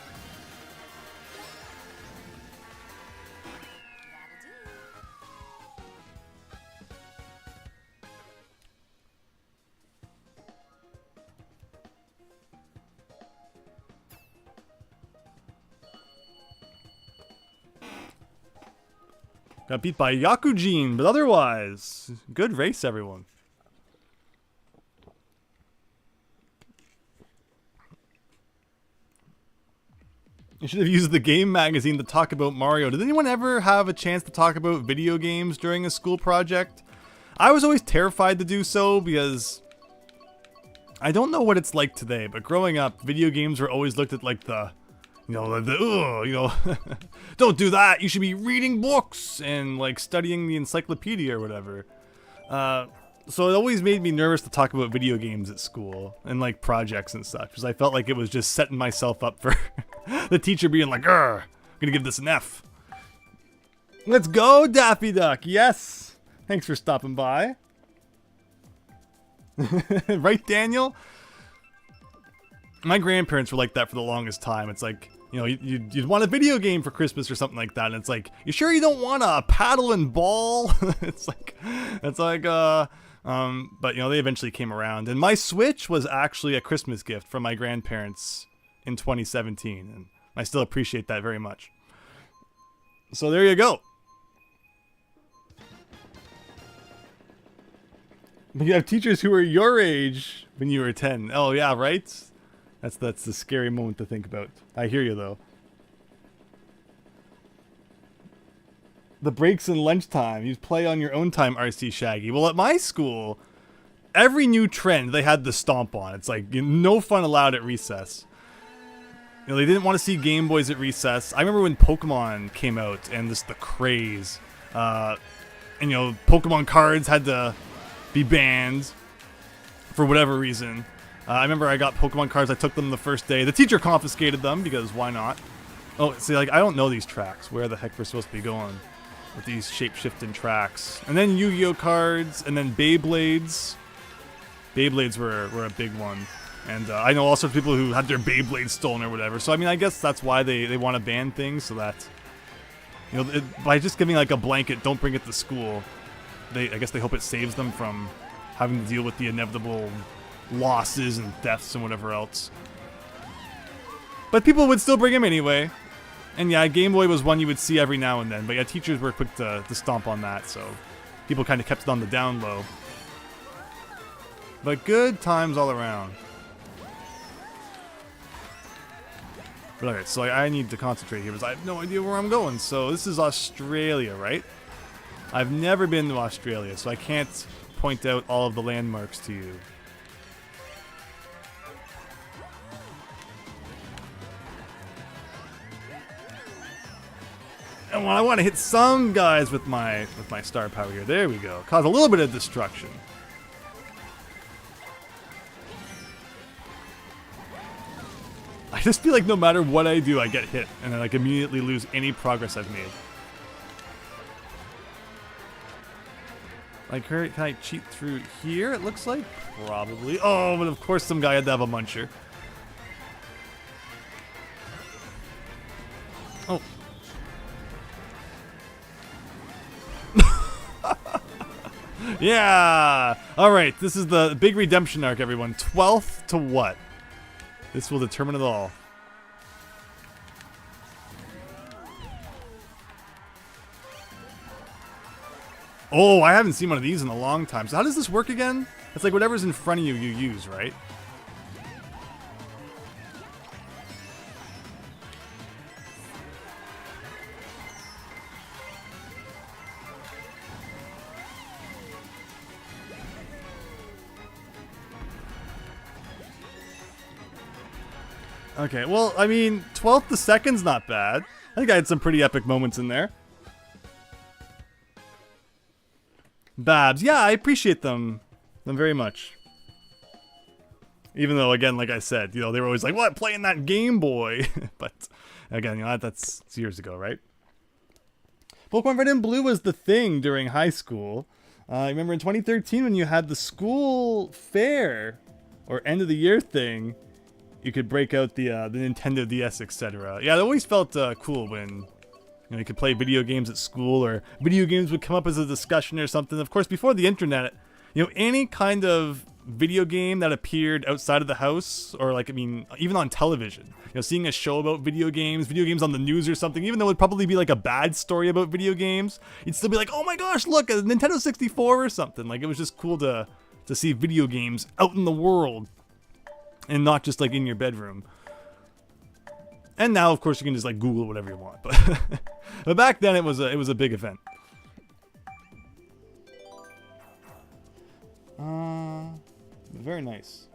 Got beat by Yakujin, but otherwise, good race, everyone. You should have used the game magazine to talk about Mario. Did anyone ever have a chance to talk about video games during a school project? I was always terrified to do so because I don't know what it's like today, but growing up, video games were always looked at like the don't do that. You should be reading books and like studying the encyclopedia or whatever. So it always made me nervous to talk about video games at school and like projects and stuff, because I felt like it was just setting myself up for the teacher being like, I'm gonna give this an F. Let's go, Daffy Duck. Yes. Thanks for stopping by. Right, Daniel? My grandparents were like that for the longest time. It's like, you know, you'd want a video game for Christmas or something like that, and it's like, you sure you don't want a paddle and ball? it's like, but you know, they eventually came around, and my Switch was actually a Christmas gift from my grandparents in 2017, and I still appreciate that very much. So there you go. But you have teachers who were your age when you were 10. Oh yeah, right? That's the scary moment to think about. I hear you though. The breaks in lunchtime. You play on your own time, RC Shaggy. Well, at my school, every new trend they had to stomp on. It's like, no fun allowed at recess. You know, they didn't want to see Game Boys at recess. I remember when Pokemon came out and just the craze. And you know, Pokemon cards had to be banned for whatever reason. I remember I got Pokemon cards, I took them the first day. The teacher confiscated them because why not? Oh, see, like, I don't know these tracks, where the heck we're supposed to be going with these shape-shifting tracks. And then Yu-Gi-Oh cards, and then Beyblades. Beyblades were a big one. And I know all sorts of people who had their Beyblades stolen or whatever. So, I mean, I guess that's why they want to ban things, so that, you know, by just giving, like, a blanket, don't bring it to school, I guess they hope it saves them from having to deal with the inevitable losses and deaths and whatever else. But people would still bring him anyway. And yeah, Game Boy was one you would see every now and then. But yeah, teachers were quick to stomp on that, so people kind of kept it on the down low. But good times all around. But alright, so I need to concentrate here because I have no idea where I'm going. So this is Australia, right? I've never been to Australia, so I can't point out all of the landmarks to you. And I want to hit some guys with my star power here. There we go. Cause a little bit of destruction. I just feel like no matter what I do, I get hit, and then like immediately lose any progress I've made. Like, can I cheat through here, it looks like? Probably. Oh, but of course some guy had to have a muncher. Oh. Yeah! Alright, this is the big redemption arc, everyone. 12th to what? This will determine it all. Oh, I haven't seen one of these in a long time. So how does this work again? It's like whatever's in front of you, you use, right? Okay, well, I mean, 12th to second's not bad. I think I had some pretty epic moments in there. Babs, yeah, I appreciate them very much. Even though, again, like I said, you know, they were always like, what, playing that Game Boy? But, again, you know, that's years ago, right? Pokemon Red and Blue was the thing during high school. I remember in 2013 when you had the school fair, or end of the year thing, you could break out the Nintendo DS, etc. Yeah, it always felt cool when you know you could play video games at school, or video games would come up as a discussion or something. Of course, before the internet, you know, any kind of video game that appeared outside of the house, or like, I mean, even on television, you know, seeing a show about video games on the news or something, even though it would probably be like a bad story about video games, you'd still be like, oh my gosh, look, a Nintendo 64 or something. Like, it was just cool to see video games out in the world. And not just like in your bedroom. And now, of course, you can just like Google whatever you want. But back then, it was a big event. Very nice.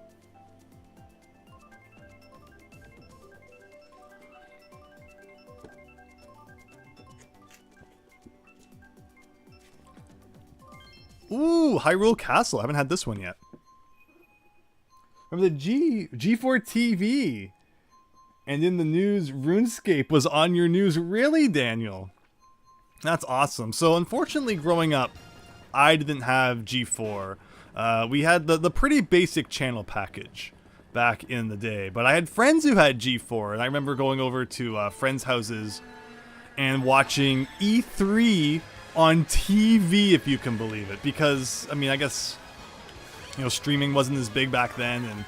Ooh, Hyrule Castle. I haven't had this one yet. Remember the G4 TV, and in the news, RuneScape was on your news. Really, Daniel? That's awesome. So unfortunately, growing up, I didn't have G4. We had the pretty basic channel package back in the day, but I had friends who had G4, and I remember going over to friends' houses and watching E3 on TV, if you can believe it. Because, I mean, I guess, you know, streaming wasn't as big back then, and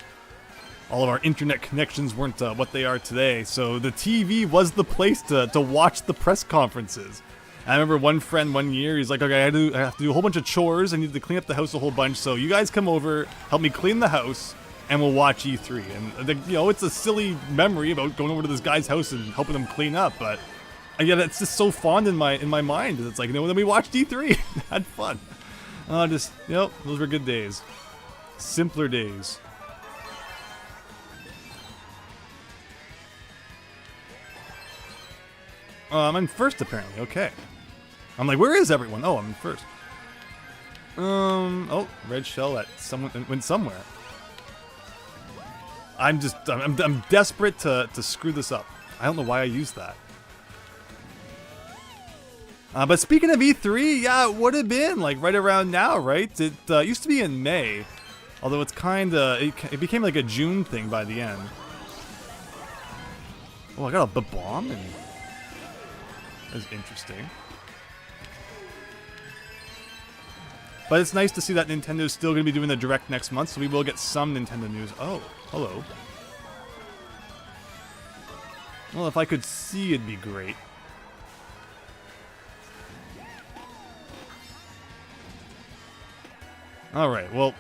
all of our internet connections weren't what they are today. So the TV was the place to watch the press conferences. And I remember one friend one year, he's like, okay, I have to do a whole bunch of chores. I need to clean up the house a whole bunch. So you guys come over, help me clean the house, and we'll watch E3. And you know, it's a silly memory about going over to this guy's house and helping him clean up, but yeah, that's just so fond in my mind. It's like, you know, then we watched E3, had fun. Just, you know, those were good days. Simpler days. I'm in first, apparently. Okay. I'm like, where is everyone? Oh, I'm in first. Oh, red shell that someone went somewhere. I'm desperate to screw this up. I don't know why I used that. But speaking of E3, yeah, it would have been like right around now, right? It used to be in May, although it's it became like a June thing by the end. Oh, I got a bomb, and that's interesting. But it's nice to see that Nintendo's still going to be doing the Direct next month, so we will get some Nintendo news. Oh, hello. Well, if I could see, it'd be great. Alright, well,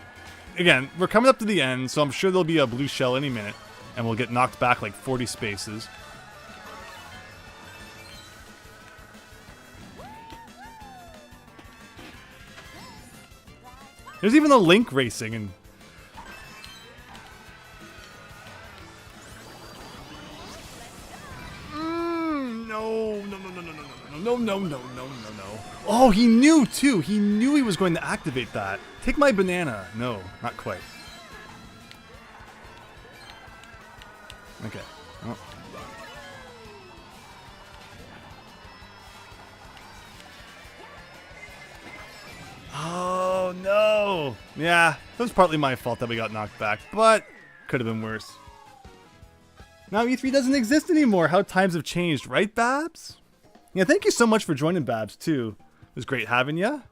again, we're coming up to the end, so I'm sure there'll be a blue shell any minute, and we'll get knocked back like 40 spaces. There's even a Link racing, and no. Oh, he knew too. He knew he was going to activate that. Take my banana. No, not quite. Okay. Oh, no. Yeah, it was partly my fault that we got knocked back, but could have been worse. Now E3 doesn't exist anymore. How times have changed, right, Babs? Yeah, thank you so much for joining, Babs, too. It was great having you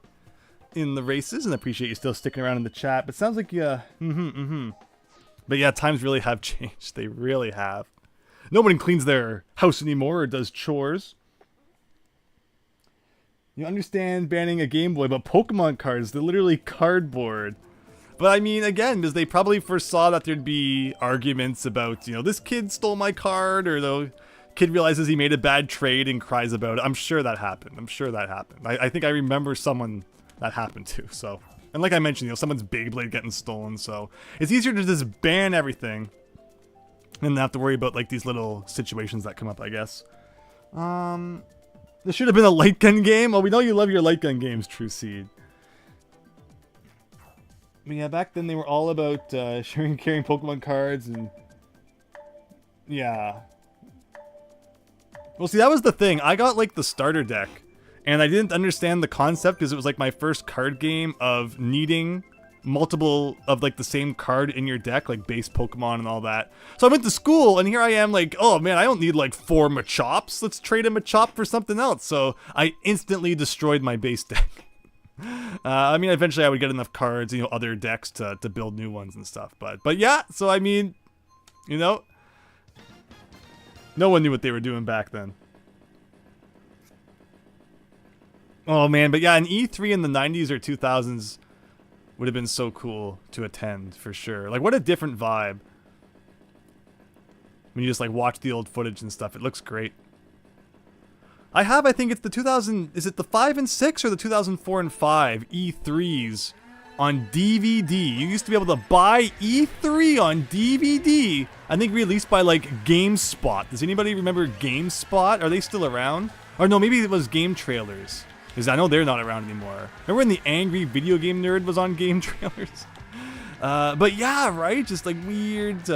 in the races, and I appreciate you still sticking around in the chat. But it sounds like But yeah, times really have changed. They really have. Nobody cleans their house anymore or does chores. You understand banning a Game Boy, but Pokemon cards, they're literally cardboard. But I mean, again, because they probably foresaw that there'd be arguments about, you know, this kid stole my card, or the kid realizes he made a bad trade and cries about it. I'm sure that happened. I'm sure that happened. I think I remember someone that happened to, so. And like I mentioned, you know, someone's Beyblade getting stolen, so. It's easier to just ban everything and not have to worry about, like, these little situations that come up, I guess. This should have been a light gun game. Oh, we know you love your light gun games, True Seed. But yeah, back then they were all about sharing and carrying Pokemon cards, and yeah. Well, see, that was the thing. I got like the starter deck, and I didn't understand the concept because it was like my first card game of needing multiple of like the same card in your deck, like base Pokemon and all that. So I went to school, and here I am like, oh man, I don't need like 4 Machops. Let's trade a Machop for something else. So I instantly destroyed my base deck. I mean, eventually I would get enough cards, you know, other decks to build new ones and stuff. But yeah, so I mean, you know, no one knew what they were doing back then. Oh man, but yeah, an E3 in the 90s or 2000s would have been so cool to attend, for sure. Like, what a different vibe when you just like watch the old footage and stuff. It looks great. I think it's the 2000, is it the 5 and 6 or the 2004 and 5 E3s on DVD? You used to be able to buy E3 on DVD, I think released by like GameSpot. Does anybody remember GameSpot? Are they still around? Or no, maybe it was Game Trailers, because I know they're not around anymore. Remember when the Angry Video Game Nerd was on Game Trailers? But yeah, right? Just like weird,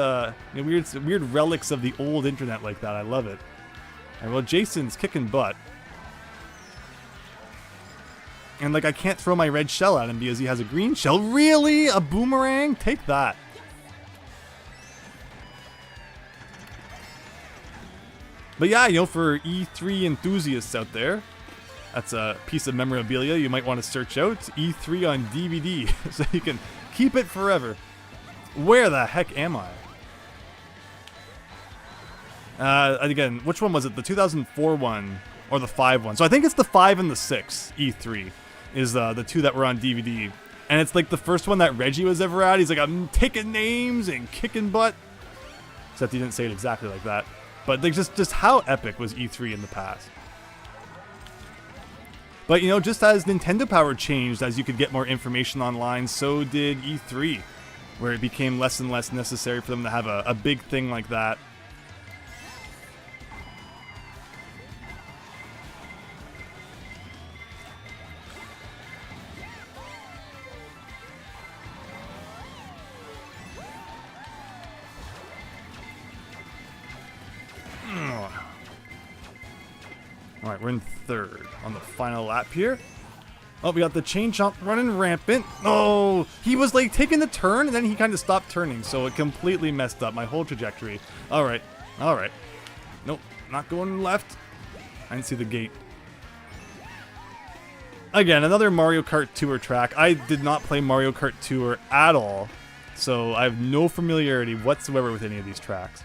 weird relics of the old internet like that. I love it. And well, Jason's kicking butt. And like, I can't throw my red shell at him because he has a green shell. Really? A boomerang? Take that. But yeah, you know, for E3 enthusiasts out there, that's a piece of memorabilia you might want to search out. E3 on DVD, so you can keep it forever. Where the heck am I? Again, which one was it? The 2004 one or the 5 one? So I think it's the 5 and the 6 E3 is the 2 that were on DVD. And it's like the first one that Reggie was ever at. He's like, I'm taking names and kicking butt. Except he didn't say it exactly like that. But like just how epic was E3 in the past. But you know, just as Nintendo Power changed, as you could get more information online, so did E3, where it became less and less necessary for them to have a big thing like that. Alright, we're in 3rd on the final lap here. Oh, we got the chain chomp running rampant. Oh, he was like taking the turn and then he kind of stopped turning, so it completely messed up my whole trajectory. Alright, alright. Nope, not going left. I didn't see the gate. Again, another Mario Kart Tour track. I did not play Mario Kart Tour at all, so I have no familiarity whatsoever with any of these tracks.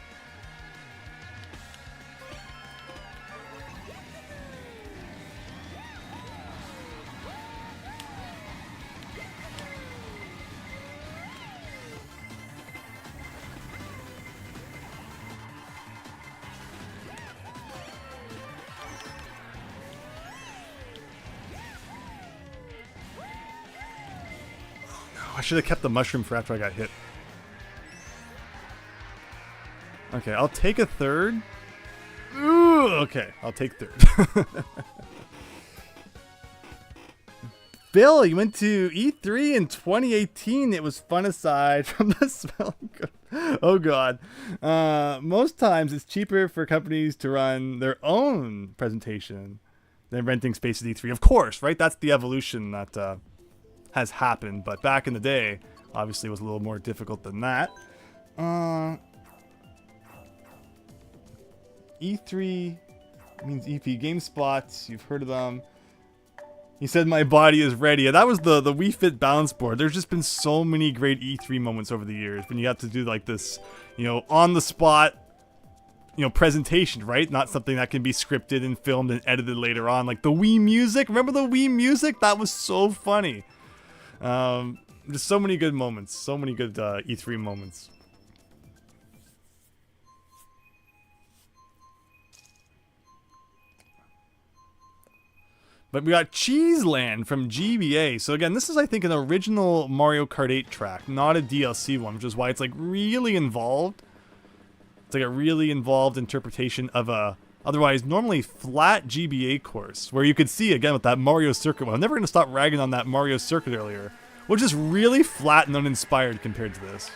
I should have kept the mushroom for after I got hit. Okay, I'll take a 3rd. Ooh, okay, I'll take 3rd. Bill, you went to E3 in 2018. It was fun aside from the smell. Oh god. Most times it's cheaper for companies to run their own presentation than renting space at E3. Of course, right? That's the evolution that has happened, but back in the day, obviously it was a little more difficult than that. E3 means EP GameSpots. You've heard of them. He said my body is ready. And that was the Wii Fit balance board. There's just been so many great E3 moments over the years when you have to do like this, you know, on the spot you know, presentation, right? Not something that can be scripted and filmed and edited later on. Like the Wii music. Remember the Wii music? That was so funny. Just so many good moments. So many good E3 moments. But we got Cheeseland from GBA. So again, this is, I think, an original Mario Kart 8 track, not a DLC one, which is why it's like really involved. It's like a really involved interpretation of a otherwise normally flat GBA course, where you could see, again, with that Mario circuit one. I'm never going to stop ragging on that Mario circuit earlier, which is really flat and uninspired compared to this.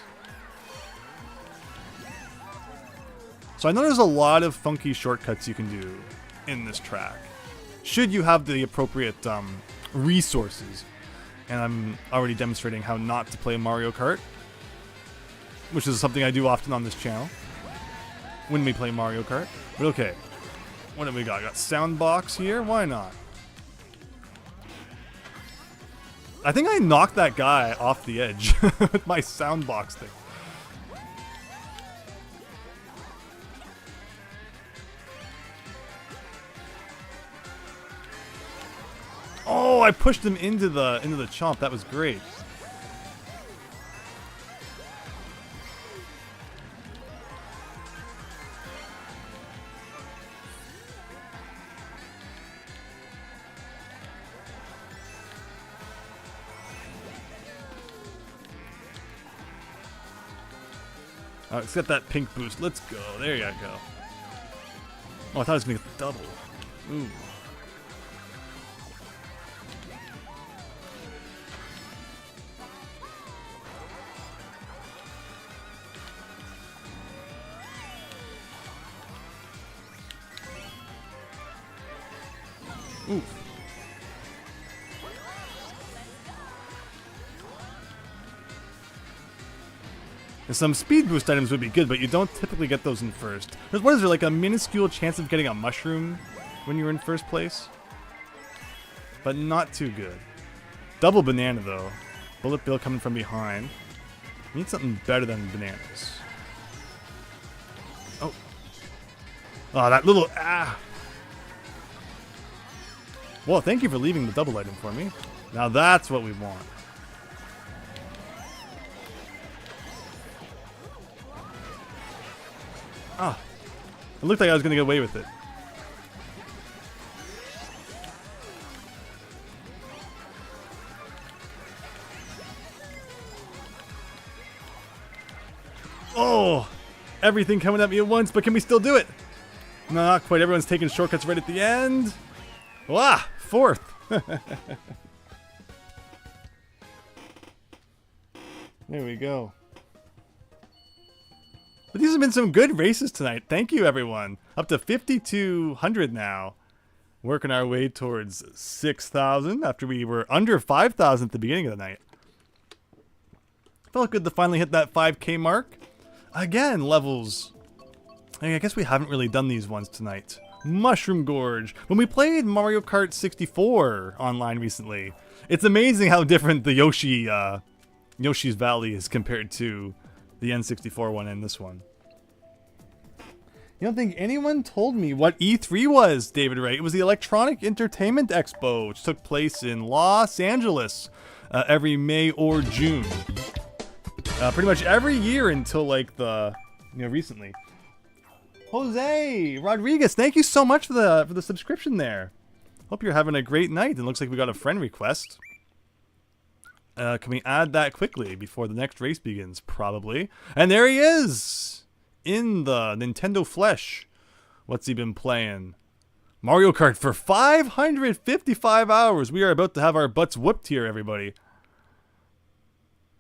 So I know there's a lot of funky shortcuts you can do in this track, should you have the appropriate resources. And I'm already demonstrating how not to play Mario Kart, which is something I do often on this channel when we play Mario Kart. But okay, what have we got? Got sound box here? Why not? I think I knocked that guy off the edge with my sound box thing. Oh, I pushed him into the chomp. That was great. Alright, let's get that pink boost. Let's go. There you go. Oh, I thought I was going to get the double. Ooh. Ooh. Some speed boost items would be good, but you don't typically get those in first. What is there, like a minuscule chance of getting a mushroom when you're in first place? But not too good. Double banana though. Bullet bill coming from behind. Need something better than bananas. Oh. Oh, that little Well, thank you for leaving the double item for me. Now that's what we want. Ah, it looked like I was going to get away with it. Oh, everything coming at me at once, but can we still do it? No, not quite. Everyone's taking shortcuts right at the end. Wow, fourth. There we go. But these have been some good races tonight. Thank you, everyone. Up to 5,200 now. Working our way towards 6,000 after we were under 5,000 at the beginning of the night. Felt good to finally hit that 5K mark. Again, levels. I guess we haven't really done these ones tonight. Mushroom Gorge. When we played Mario Kart 64 online recently, it's amazing how different the Yoshi's Valley is compared to the N64 one and this one. You don't think anyone told me what E3 was, David Ray? It was the Electronic Entertainment Expo, which took place in Los Angeles every May or June. Pretty much every year until like recently. Jose Rodriguez, thank you so much for the subscription there. Hope you're having a great night. It looks like we got a friend request. Can we add that quickly before the next race begins? Probably. And there he is! In the Nintendo flesh. What's he been playing? Mario Kart for 555 hours. We are about to have our butts whooped here, everybody.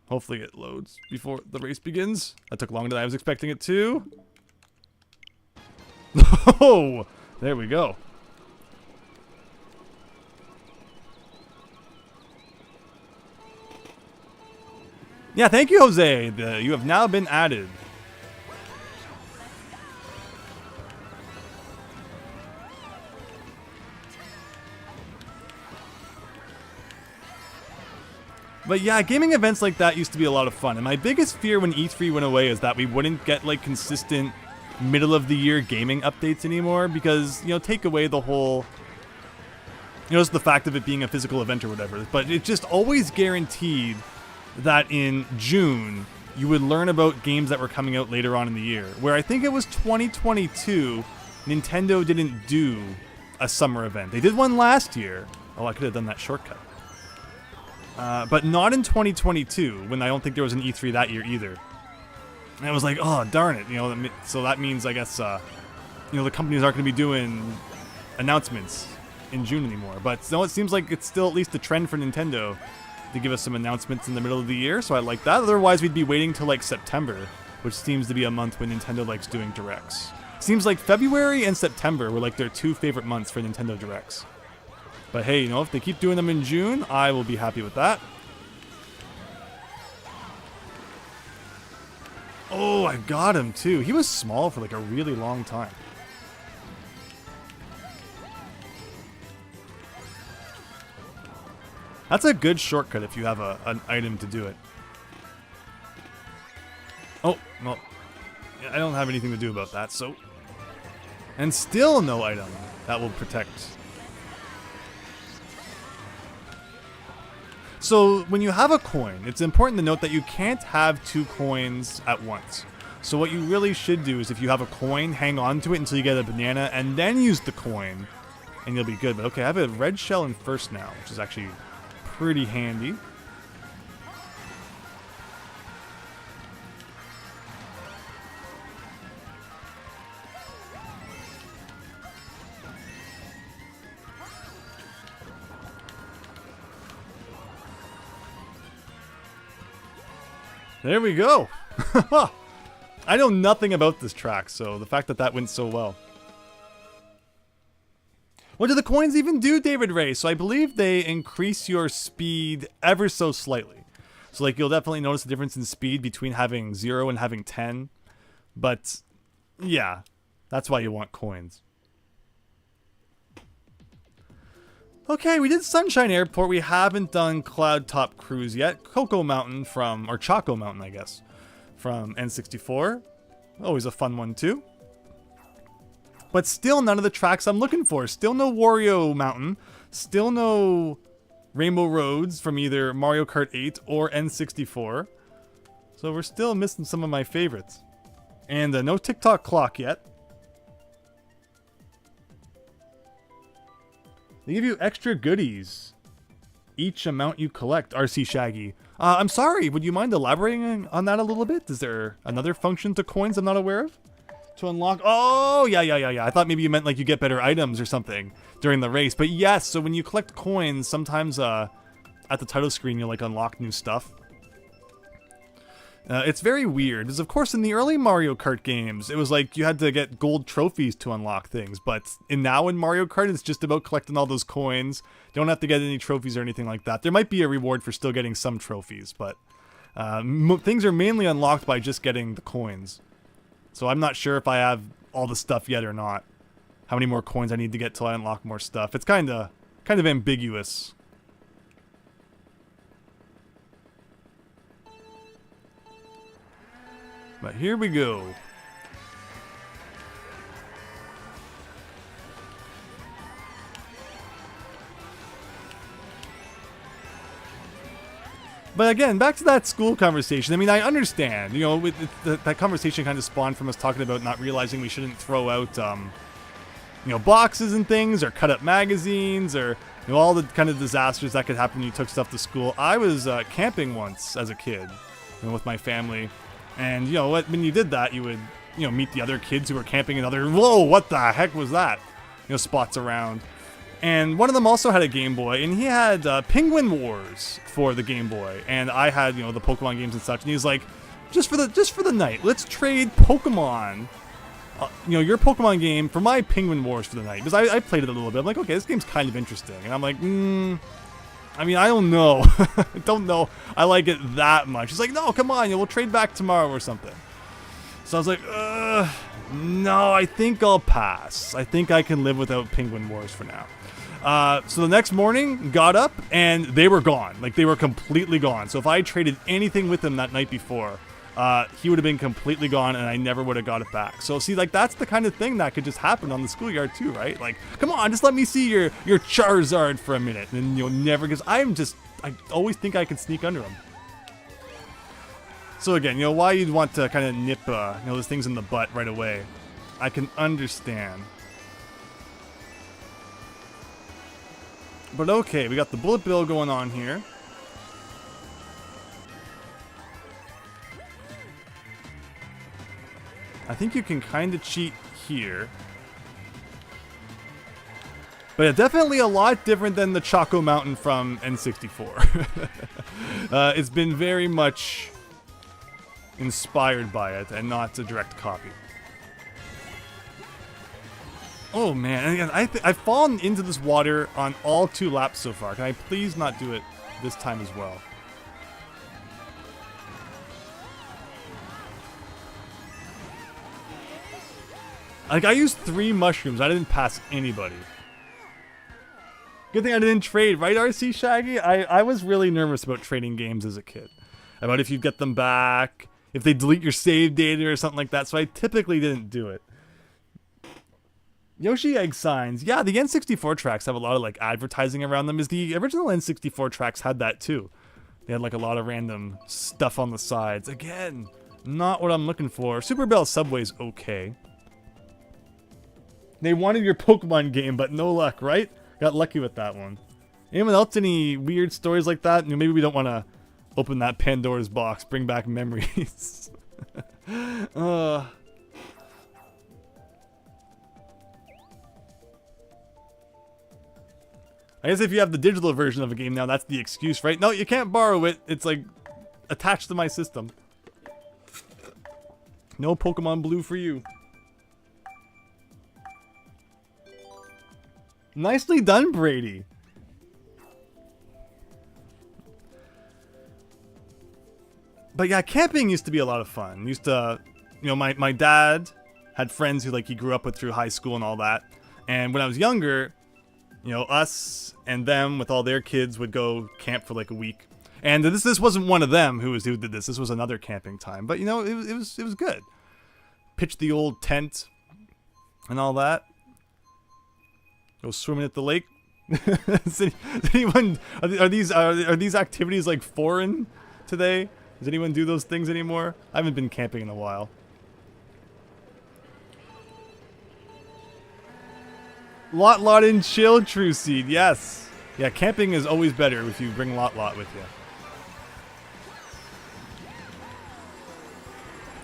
Hopefully it loads before the race begins. That took longer than I was expecting it to. Oh! There we go. Yeah, thank you, Jose. You have now been added. But yeah, gaming events like that used to be a lot of fun. And my biggest fear when E3 went away is that we wouldn't get like consistent middle of the year gaming updates anymore because, you know, take away the whole, you know, just the fact of it being a physical event or whatever, but it just always guaranteed that in June you would learn about games that were coming out later on in the year. Where I think it was 2022, Nintendo didn't do a summer event. They did one last year. Oh, I could have done that shortcut. But not in 2022, when I don't think there was an E3 that year either. And I was like, oh, darn it. You know, so that means, I guess, you know, the companies aren't going to be doing announcements in June anymore. But no, it seems like it's still at least a trend for Nintendo to give us some announcements in the middle of the year, so I like that. Otherwise, we'd be waiting till like September, which seems to be a month when Nintendo likes doing directs. Seems like February and September were like their 2 favorite months for Nintendo directs. But hey, you know, if they keep doing them in June, I will be happy with that. Oh, I got him too. He was small for like a really long time. That's a good shortcut if you have an item to do it. Oh, well, I don't have anything to do about that, so... And still no item that will protect. So, when you have a coin, it's important to note that you can't have 2 coins at once. So what you really should do is if you have a coin, hang on to it until you get a banana, and then use the coin, and you'll be good. But okay, I have a red shell in first now, which is actually pretty handy. There we go. I know nothing about this track, so the fact that that went so well. What do the coins even do, David Ray? So I believe they increase your speed ever so slightly. So like you'll definitely notice the difference in speed between having 0 and having 10. But yeah, that's why you want coins. Okay, we did Sunshine Airport. We haven't done Cloud Top Cruise yet. Cocoa Mountain from, or Choco Mountain, I guess, from N64. Always a fun one too. But still none of the tracks I'm looking for. Still no Wario Mountain. Still no Rainbow Roads from either Mario Kart 8 or N64. So we're still missing some of my favorites. And no TikTok clock yet. They give you extra goodies each amount you collect, RC Shaggy. I'm sorry, would you mind elaborating on that a little bit? Is there another function to coins I'm not aware of? To unlock, oh, yeah. I thought maybe you meant like you get better items or something during the race. But yes, so when you collect coins, sometimes at the title screen you'll like unlock new stuff. It's very weird, because of course in the early Mario Kart games, it was like you had to get gold trophies to unlock things, but now in Mario Kart, it's just about collecting all those coins. You don't have to get any trophies or anything like that. There might be a reward for still getting some trophies, but things are mainly unlocked by just getting the coins. So I'm not sure if I have all the stuff yet or not. How many more coins I need to get till I unlock more stuff. It's kind of ambiguous. But here we go. But again, back to that school conversation. I mean, I understand. You know, that conversation kind of spawned from us talking about not realizing we shouldn't throw out, you know, boxes and things, or cut up magazines, or you know, all the kind of disasters that could happen when you took stuff to school. I was camping once as a kid, you know, with my family. And, you know, when you did that, you would, you know, meet the other kids who were camping in other, whoa, what the heck was that? You know, spots around. And one of them also had a Game Boy, and he had Penguin Wars for the Game Boy. And I had, you know, the Pokemon games and such. And he was like, just for the night, let's trade Pokemon, you know, your Pokemon game for my Penguin Wars for the night. Because I played it a little bit. I'm like, okay, this game's kind of interesting. And I'm like, I mean, I don't know. I don't know I like it that much. He's like, no, come on, we'll trade back tomorrow or something. So I was like, no, I think I'll pass. I think I can live without Penguin Wars for now. So the next morning, got up, and they were gone. Like, they were completely gone. So if I had traded anything with them that night before, he would have been completely gone and I never would have got it back. So see, like, that's the kind of thing that could just happen on the schoolyard too, right? Like, come on, just let me see your Charizard for a minute, and then you'll never, because I always think I can sneak under him. So again, why you'd want to kind of nip, those things in the butt right away, I can understand. But okay, we got the bullet bill going on here. I think you can kind of cheat here. But yeah, definitely a lot different than the Choco Mountain from N64. It's been very much inspired by it and not a direct copy. Oh man, and again, I've fallen into this water on all 2 laps so far. Can I please not do it this time as well? Like, I used 3 mushrooms. I didn't pass anybody. Good thing I didn't trade, right, RC Shaggy? I was really nervous about trading games as a kid. About if you'd get them back, if they delete your save data or something like that, so I typically didn't do it. Yoshi Egg Signs. Yeah, the N64 tracks have a lot of, like, advertising around them. The original N64 tracks had that, too. They had, like, a lot of random stuff on the sides. Again, not what I'm looking for. Super Bell Subway's okay. They wanted your Pokemon game, but no luck, right? Got lucky with that one. Anyone else, any weird stories like that? Maybe we don't want to open that Pandora's box, bring back memories. I guess if you have the digital version of a game now, that's the excuse, right? No, you can't borrow it. It's like attached to my system. No Pokemon Blue for you. Nicely done, Brady. But yeah, camping used to be a lot of fun. Used to, my dad had friends who, like, he grew up with through high school and all that. And when I was younger, us and them with all their kids would go camp for like a week. And this wasn't one of them who did this. This was another camping time. But it was good. Pitched the old tent and all that. Go swimming at the lake. Are these activities like foreign today? Does anyone do those things anymore? I haven't been camping in a while. Lot and chill, True Seed. Yes. Yeah, camping is always better if you bring Lot with you.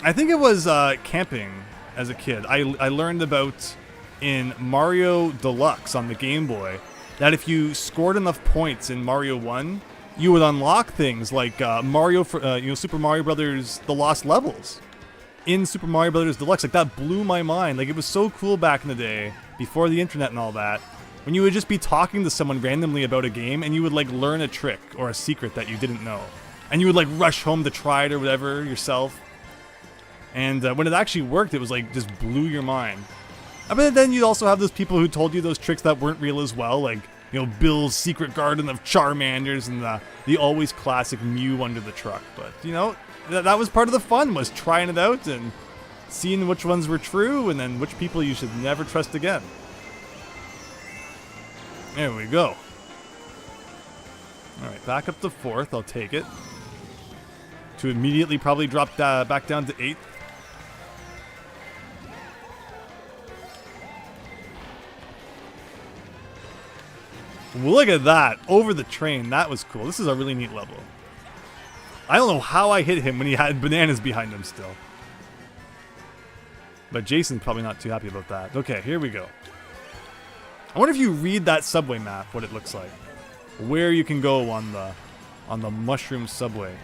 I think it was camping as a kid. I learned about in Mario Deluxe on the Game Boy that if you scored enough points in Mario 1, you would unlock things like Super Mario Brothers The Lost Levels in Super Mario Brothers Deluxe. Like, that blew my mind. Like, it was so cool back in the day, before the internet and all that, when you would just be talking to someone randomly about a game and you would, like, learn a trick or a secret that you didn't know. And you would, like, rush home to try it or whatever yourself. And when it actually worked, it was, like, just blew your mind. But then you'd also have those people who told you those tricks that weren't real as well, like, Bill's secret garden of Charmanders and the always classic Mew under the truck. But, that was part of the fun, was trying it out and seeing which ones were true and then which people you should never trust again. There we go. Alright, back up to 4th, I'll take it. To immediately probably drop back down to 8th. Look at that, over the train. That was cool. This is a really neat level. I don't know how I hit him when he had bananas behind him still. But Jason's probably not too happy about that. Okay, here we go. I wonder if you read that subway map, what it looks like. Where you can go on the mushroom subway.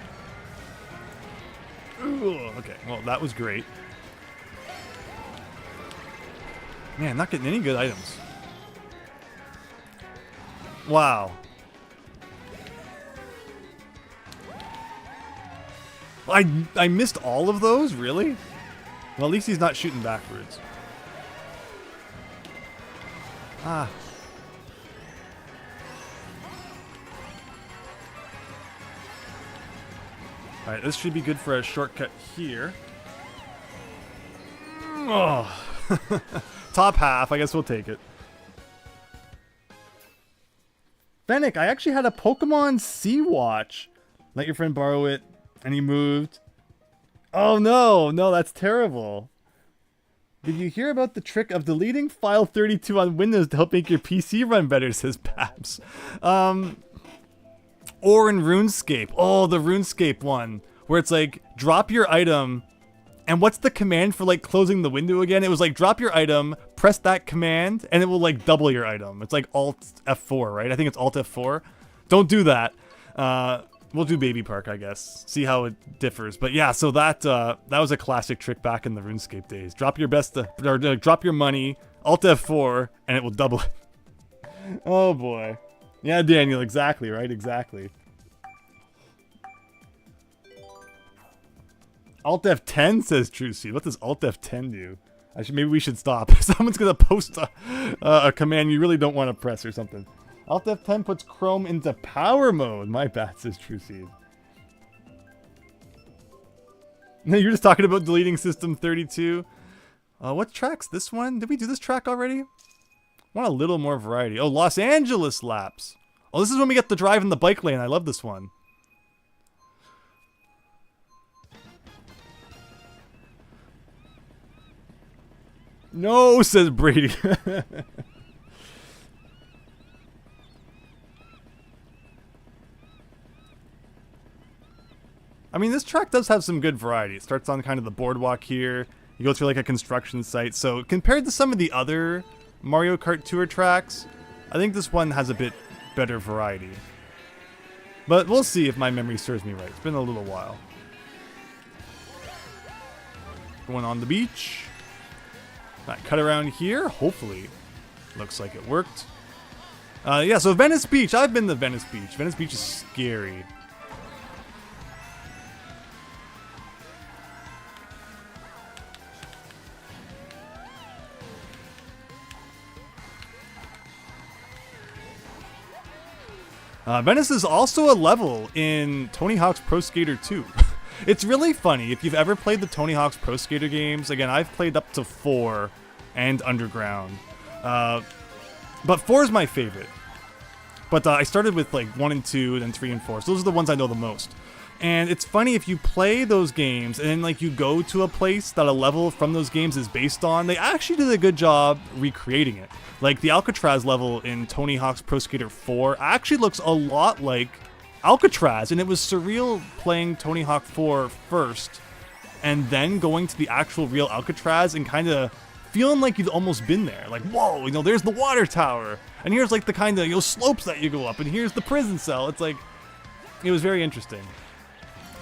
Ooh, okay, well, that was great. Man, not getting any good items. Wow. I missed all of those? Really? Well, at least he's not shooting backwards. Ah. Alright, this should be good for a shortcut here. Oh. Top half, I guess we'll take it. Fennec, I actually had a Pokemon Sea-Watch. Let your friend borrow it, and he moved. Oh no, no, that's terrible. Did you hear about the trick of deleting file 32 on Windows to help make your PC run better, says Babs. Or in RuneScape. Oh, the RuneScape one. Where it's like, drop your item. And what's the command for like closing the window again? It was like, drop your item, press that command, and it will like double your item. It's like Alt F4, right? I think it's Alt F4. Don't do that. We'll do Baby Park, I guess. See how it differs. But yeah, so that was a classic trick back in the RuneScape days. Drop your best, or drop your money, Alt F4, and it will double it. Oh boy. Yeah, Daniel, exactly, right? Exactly. Alt F10 says True Seed. What does Alt F10 do? Maybe we should stop. Someone's gonna post a command you really don't want to press or something. Alt F10 puts Chrome into power mode. My bad, says True Seed. No, you're just talking about deleting System 32. What track's this one? Did we do this track already? Want a little more variety. Oh, Los Angeles laps. Oh, this is when we get the drive in the bike lane. I love this one. No, says Brady. I mean, this track does have some good variety. It starts on kind of the boardwalk here. You go through like a construction site. So compared to some of the other Mario Kart Tour tracks, I think this one has a bit better variety. But we'll see if my memory serves me right. It's been a little while. Going on the beach. That cut around here, hopefully. Looks like it worked. Yeah, so Venice Beach. I've been to Venice Beach. Venice Beach is scary. Venice is also a level in Tony Hawk's Pro Skater 2. It's really funny. If you've ever played the Tony Hawk's Pro Skater games, again, I've played up to 4 and Underground. But 4 is my favorite. But I started with like 1 and 2, then 3 and 4. So those are the ones I know the most. And it's funny, if you play those games and then like you go to a place that a level from those games is based on, they actually did a good job recreating it. Like the Alcatraz level in Tony Hawk's Pro Skater 4 actually looks a lot like Alcatraz, and it was surreal playing Tony Hawk 4 first and then going to the actual real Alcatraz and kind of feeling like you'd almost been there. Like, whoa, you know, there's the water tower, and here's like the kind of, you know, slopes that you go up, and here's the prison cell. It's like, it was very interesting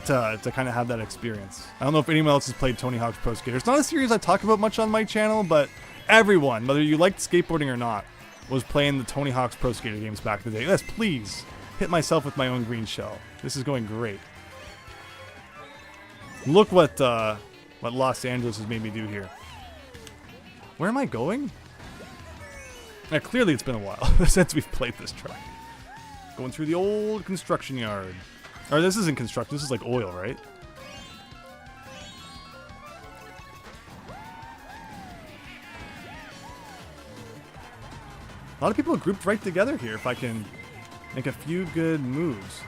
to kind of have that experience. I don't know if anyone else has played Tony Hawk's Pro Skater. It's not a series I talk about much on my channel, but everyone, whether you liked skateboarding or not, was playing the Tony Hawk's Pro Skater games back in the day. Yes, please hit myself with my own green shell. This is going great. Look what Los Angeles has made me do here. Where am I going? Yeah, clearly it's been a while since we've played this track. Going through the old construction yard. Or this isn't construction, this is like oil, right? A lot of people are grouped right together here if I can make a few good moves.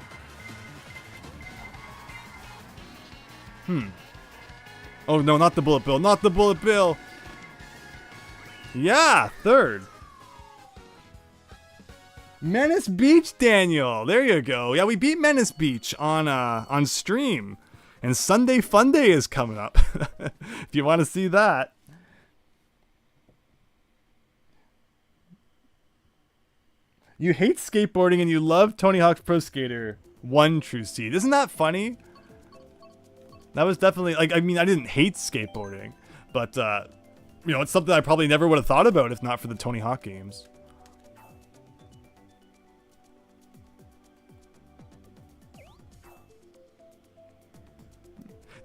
Oh no, not the bullet bill, not the bullet bill! Yeah, third. Menace Beach, Daniel. There you go. Yeah, we beat Menace Beach on stream, and Sunday Fun Day is coming up. If you want to see that. You hate skateboarding and you love Tony Hawk's Pro Skater 1, True Seed. Isn't that funny? That was definitely, like, I mean, I didn't hate skateboarding, but you know, it's something I probably never would have thought about if not for the Tony Hawk games.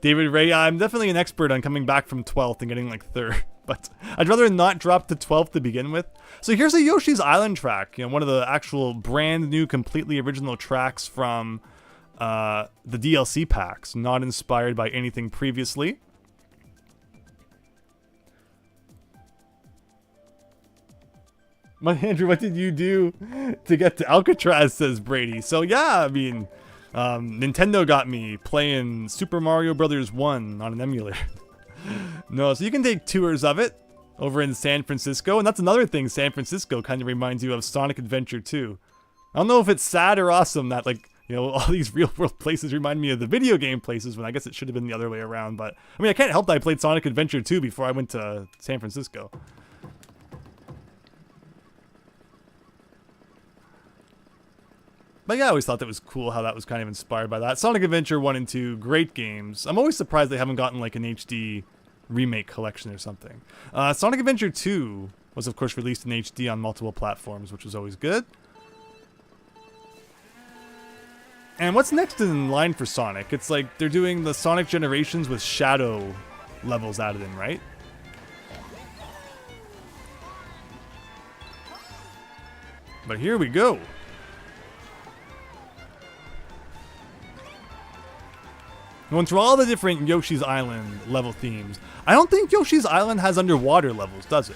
David Ray, I'm definitely an expert on coming back from 12th and getting like 3rd, but I'd rather not drop to 12th to begin with. So here's a Yoshi's Island track, you know, one of the actual brand new, completely original tracks from the DLC packs, not inspired by anything previously. Andrew, what did you do to get to Alcatraz, says Brady. So yeah, I mean, Nintendo got me playing Super Mario Brothers 1 on an emulator. No, so you can take tours of it over in San Francisco, and that's another thing San Francisco kind of reminds you of Sonic Adventure 2. I don't know if it's sad or awesome that, like, you know, all these real-world places remind me of the video game places, when I guess it should have been the other way around, but, I mean, I can't help that I played Sonic Adventure 2 before I went to San Francisco. But yeah, I always thought that was cool how that was kind of inspired by that. Sonic Adventure 1 and 2, great games. I'm always surprised they haven't gotten like an HD remake collection or something. Sonic Adventure 2 was of course released in HD on multiple platforms, which was always good. And what's next in line for Sonic? It's like they're doing the Sonic Generations with Shadow levels added in, right? But here we go. Going through all the different Yoshi's Island level themes. I don't think Yoshi's Island has underwater levels, does it?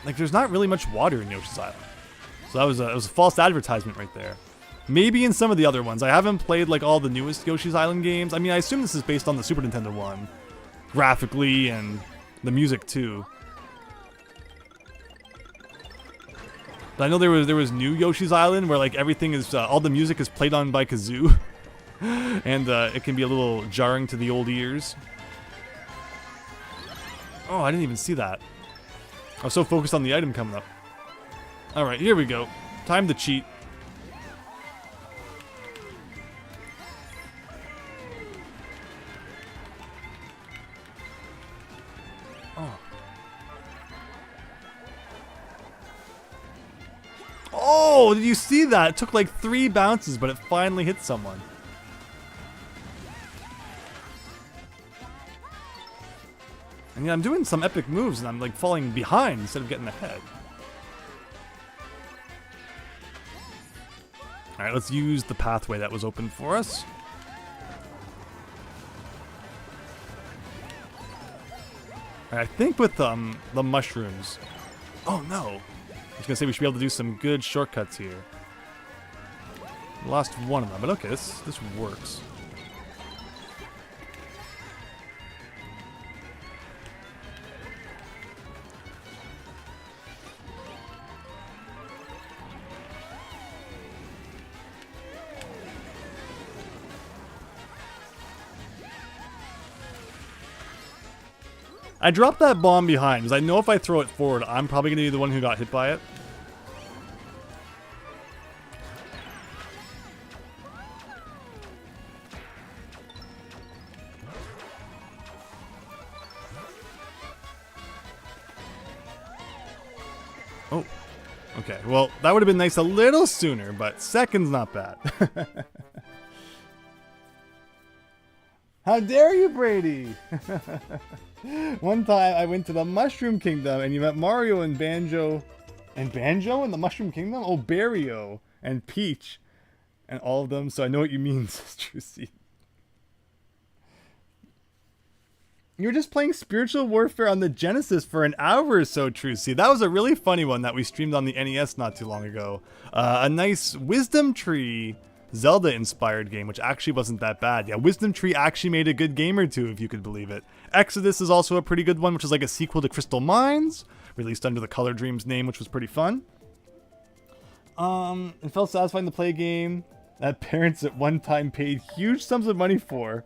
Like there's not really much water in Yoshi's Island. So that was a false advertisement right there. Maybe in some of the other ones. I haven't played like all the newest Yoshi's Island games. I mean, I assume this is based on the Super Nintendo one, graphically and the music too. But I know there was new Yoshi's Island where like everything is all the music is played on by kazoo. And it can be a little jarring to the old ears. Oh, I didn't even see that. I was so focused on the item coming up. Alright, here we go. Time to cheat. Oh. Oh, did you see that? It took like 3 bounces, but it finally hit someone. I mean, I'm doing some epic moves and I'm like falling behind instead of getting ahead. Alright, let's use the pathway that was open for us. Alright, I think with the mushrooms. Oh no! I was gonna say we should be able to do some good shortcuts here. Lost one of them, but okay, this works. I dropped that bomb behind because I know if I throw it forward, I'm probably going to be the one who got hit by it. Oh, okay. Well, that would have been nice a little sooner, but second's not bad. How dare you, Brady? One time I went to the Mushroom Kingdom and you met Mario and Banjo. And Banjo in the Mushroom Kingdom? Oh, Barrio and Peach and all of them. So I know what you mean, says Trucy. You were just playing Spiritual Warfare on the Genesis for an hour or so, Trucy. That was a really funny one that we streamed on the NES not too long ago. A nice Wisdom Tree Zelda-inspired game, which actually wasn't that bad. Yeah, Wisdom Tree actually made a good game or two, if you could believe it. Exodus is also a pretty good one, which is like a sequel to Crystal Mines, released under the Color Dreams name, which was pretty fun. It felt satisfying to play a game that parents at one time paid huge sums of money for,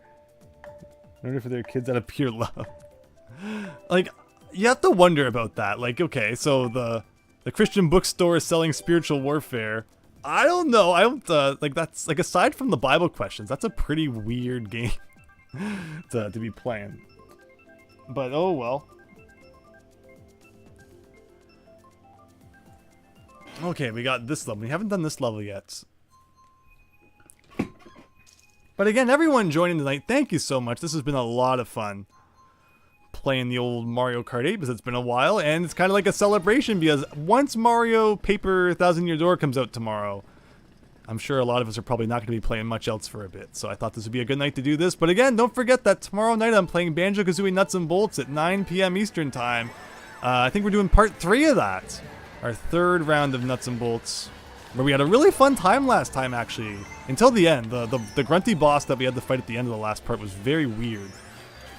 in order for their kids out of pure love. Like, you have to wonder about that. Like, okay, so the Christian bookstore is selling Spiritual Warfare. I don't know. I don't, like, that's, like, aside from the Bible questions, that's a pretty weird game to be playing. But, oh well. Okay, we got this level. We haven't done this level yet. But again, everyone joining tonight, thank you so much. This has been a lot of fun. Playing the old Mario Kart 8 because it's been a while, and it's kind of like a celebration because once Mario Paper 1000 Year Door comes out tomorrow, I'm sure a lot of us are probably not going to be playing much else for a bit, so I thought this would be a good night to do this. But again, don't forget that tomorrow night I'm playing Banjo-Kazooie Nuts and Bolts at 9 p.m. Eastern Time. I think we're doing part 3 of that. Our 3rd round of Nuts and Bolts, where we had a really fun time last time, actually. Until the end. The grunty boss that we had to fight at the end of the last part was very weird.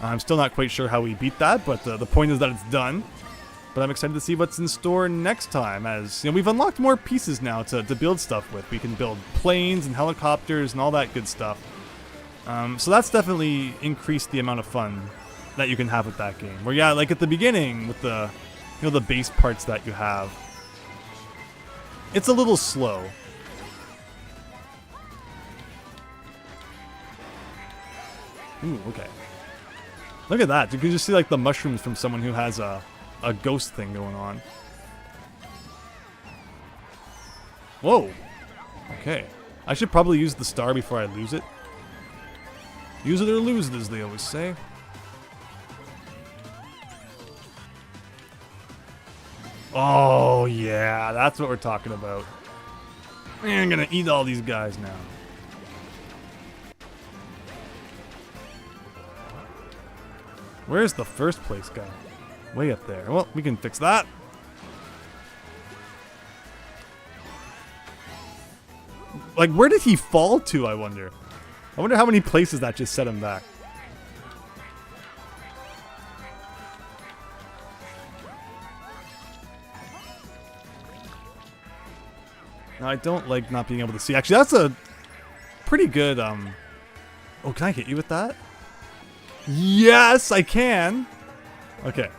I'm still not quite sure how we beat that, but the point is that it's done. But I'm excited to see what's in store next time, as we've unlocked more pieces now to build stuff with. We can build planes and helicopters and all that good stuff. So that's definitely increased the amount of fun that you can have with that game. Where yeah, like at the beginning with the the base parts that you have, it's a little slow. Ooh, okay. Look at that. You can just see like the mushrooms from someone who has a ghost thing going on. Whoa. Okay. I should probably use the star before I lose it. Use it or lose it, as they always say. Oh, yeah. That's what we're talking about. I'm gonna eat all these guys now. Where's the first place guy? Way up there. Well, we can fix that. Like, where did he fall to, I wonder? I wonder how many places that just set him back. Now, I don't like not being able to see. Actually, that's a pretty good, Oh, can I hit you with that? Yes, I can! Okay.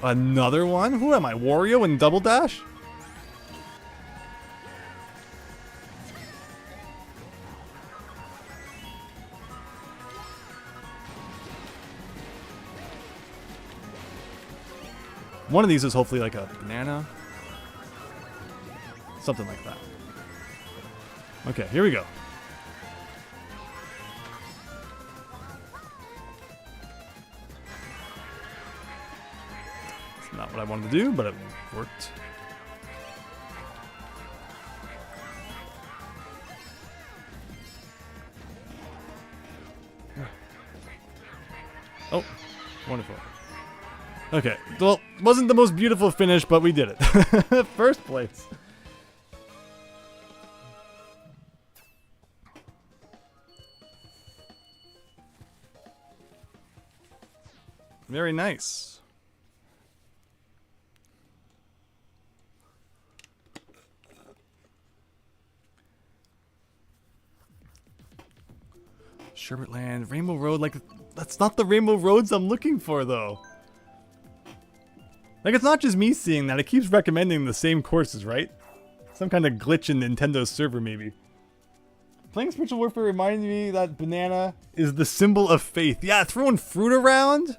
Another one? Who am I? Wario and Double Dash? One of these is hopefully like a banana. Something like that. Okay, here we go. It's not what I wanted to do, but it worked. Oh, wonderful. Okay, well, wasn't the most beautiful finish, but we did it. First place. Very nice. Sherbetland, Rainbow Road, like, that's not the Rainbow Roads I'm looking for, though. Like, it's not just me seeing that, it keeps recommending the same courses, right? Some kind of glitch in Nintendo's server, maybe. Playing Spiritual Warfare reminded me that banana is the symbol of faith. Yeah, throwing fruit around?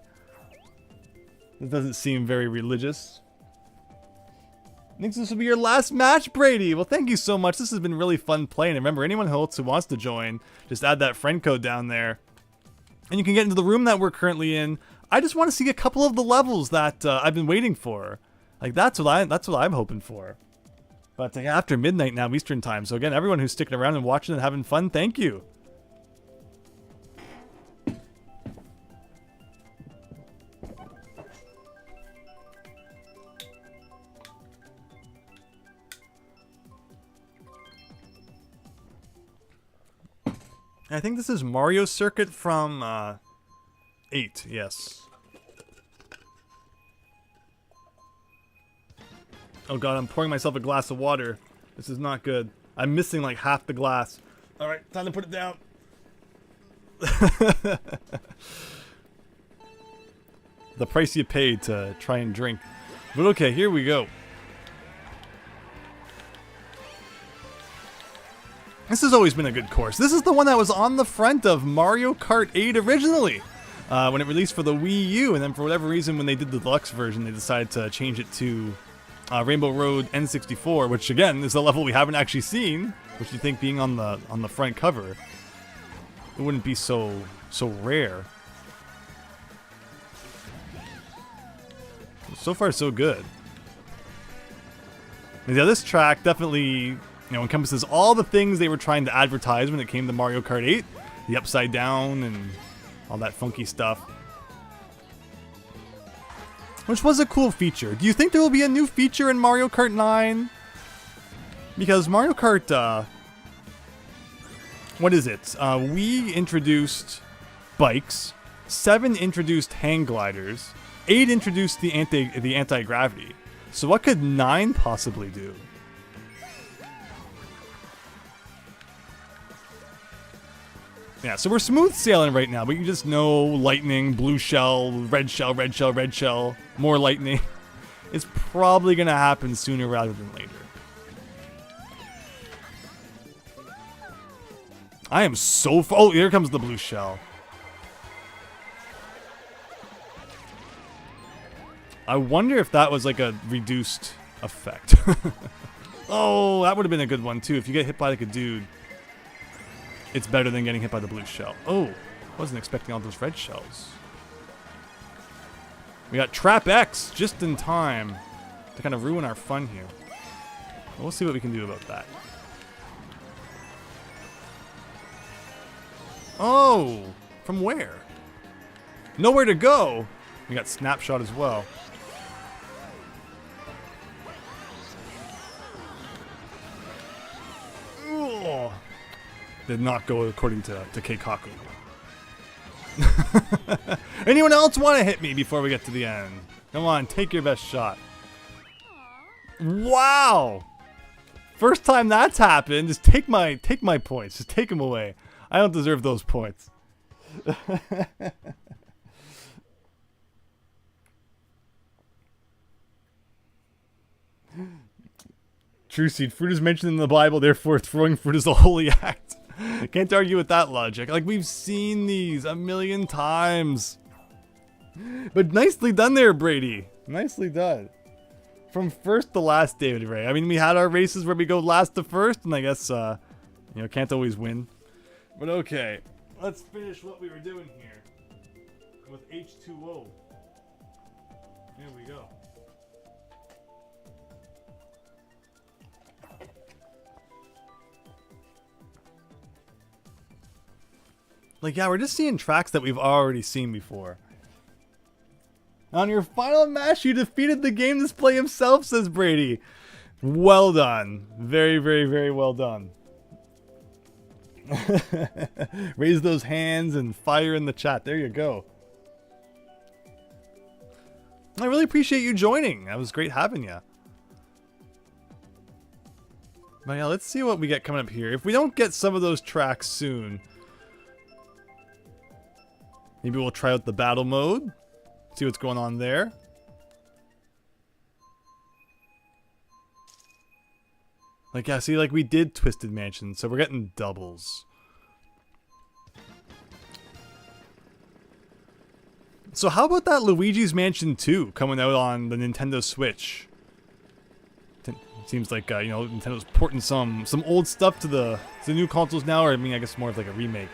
It doesn't seem very religious. Thinks this will be your last match, Brady. Well, thank you so much. This has been really fun playing. And remember, anyone else who wants to join, just add that friend code down there. And you can get into the room that we're currently in. I just want to see a couple of the levels that I've been waiting for. Like, that's what I'm hoping for. But after midnight now, Eastern Time. So again, everyone who's sticking around and watching and having fun, thank you. I think this is Mario Circuit from 8, yes. Oh god, I'm pouring myself a glass of water. This is not good. I'm missing like half the glass. Alright, time to put it down. The price you pay to try and drink. But okay, here we go. This has always been a good course. This is the one that was on the front of Mario Kart 8 originally. When it released for the Wii U, and then for whatever reason when they did the Deluxe version, they decided to change it to Rainbow Road N64, which again is a level we haven't actually seen, which you think being on the front cover, it wouldn't be so rare. So far so good. And yeah, this track definitely You know, encompasses all the things they were trying to advertise when it came to Mario Kart 8. The upside down and all that funky stuff. Which was a cool feature. Do you think there will be a new feature in Mario Kart 9? Because Mario Kart, what is it? We introduced bikes, 7 introduced hang gliders, 8 introduced the anti-gravity. So what could 9 possibly do? Yeah, so we're smooth sailing right now, but you just know lightning, blue shell, red shell, red shell, red shell, more lightning. It's probably going to happen sooner rather than later. I am so far. Oh, here comes the blue shell. I wonder if that was like a reduced effect. Oh, that would have been a good one too. If you get hit by like a dude, it's better than getting hit by the blue shell. Oh, wasn't expecting all those red shells. We got Trap X just in time to kind of ruin our fun here. We'll see what we can do about that. Oh, from where? Nowhere to go. We got Snapshot as well. Oh. Did not go according to Keikaku. Anyone else want to hit me before we get to the end? Come on, take your best shot. Wow! First time that's happened. Just take my points. Just take them away. I don't deserve those points. True seed. Fruit is mentioned in the Bible, therefore throwing fruit is a holy act. Can't argue with that logic. Like, we've seen these a million times. But nicely done there, Brady. Nicely done. From first to last, David Ray. I mean, we had our races where we go last to first, and I guess, you know, can't always win. But okay, let's finish what we were doing here with H2O. Here we go. Like, yeah, we're just seeing tracks that we've already seen before. On your final match, you defeated the game display himself, says Brady. Well done. Very, very, very well done. Raise those hands and fire in the chat. There you go. I really appreciate you joining. That was great having you. But yeah, let's see what we get coming up here. If we don't get some of those tracks soon, maybe we'll try out the battle mode. See what's going on there. Like, yeah, see, like we did Twisted Mansion, so we're getting doubles. So how about that Luigi's Mansion 2 coming out on the Nintendo Switch? Seems like, you know, Nintendo's porting some old stuff to the new consoles now, or I mean, I guess more of like a remake.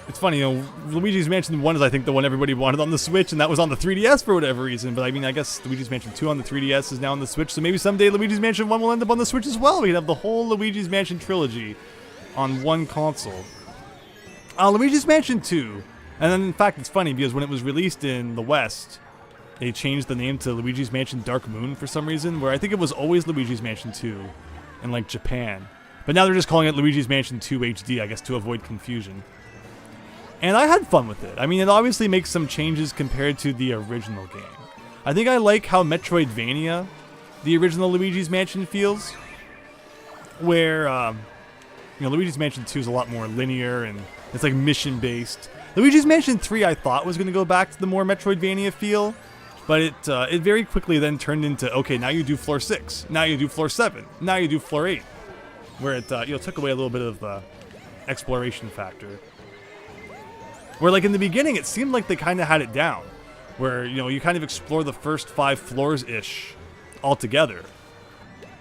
It's funny, you know, Luigi's Mansion 1 is, I think, the one everybody wanted on the Switch, and that was on the 3DS for whatever reason. But I mean, I guess Luigi's Mansion 2 on the 3DS is now on the Switch, so maybe someday Luigi's Mansion 1 will end up on the Switch as well. We could have the whole Luigi's Mansion trilogy on one console. Luigi's Mansion 2. And then, in fact, it's funny, because when it was released in the West, they changed the name to Luigi's Mansion Dark Moon for some reason, where I think it was always Luigi's Mansion 2 in, like, Japan. But now they're just calling it Luigi's Mansion 2 HD, I guess, to avoid confusion. And I had fun with it. I mean, it obviously makes some changes compared to the original game. I think I like how Metroidvania, the original Luigi's Mansion, feels. Where, you know, Luigi's Mansion 2 is a lot more linear and it's like mission-based. Luigi's Mansion 3 I thought was going to go back to the more Metroidvania feel. But it very quickly then turned into, okay, now you do floor 6. Now you do floor 7. Now you do floor 8. Where it, you know, took away a little bit of the exploration factor. Where, like, in the beginning, it seemed like they kind of had it down. Where, you know, you kind of explore the first 5 floors-ish altogether.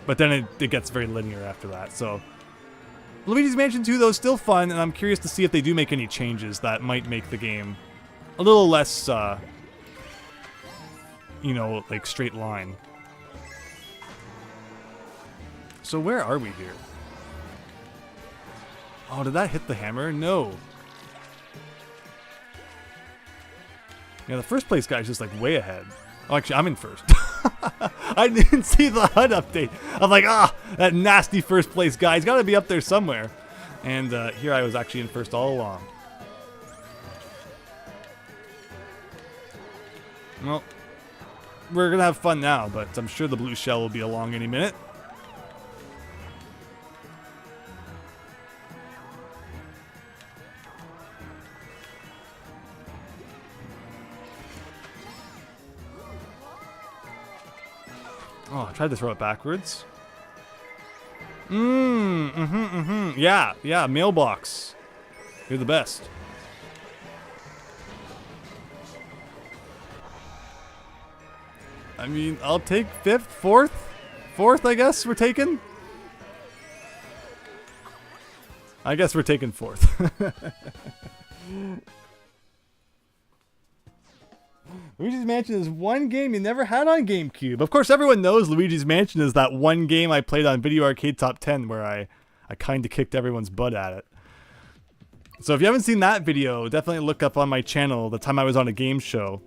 But then it gets very linear after that, so... Luigi's Mansion 2, though, is still fun, and I'm curious to see if they do make any changes that might make the game a little less, you know, like, straight line. So where are we here? Oh, did that hit the hammer? No. Yeah, the first place guy's just like way ahead. Oh, actually, I'm in first. I didn't see the HUD update. I'm like, that nasty first place guy. He's got to be up there somewhere. And here I was actually in first all along. Well, we're going to have fun now, but I'm sure the blue shell will be along any minute. Oh, I tried to throw it backwards. Yeah, mailbox. You're the best. I mean, I'll take fifth, fourth, I guess we're taking. I guess we're taking fourth. Luigi's Mansion is one game you never had on GameCube. Of course, everyone knows Luigi's Mansion is that one game I played on Video Arcade Top 10 where I kind of kicked everyone's butt at it. So if you haven't seen that video, definitely look up on my channel the time I was on a game show.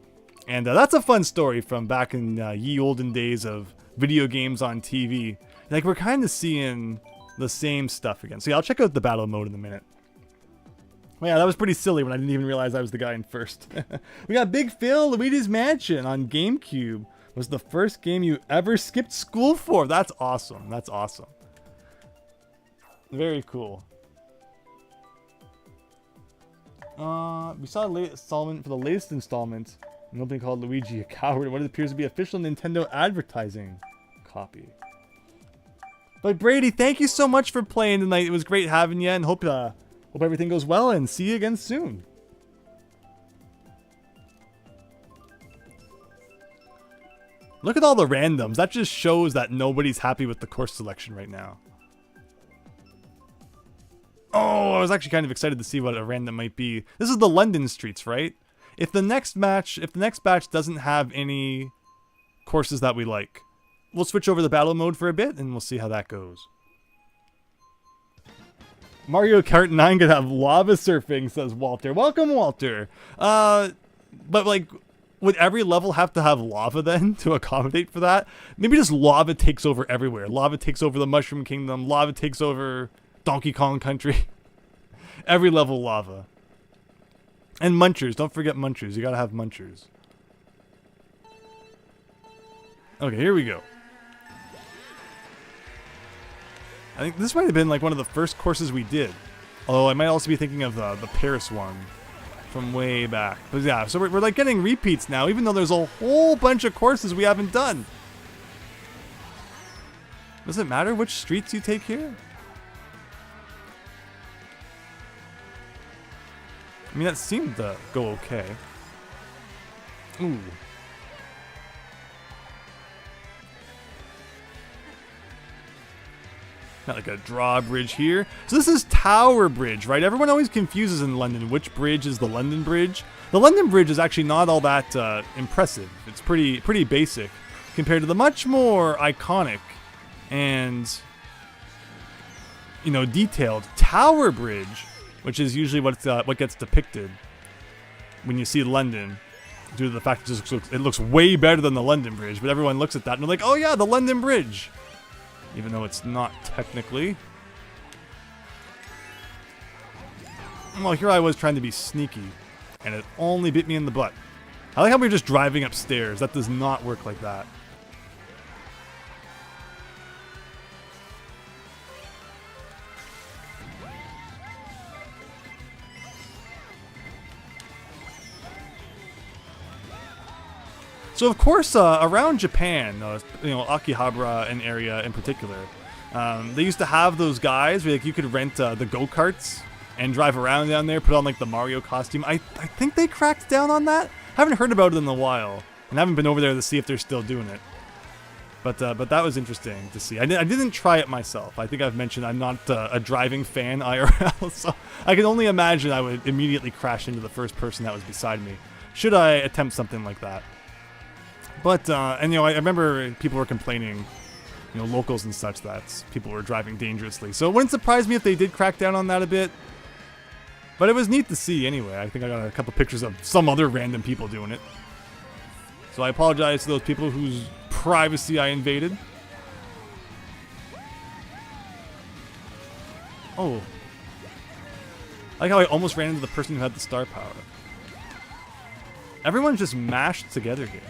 And that's a fun story from back in ye olden days of video games on TV. Like, we're kind of seeing the same stuff again. So yeah, I'll check out the battle mode in a minute. Well, yeah, that was pretty silly when I didn't even realize I was the guy in first. We got Big Phil, Luigi's Mansion on GameCube. Was the first game you ever skipped school for. That's awesome. That's awesome. Very cool. We saw a late installment for the latest installment. An opening called Luigi a Coward. What appears to be official Nintendo advertising copy. But Brady, thank you so much for playing tonight. It was great having you, and hope everything goes well, and see you again soon. Look at all the randoms. That just shows that nobody's happy with the course selection right now. Oh, I was actually kind of excited to see what a random might be. This is the London streets, right? If the next batch doesn't have any courses that we like, we'll switch over to battle mode for a bit, and we'll see how that goes. Mario Kart 9 could have lava surfing, says Walter. Welcome, Walter. But like, would every level have to have lava then to accommodate for that? Maybe just lava takes over everywhere. Lava takes over the Mushroom Kingdom. Lava takes over Donkey Kong Country. Every level lava. And munchers. Don't forget munchers. You gotta have munchers. Okay, here we go. I think this might have been like one of the first courses we did. Although I might also be thinking of the Paris one from way back. But yeah, so we're like getting repeats now, even though there's a whole bunch of courses we haven't done. Does it matter which streets you take here? I mean, that seemed to go okay. Ooh. Got like a drawbridge here. So this is Tower Bridge, right? Everyone always confuses in London which bridge is the London Bridge. The London Bridge is actually not all that impressive. It's pretty basic compared to the much more iconic and, you know, detailed Tower Bridge, which is usually what gets depicted when you see London, due to the fact it looks way better than the London Bridge. But everyone looks at that and they're like, oh yeah, the London Bridge. Even though it's not technically. Well, here I was trying to be sneaky, and it only bit me in the butt. I like how we're just driving upstairs. That does not work like that. So of course, around Japan, you know, Akihabara and area in particular, they used to have those guys where like, you could rent the go-karts and drive around down there, put on like the Mario costume. I think they cracked down on that. I haven't heard about it in a while, and I haven't been over there to see if they're still doing it. But that was interesting to see. I didn't try it myself. I think I've mentioned I'm not a driving fan IRL, so I can only imagine I would immediately crash into the first person that was beside me, should I attempt something like that. But, and you know, I remember people were complaining you know, locals and such, that people were driving dangerously. So it wouldn't surprise me if they did crack down on that a bit. But it was neat to see anyway. I think I got a couple pictures of some other random people doing it. So I apologize to those people whose privacy I invaded. Oh. I like how I almost ran into the person who had the star power. Everyone's just mashed together here.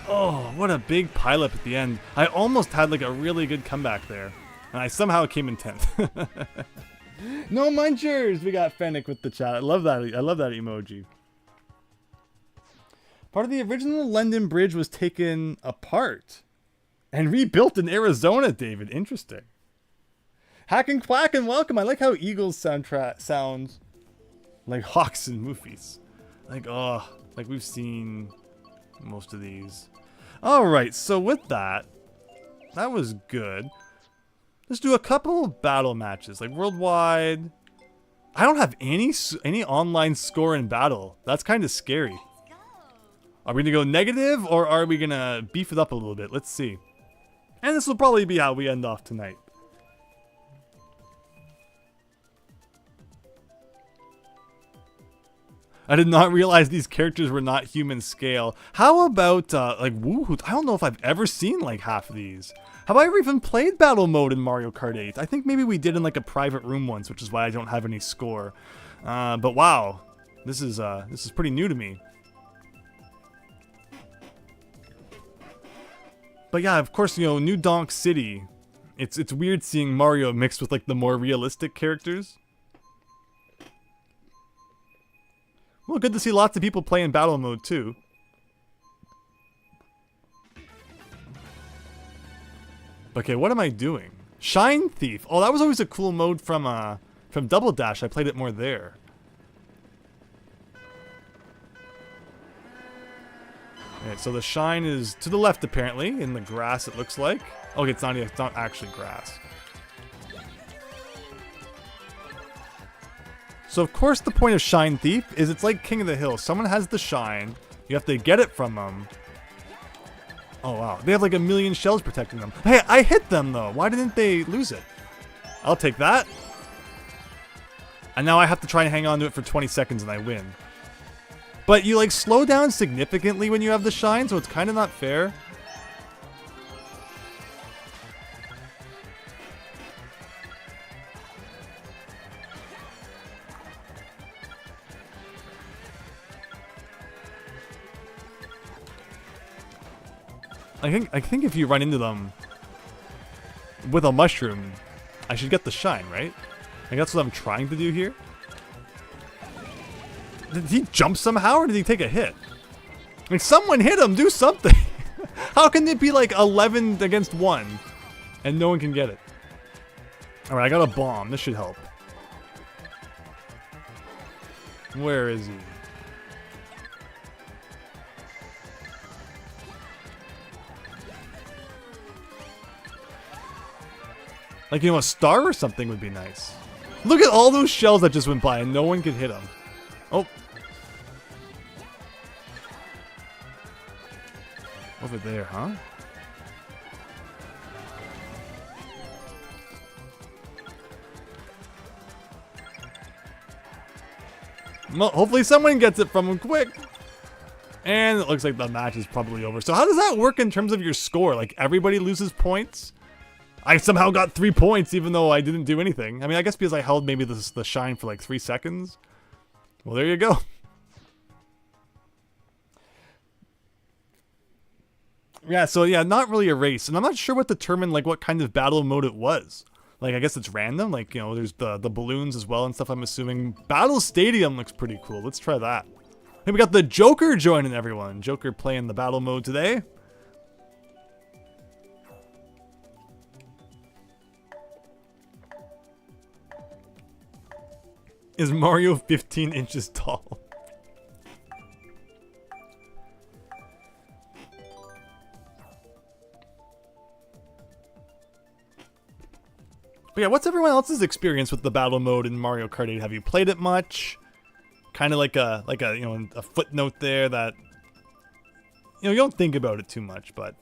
Oh, what a big pileup at the end. I almost had like a really good comeback there. And I somehow came in 10th. No munchers! We got Fennec with the chat. I love that. I love that emoji. Part of the original London Bridge was taken apart and rebuilt in Arizona, David. Interesting. Hack and Quack and welcome. I like how Eagles sounds like hawks in movies. Like, oh, like we've seen most of these. Alright, so with that, that was good. Let's do a couple battle matches, like worldwide. I don't have any online score in battle. That's kind of scary. Are we gonna go negative, or are we gonna beef it up a little bit? Let's see. And this will probably be how we end off tonight. I did not realize these characters were not human scale. How about, like, woohoo? I don't know if I've ever seen, like, half of these. Have I ever even played battle mode in Mario Kart 8? I think maybe we did in, like, a private room once, which is why I don't have any score. But wow. This is pretty new to me. But yeah, of course, you know, New Donk City. It's weird seeing Mario mixed with, like, the more realistic characters. Well, good to see lots of people playing battle mode too. Okay, what am I doing? Shine Thief. Oh, that was always a cool mode from Double Dash. I played it more there. Okay, so the shine is to the left apparently in the grass. It looks like. Okay, it's not actually grass. So of course the point of Shine Thief is it's like King of the Hill. Someone has the shine. You have to get it from them. Oh wow. They have like a million shells protecting them. Hey, I hit them though. Why didn't they lose it? I'll take that. And now I have to try and hang on to it for 20 seconds and I win. But you like slow down significantly when you have the shine, so it's kind of not fair. I think if you run into them with a mushroom, I should get the shine, right? I think that's what I'm trying to do here. Did he jump somehow, or did he take a hit? Like, someone hit him, do something! How can it be like 11 against 1 and no one can get it? Alright, I got a bomb. This should help. Where is he? Like, you know, a star or something would be nice. Look at all those shells that just went by and no one could hit them. Oh. Over there, huh? Well, hopefully someone gets it from him quick. And it looks like the match is probably over. So how does that work in terms of your score? Like, everybody loses points? I somehow got 3 points even though I didn't do anything. I mean, I guess because I held maybe the shine for like 3 seconds. Well, there you go. Yeah, so yeah, not really a race. And I'm not sure what determined like what kind of battle mode it was. Like, I guess it's random. Like, you know, there's the balloons as well and stuff, I'm assuming. Battle Stadium looks pretty cool. Let's try that. Hey, we got the Joker joining everyone. Joker playing the battle mode today. Is Mario 15 inches tall? But yeah, what's everyone else's experience with the battle mode in Mario Kart 8? Have you played it much? Kind of like a you know, a footnote there that, you know, you don't think about it too much, but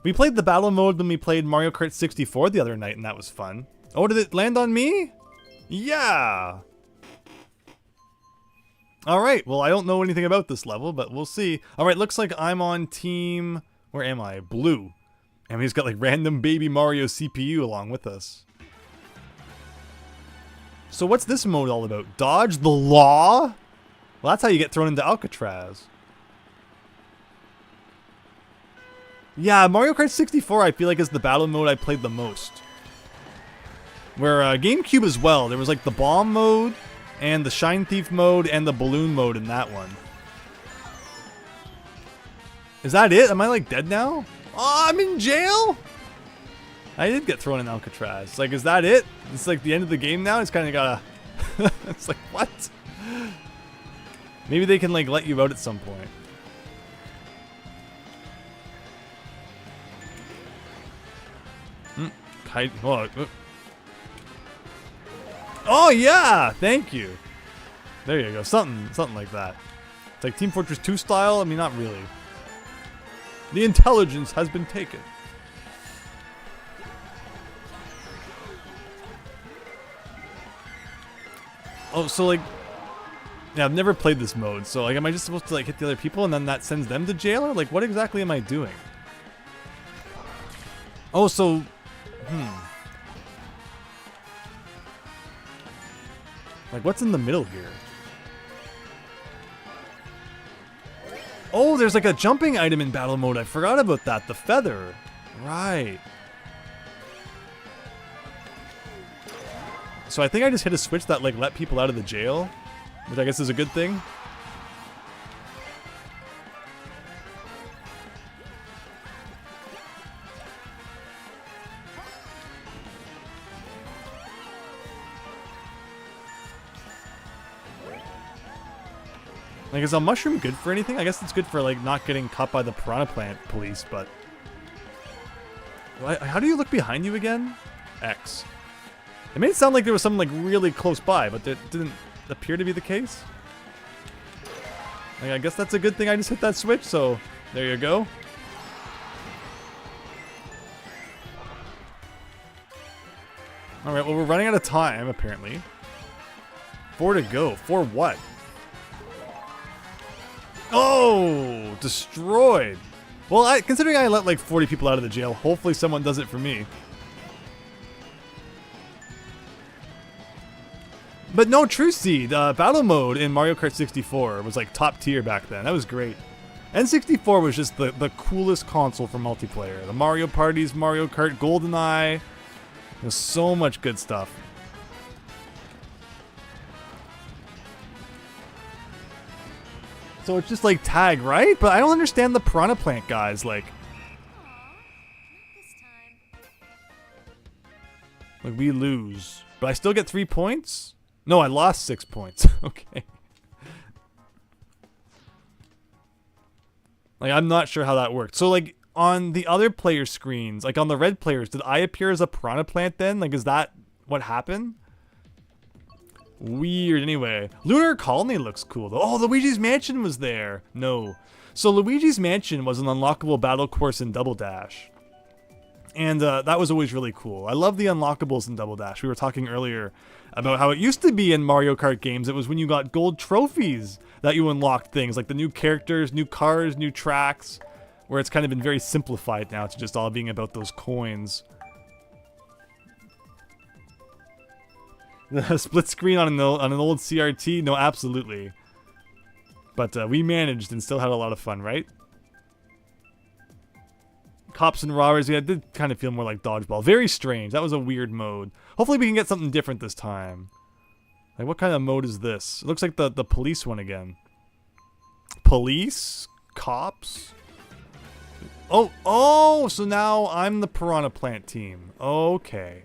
we played the battle mode when we played Mario Kart 64 the other night, and that was fun. Oh, did it land on me? Yeah. All right, well, I don't know anything about this level, but we'll see. All right, looks like I'm on team, where am I? Blue. And he's got like random baby Mario CPU along with us. So what's this mode all about? Dodge the law? Well, that's how you get thrown into Alcatraz. Yeah, Mario Kart 64 I feel like is the battle mode I played the most. Where GameCube as well, there was like the bomb mode, and the Shine Thief mode, and the balloon mode in that one. Is that it? Am I like dead now? Oh, I'm in jail? I did get thrown in Alcatraz. Like, is that it? It's like the end of the game now? It's kind of gotta... It's like, what? Maybe they can like let you out at some point. Kite... Oh yeah! Thank you. There you go. Something like that. It's like Team Fortress 2 style? I mean, not really. The intelligence has been taken. Oh, so like, yeah, I've never played this mode, so like, am I just supposed to like hit the other people and then that sends them to jail, or like, what exactly am I doing? Oh, so, like, what's in the middle here? Oh, there's like a jumping item in battle mode. I forgot about that. The feather. Right. So I think I just hit a switch that like let people out of the jail, which I guess is a good thing. Like, is a mushroom good for anything? I guess it's good for like not getting caught by the piranha plant police, but how do you look behind you again? X. It made it sound like there was something like really close by, but it didn't appear to be the case. Like, I guess that's a good thing I just hit that switch, so there you go. Alright, well, we're running out of time, apparently. 4 to go. 4 what? Oh! Destroyed! Well, considering I let like 40 people out of the jail, hopefully someone does it for me. But no, True Seed, battle mode in Mario Kart 64 was like top tier back then. That was great. N64 was just the coolest console for multiplayer. The Mario Parties, Mario Kart, GoldenEye. There's so much good stuff. So it's just like tag, right? But I don't understand the piranha plant guys. Like we lose, but I still get 3 points? No, I lost 6 points. Okay. Like, I'm not sure how that worked. So, like, on the other player screens, like on the red players, did I appear as a piranha plant then? Like, is that what happened? Weird. Anyway, Lunar Colony looks cool though. Oh, Luigi's Mansion was there. No. So Luigi's Mansion was an unlockable battle course in Double Dash. And that was always really cool. I love the unlockables in Double Dash. We were talking earlier about how it used to be in Mario Kart games. It was when you got gold trophies that you unlocked things, like the new characters, new cars, new tracks, where it's kind of been very simplified now to just all being about those coins. The split screen on an old CRT? No, absolutely. But we managed and still had a lot of fun, right? Cops and robbers, yeah, it did kind of feel more like dodgeball. Very strange. That was a weird mode. Hopefully we can get something different this time. Like, what kind of mode is this? It looks like the police one again. Police? Cops? Oh, so now I'm the piranha plant team. Okay.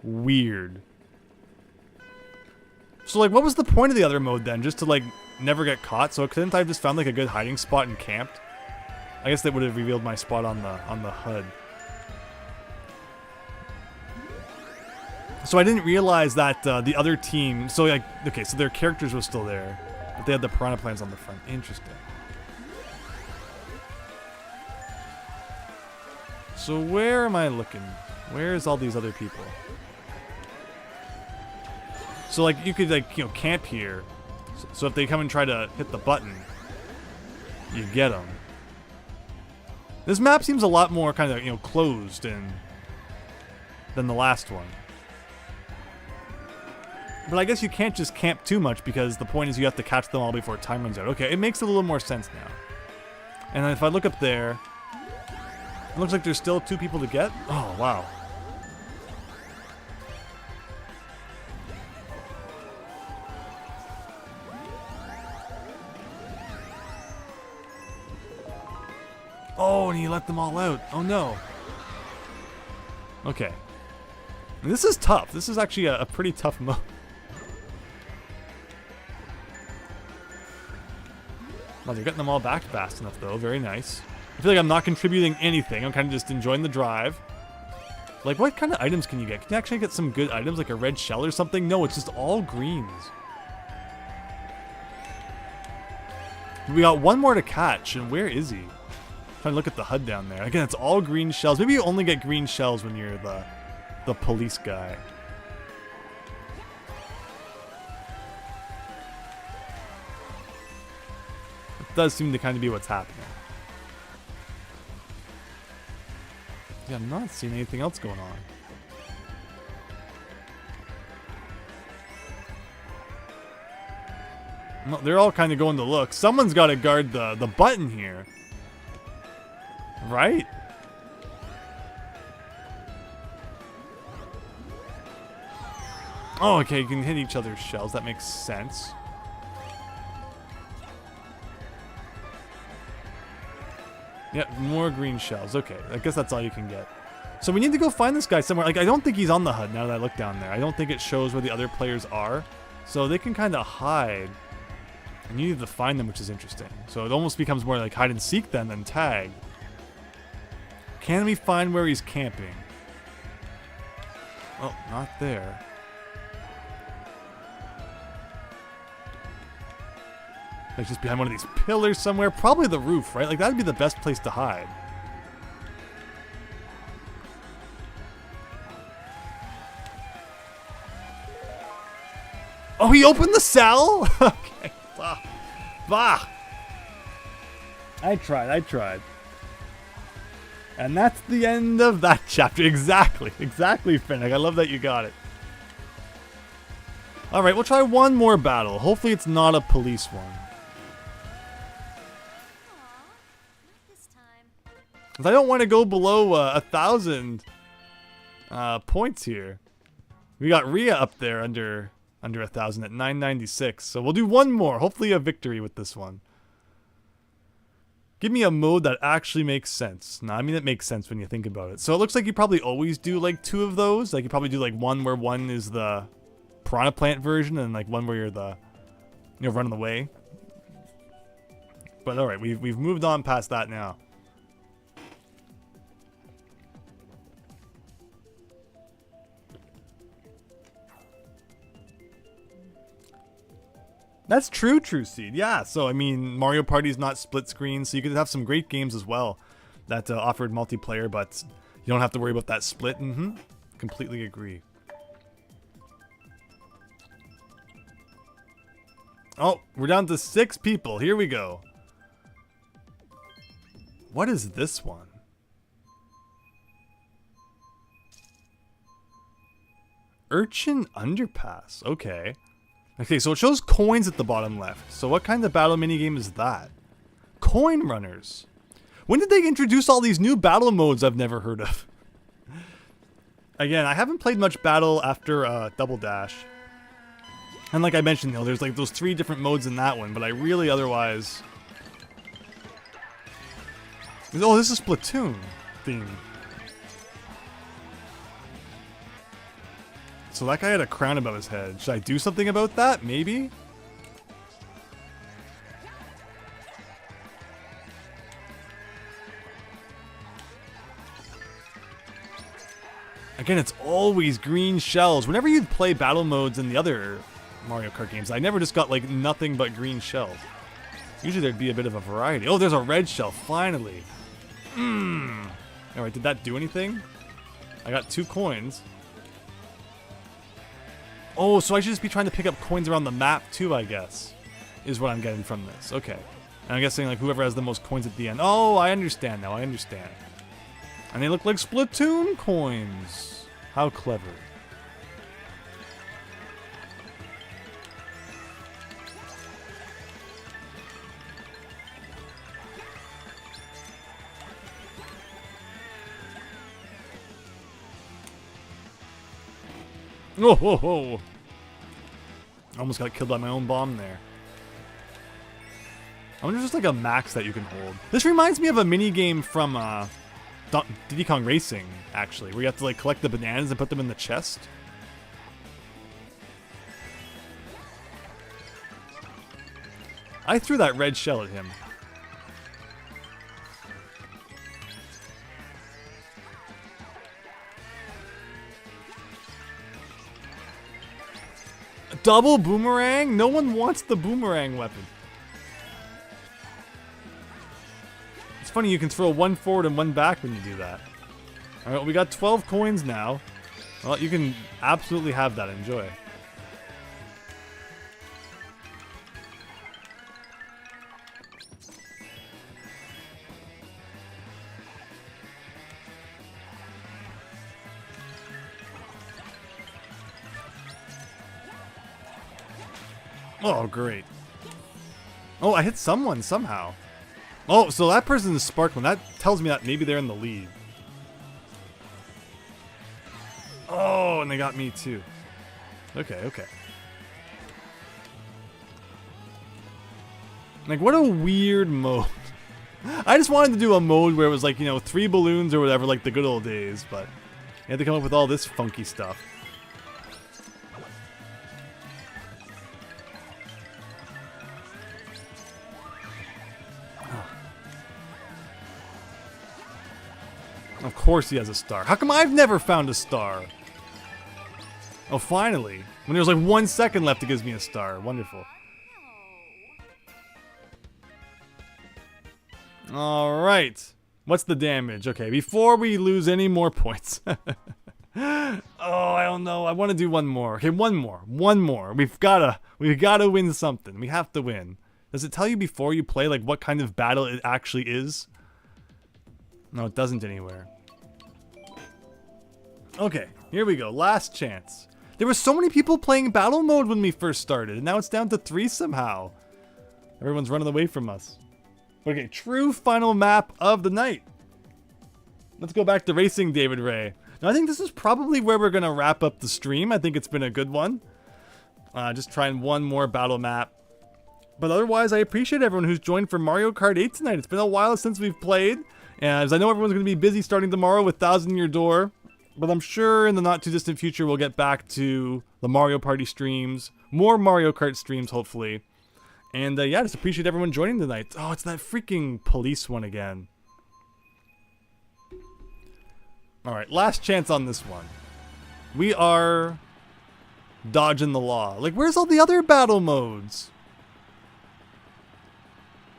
Weird. So, like, what was the point of the other mode then? Just to, like, never get caught? So couldn't I have just found, like, a good hiding spot and camped? I guess that would have revealed my spot on the HUD. So I didn't realize that the other team, so like, okay, so their characters were still there, but they had the piranha plants on the front. Interesting. So where am I looking? Where's all these other people? So like, you could like, you know, camp here. So if they come and try to hit the button, you get them. This map seems a lot more kind of, you know, closed than the last one. But I guess you can't just camp too much because the point is you have to catch them all before time runs out. Okay, it makes a little more sense now. And then if I look up there, it looks like there's still 2 people to get. Oh, wow. Oh, and he let them all out. Oh, no. Okay. This is tough. This is actually a pretty tough mode. Well, they're getting them all back fast enough, though. Very nice. I feel like I'm not contributing anything. I'm kind of just enjoying the drive. Like, what kind of items can you get? Can you actually get some good items, like a red shell or something? No, it's just all greens. We got one more to catch, and where is he? I'm trying to look at the HUD down there. Again, it's all green shells. Maybe you only get green shells when you're the police guy. It does seem to kind of be what's happening. Yeah, I'm not seeing anything else going on. No, they're all kind of going to look. Someone's got to guard the button here. Right? Oh, okay, you can hit each other's shells. That makes sense. Yeah, more green shells. Okay, I guess that's all you can get. So we need to go find this guy somewhere. Like, I don't think he's on the HUD now that I look down there. I don't think it shows where the other players are. So they can kind of hide. And you need to find them, which is interesting. So it almost becomes more like hide and seek then than tag. Can we find where he's camping? Oh, not there. Like just behind one of these pillars somewhere. Probably the roof, right? Like that'd be the best place to hide. Oh, he opened the cell? Okay. Bah. I tried. And that's the end of that chapter. Exactly, Finnick. I love that you got it. Alright, we'll try one more battle. Hopefully it's not a police one. Because I don't want to go below 1,000 points here. We got Rhea up there under 1,000 at 996. So we'll do one more. Hopefully a victory with this one. Give me a mode that actually makes sense. No, I mean, it makes sense when you think about it. So it looks like you probably always do like 2 of those. Like you probably do like one where one is the piranha plant version and like one where you're the, you know, running away. But alright, we've moved on past that now. That's true, True Seed. Yeah, so I mean, Mario Party's not split screen, so you could have some great games as well that offered multiplayer, but you don't have to worry about that split. Completely agree. Oh, we're down to 6 people. Here we go. What is this one? Urchin Underpass. Okay. Okay, so it shows coins at the bottom left. So what kind of battle minigame is that? Coin runners. When did they introduce all these new battle modes I've never heard of? Again, I haven't played much battle after Double Dash. And like I mentioned, there's like those 3 different modes in that one, but I really otherwise... Oh, this is Splatoon theme. So that guy had a crown above his head. Should I do something about that? Maybe? Again, it's always green shells. Whenever you play battle modes in the other Mario Kart games, I never just got like nothing but green shells. Usually there'd be a bit of a variety. Oh, there's a red shell, finally. Alright, did that do anything? I got 2 coins. Oh, so I should just be trying to pick up coins around the map too, I guess. Is what I'm getting from this. Okay. And I'm guessing like whoever has the most coins at the end. Oh, I understand now, I understand. And they look like Splatoon coins. How clever. Oh, ho, ho. Almost got killed by my own bomb there. I wonder if there's like a max that you can hold. This reminds me of a mini game from Diddy Kong Racing, actually, where you have to like collect the bananas and put them in the chest. I threw that red shell at him. Double boomerang? No one wants the boomerang weapon. It's funny, you can throw 1 forward and 1 back when you do that. Alright, we got 12 coins now. Well, you can absolutely have that. Enjoy. Oh, great. Oh, I hit someone somehow. Oh, so that person is Sparkman. That tells me that maybe they're in the lead. Oh, and they got me too. Okay, okay. Like, what a weird mode. I just wanted to do a mode where it was like, you know, 3 balloons or whatever, like the good old days, but you had to come up with all this funky stuff. Of course he has a star. How come I've never found a star? Oh, finally. When there's like 1 second left, it gives me a star. Wonderful. Alright. What's the damage? Okay, before we lose any more points. Oh, I don't know. I want to do one more. Okay, one more. One more. We've gotta win something. We have to win. Does it tell you before you play like what kind of battle it actually is? No, it doesn't anywhere. Okay, here we go. Last chance. There were so many people playing battle mode when we first started, and now it's down to 3 somehow. Everyone's running away from us. Okay, true final map of the night. Let's go back to racing, David Ray. Now, I think this is probably where we're going to wrap up the stream. I think it's been a good one. Just trying one more battle map. But otherwise, I appreciate everyone who's joined for Mario Kart 8 tonight. It's been a while since we've played. And as I know everyone's going to be busy starting tomorrow with 1,000 Year Door. But I'm sure in the not too distant future we'll get back to the Mario Party streams. More Mario Kart streams, hopefully. And yeah, just appreciate everyone joining tonight. Oh, it's that freaking police one again. Alright, last chance on this one. We are dodging the law. Like, where's all the other battle modes?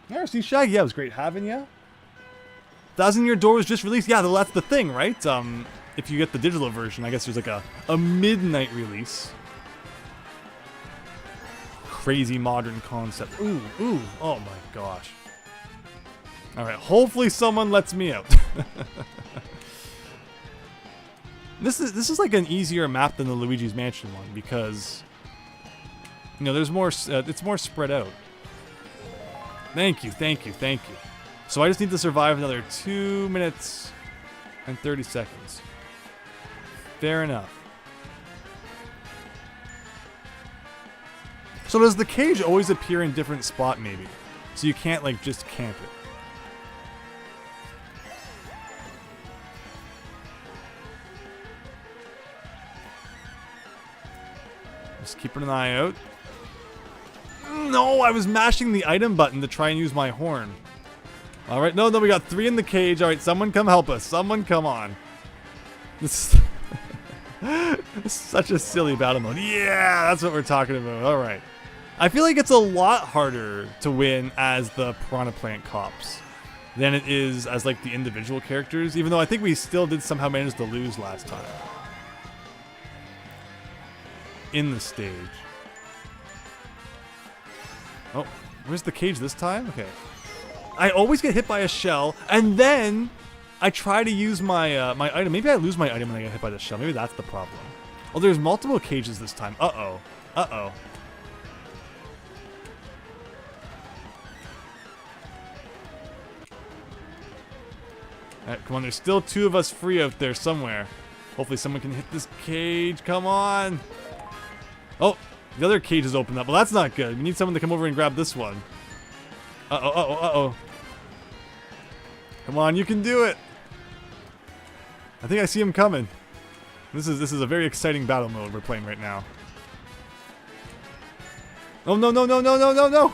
Yeah, see Shaggy, yeah, it was great having ya. 1,000 Year Door was just released. Yeah, that's the thing, right? If you get the digital version, I guess there's like a midnight release. Crazy modern concept. Ooh, ooh, oh my gosh. Alright, hopefully someone lets me out. This is like an easier map than the Luigi's Mansion one because, you know, there's more, it's more spread out. Thank you, thank you, thank you. So I just need to survive another 2 minutes and 30 seconds. Fair enough. So does the cage always appear in a different spot maybe? So you can't like just camp it? Just keeping an eye out. No, I was mashing the item button to try and use my horn. Alright, no, we got 3 in the cage. Alright, someone come help us. Someone come on. This Such a silly battle mode. Yeah, that's what we're talking about. All right. I feel like it's a lot harder to win as the Piranha Plant cops than it is as like the individual characters, even though I think we still did somehow manage to lose last time. In the stage. Oh, where's the cage this time? Okay. I always get hit by a shell, and then I try to use my my item. Maybe I lose my item when I get hit by the shell. Maybe that's the problem. Oh, there's multiple cages this time. Uh-oh. Uh-oh. Alright, come on. There's still 2 of us free out there somewhere. Hopefully someone can hit this cage. Come on. Oh, the other cage is opened up. Well, that's not good. We need someone to come over and grab this one. Uh-oh, uh-oh, uh-oh. Come on, you can do it. I think I see him coming. This is a very exciting battle mode we're playing right now. Oh, no, no, no, no, no, no, no.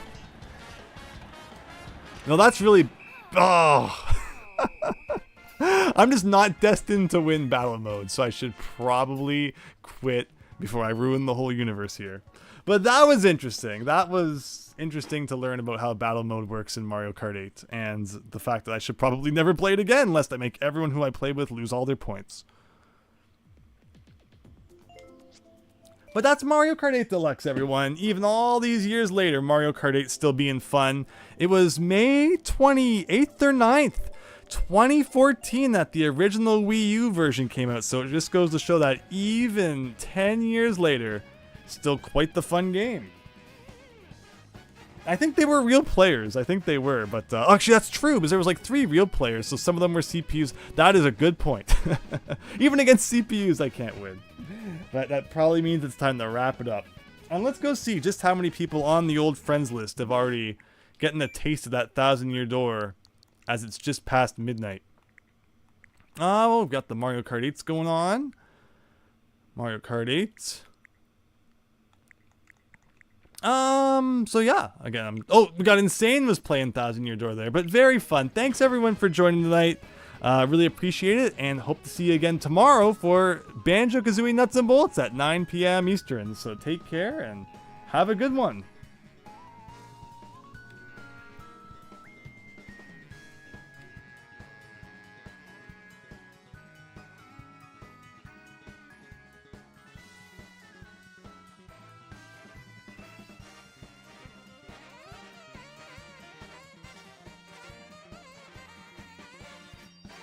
No, that's really... Oh. I'm just not destined to win battle mode, so I should probably quit before I ruin the whole universe here. But that was interesting. That was interesting to learn about how battle mode works in Mario Kart 8, and the fact that I should probably never play it again, lest I make everyone who I play with lose all their points. But that's Mario Kart 8 Deluxe, everyone. Even all these years later, Mario Kart 8 still being fun. It was May 28th or 9th, 2014 that the original Wii U version came out, so it just goes to show that even 10 years later, still quite the fun game. I think they were real players. I think they were, but actually that's true because there was like 3 real players, so some of them were CPUs. That is a good point. Even against CPUs, I can't win. But that probably means it's time to wrap it up. And let's go see just how many people on the old friends list have already gotten a taste of that 1,000-year door as it's just past midnight. Oh, we've got the Mario Kart 8s going on. Mario Kart 8. So yeah, again, oh, we got Insane was playing 1,000-year door there, but very fun. Thanks everyone for joining tonight. Really appreciate it, and hope to see you again tomorrow for Banjo-Kazooie Nuts and Bolts at 9 p.m. Eastern. So take care and have a good one.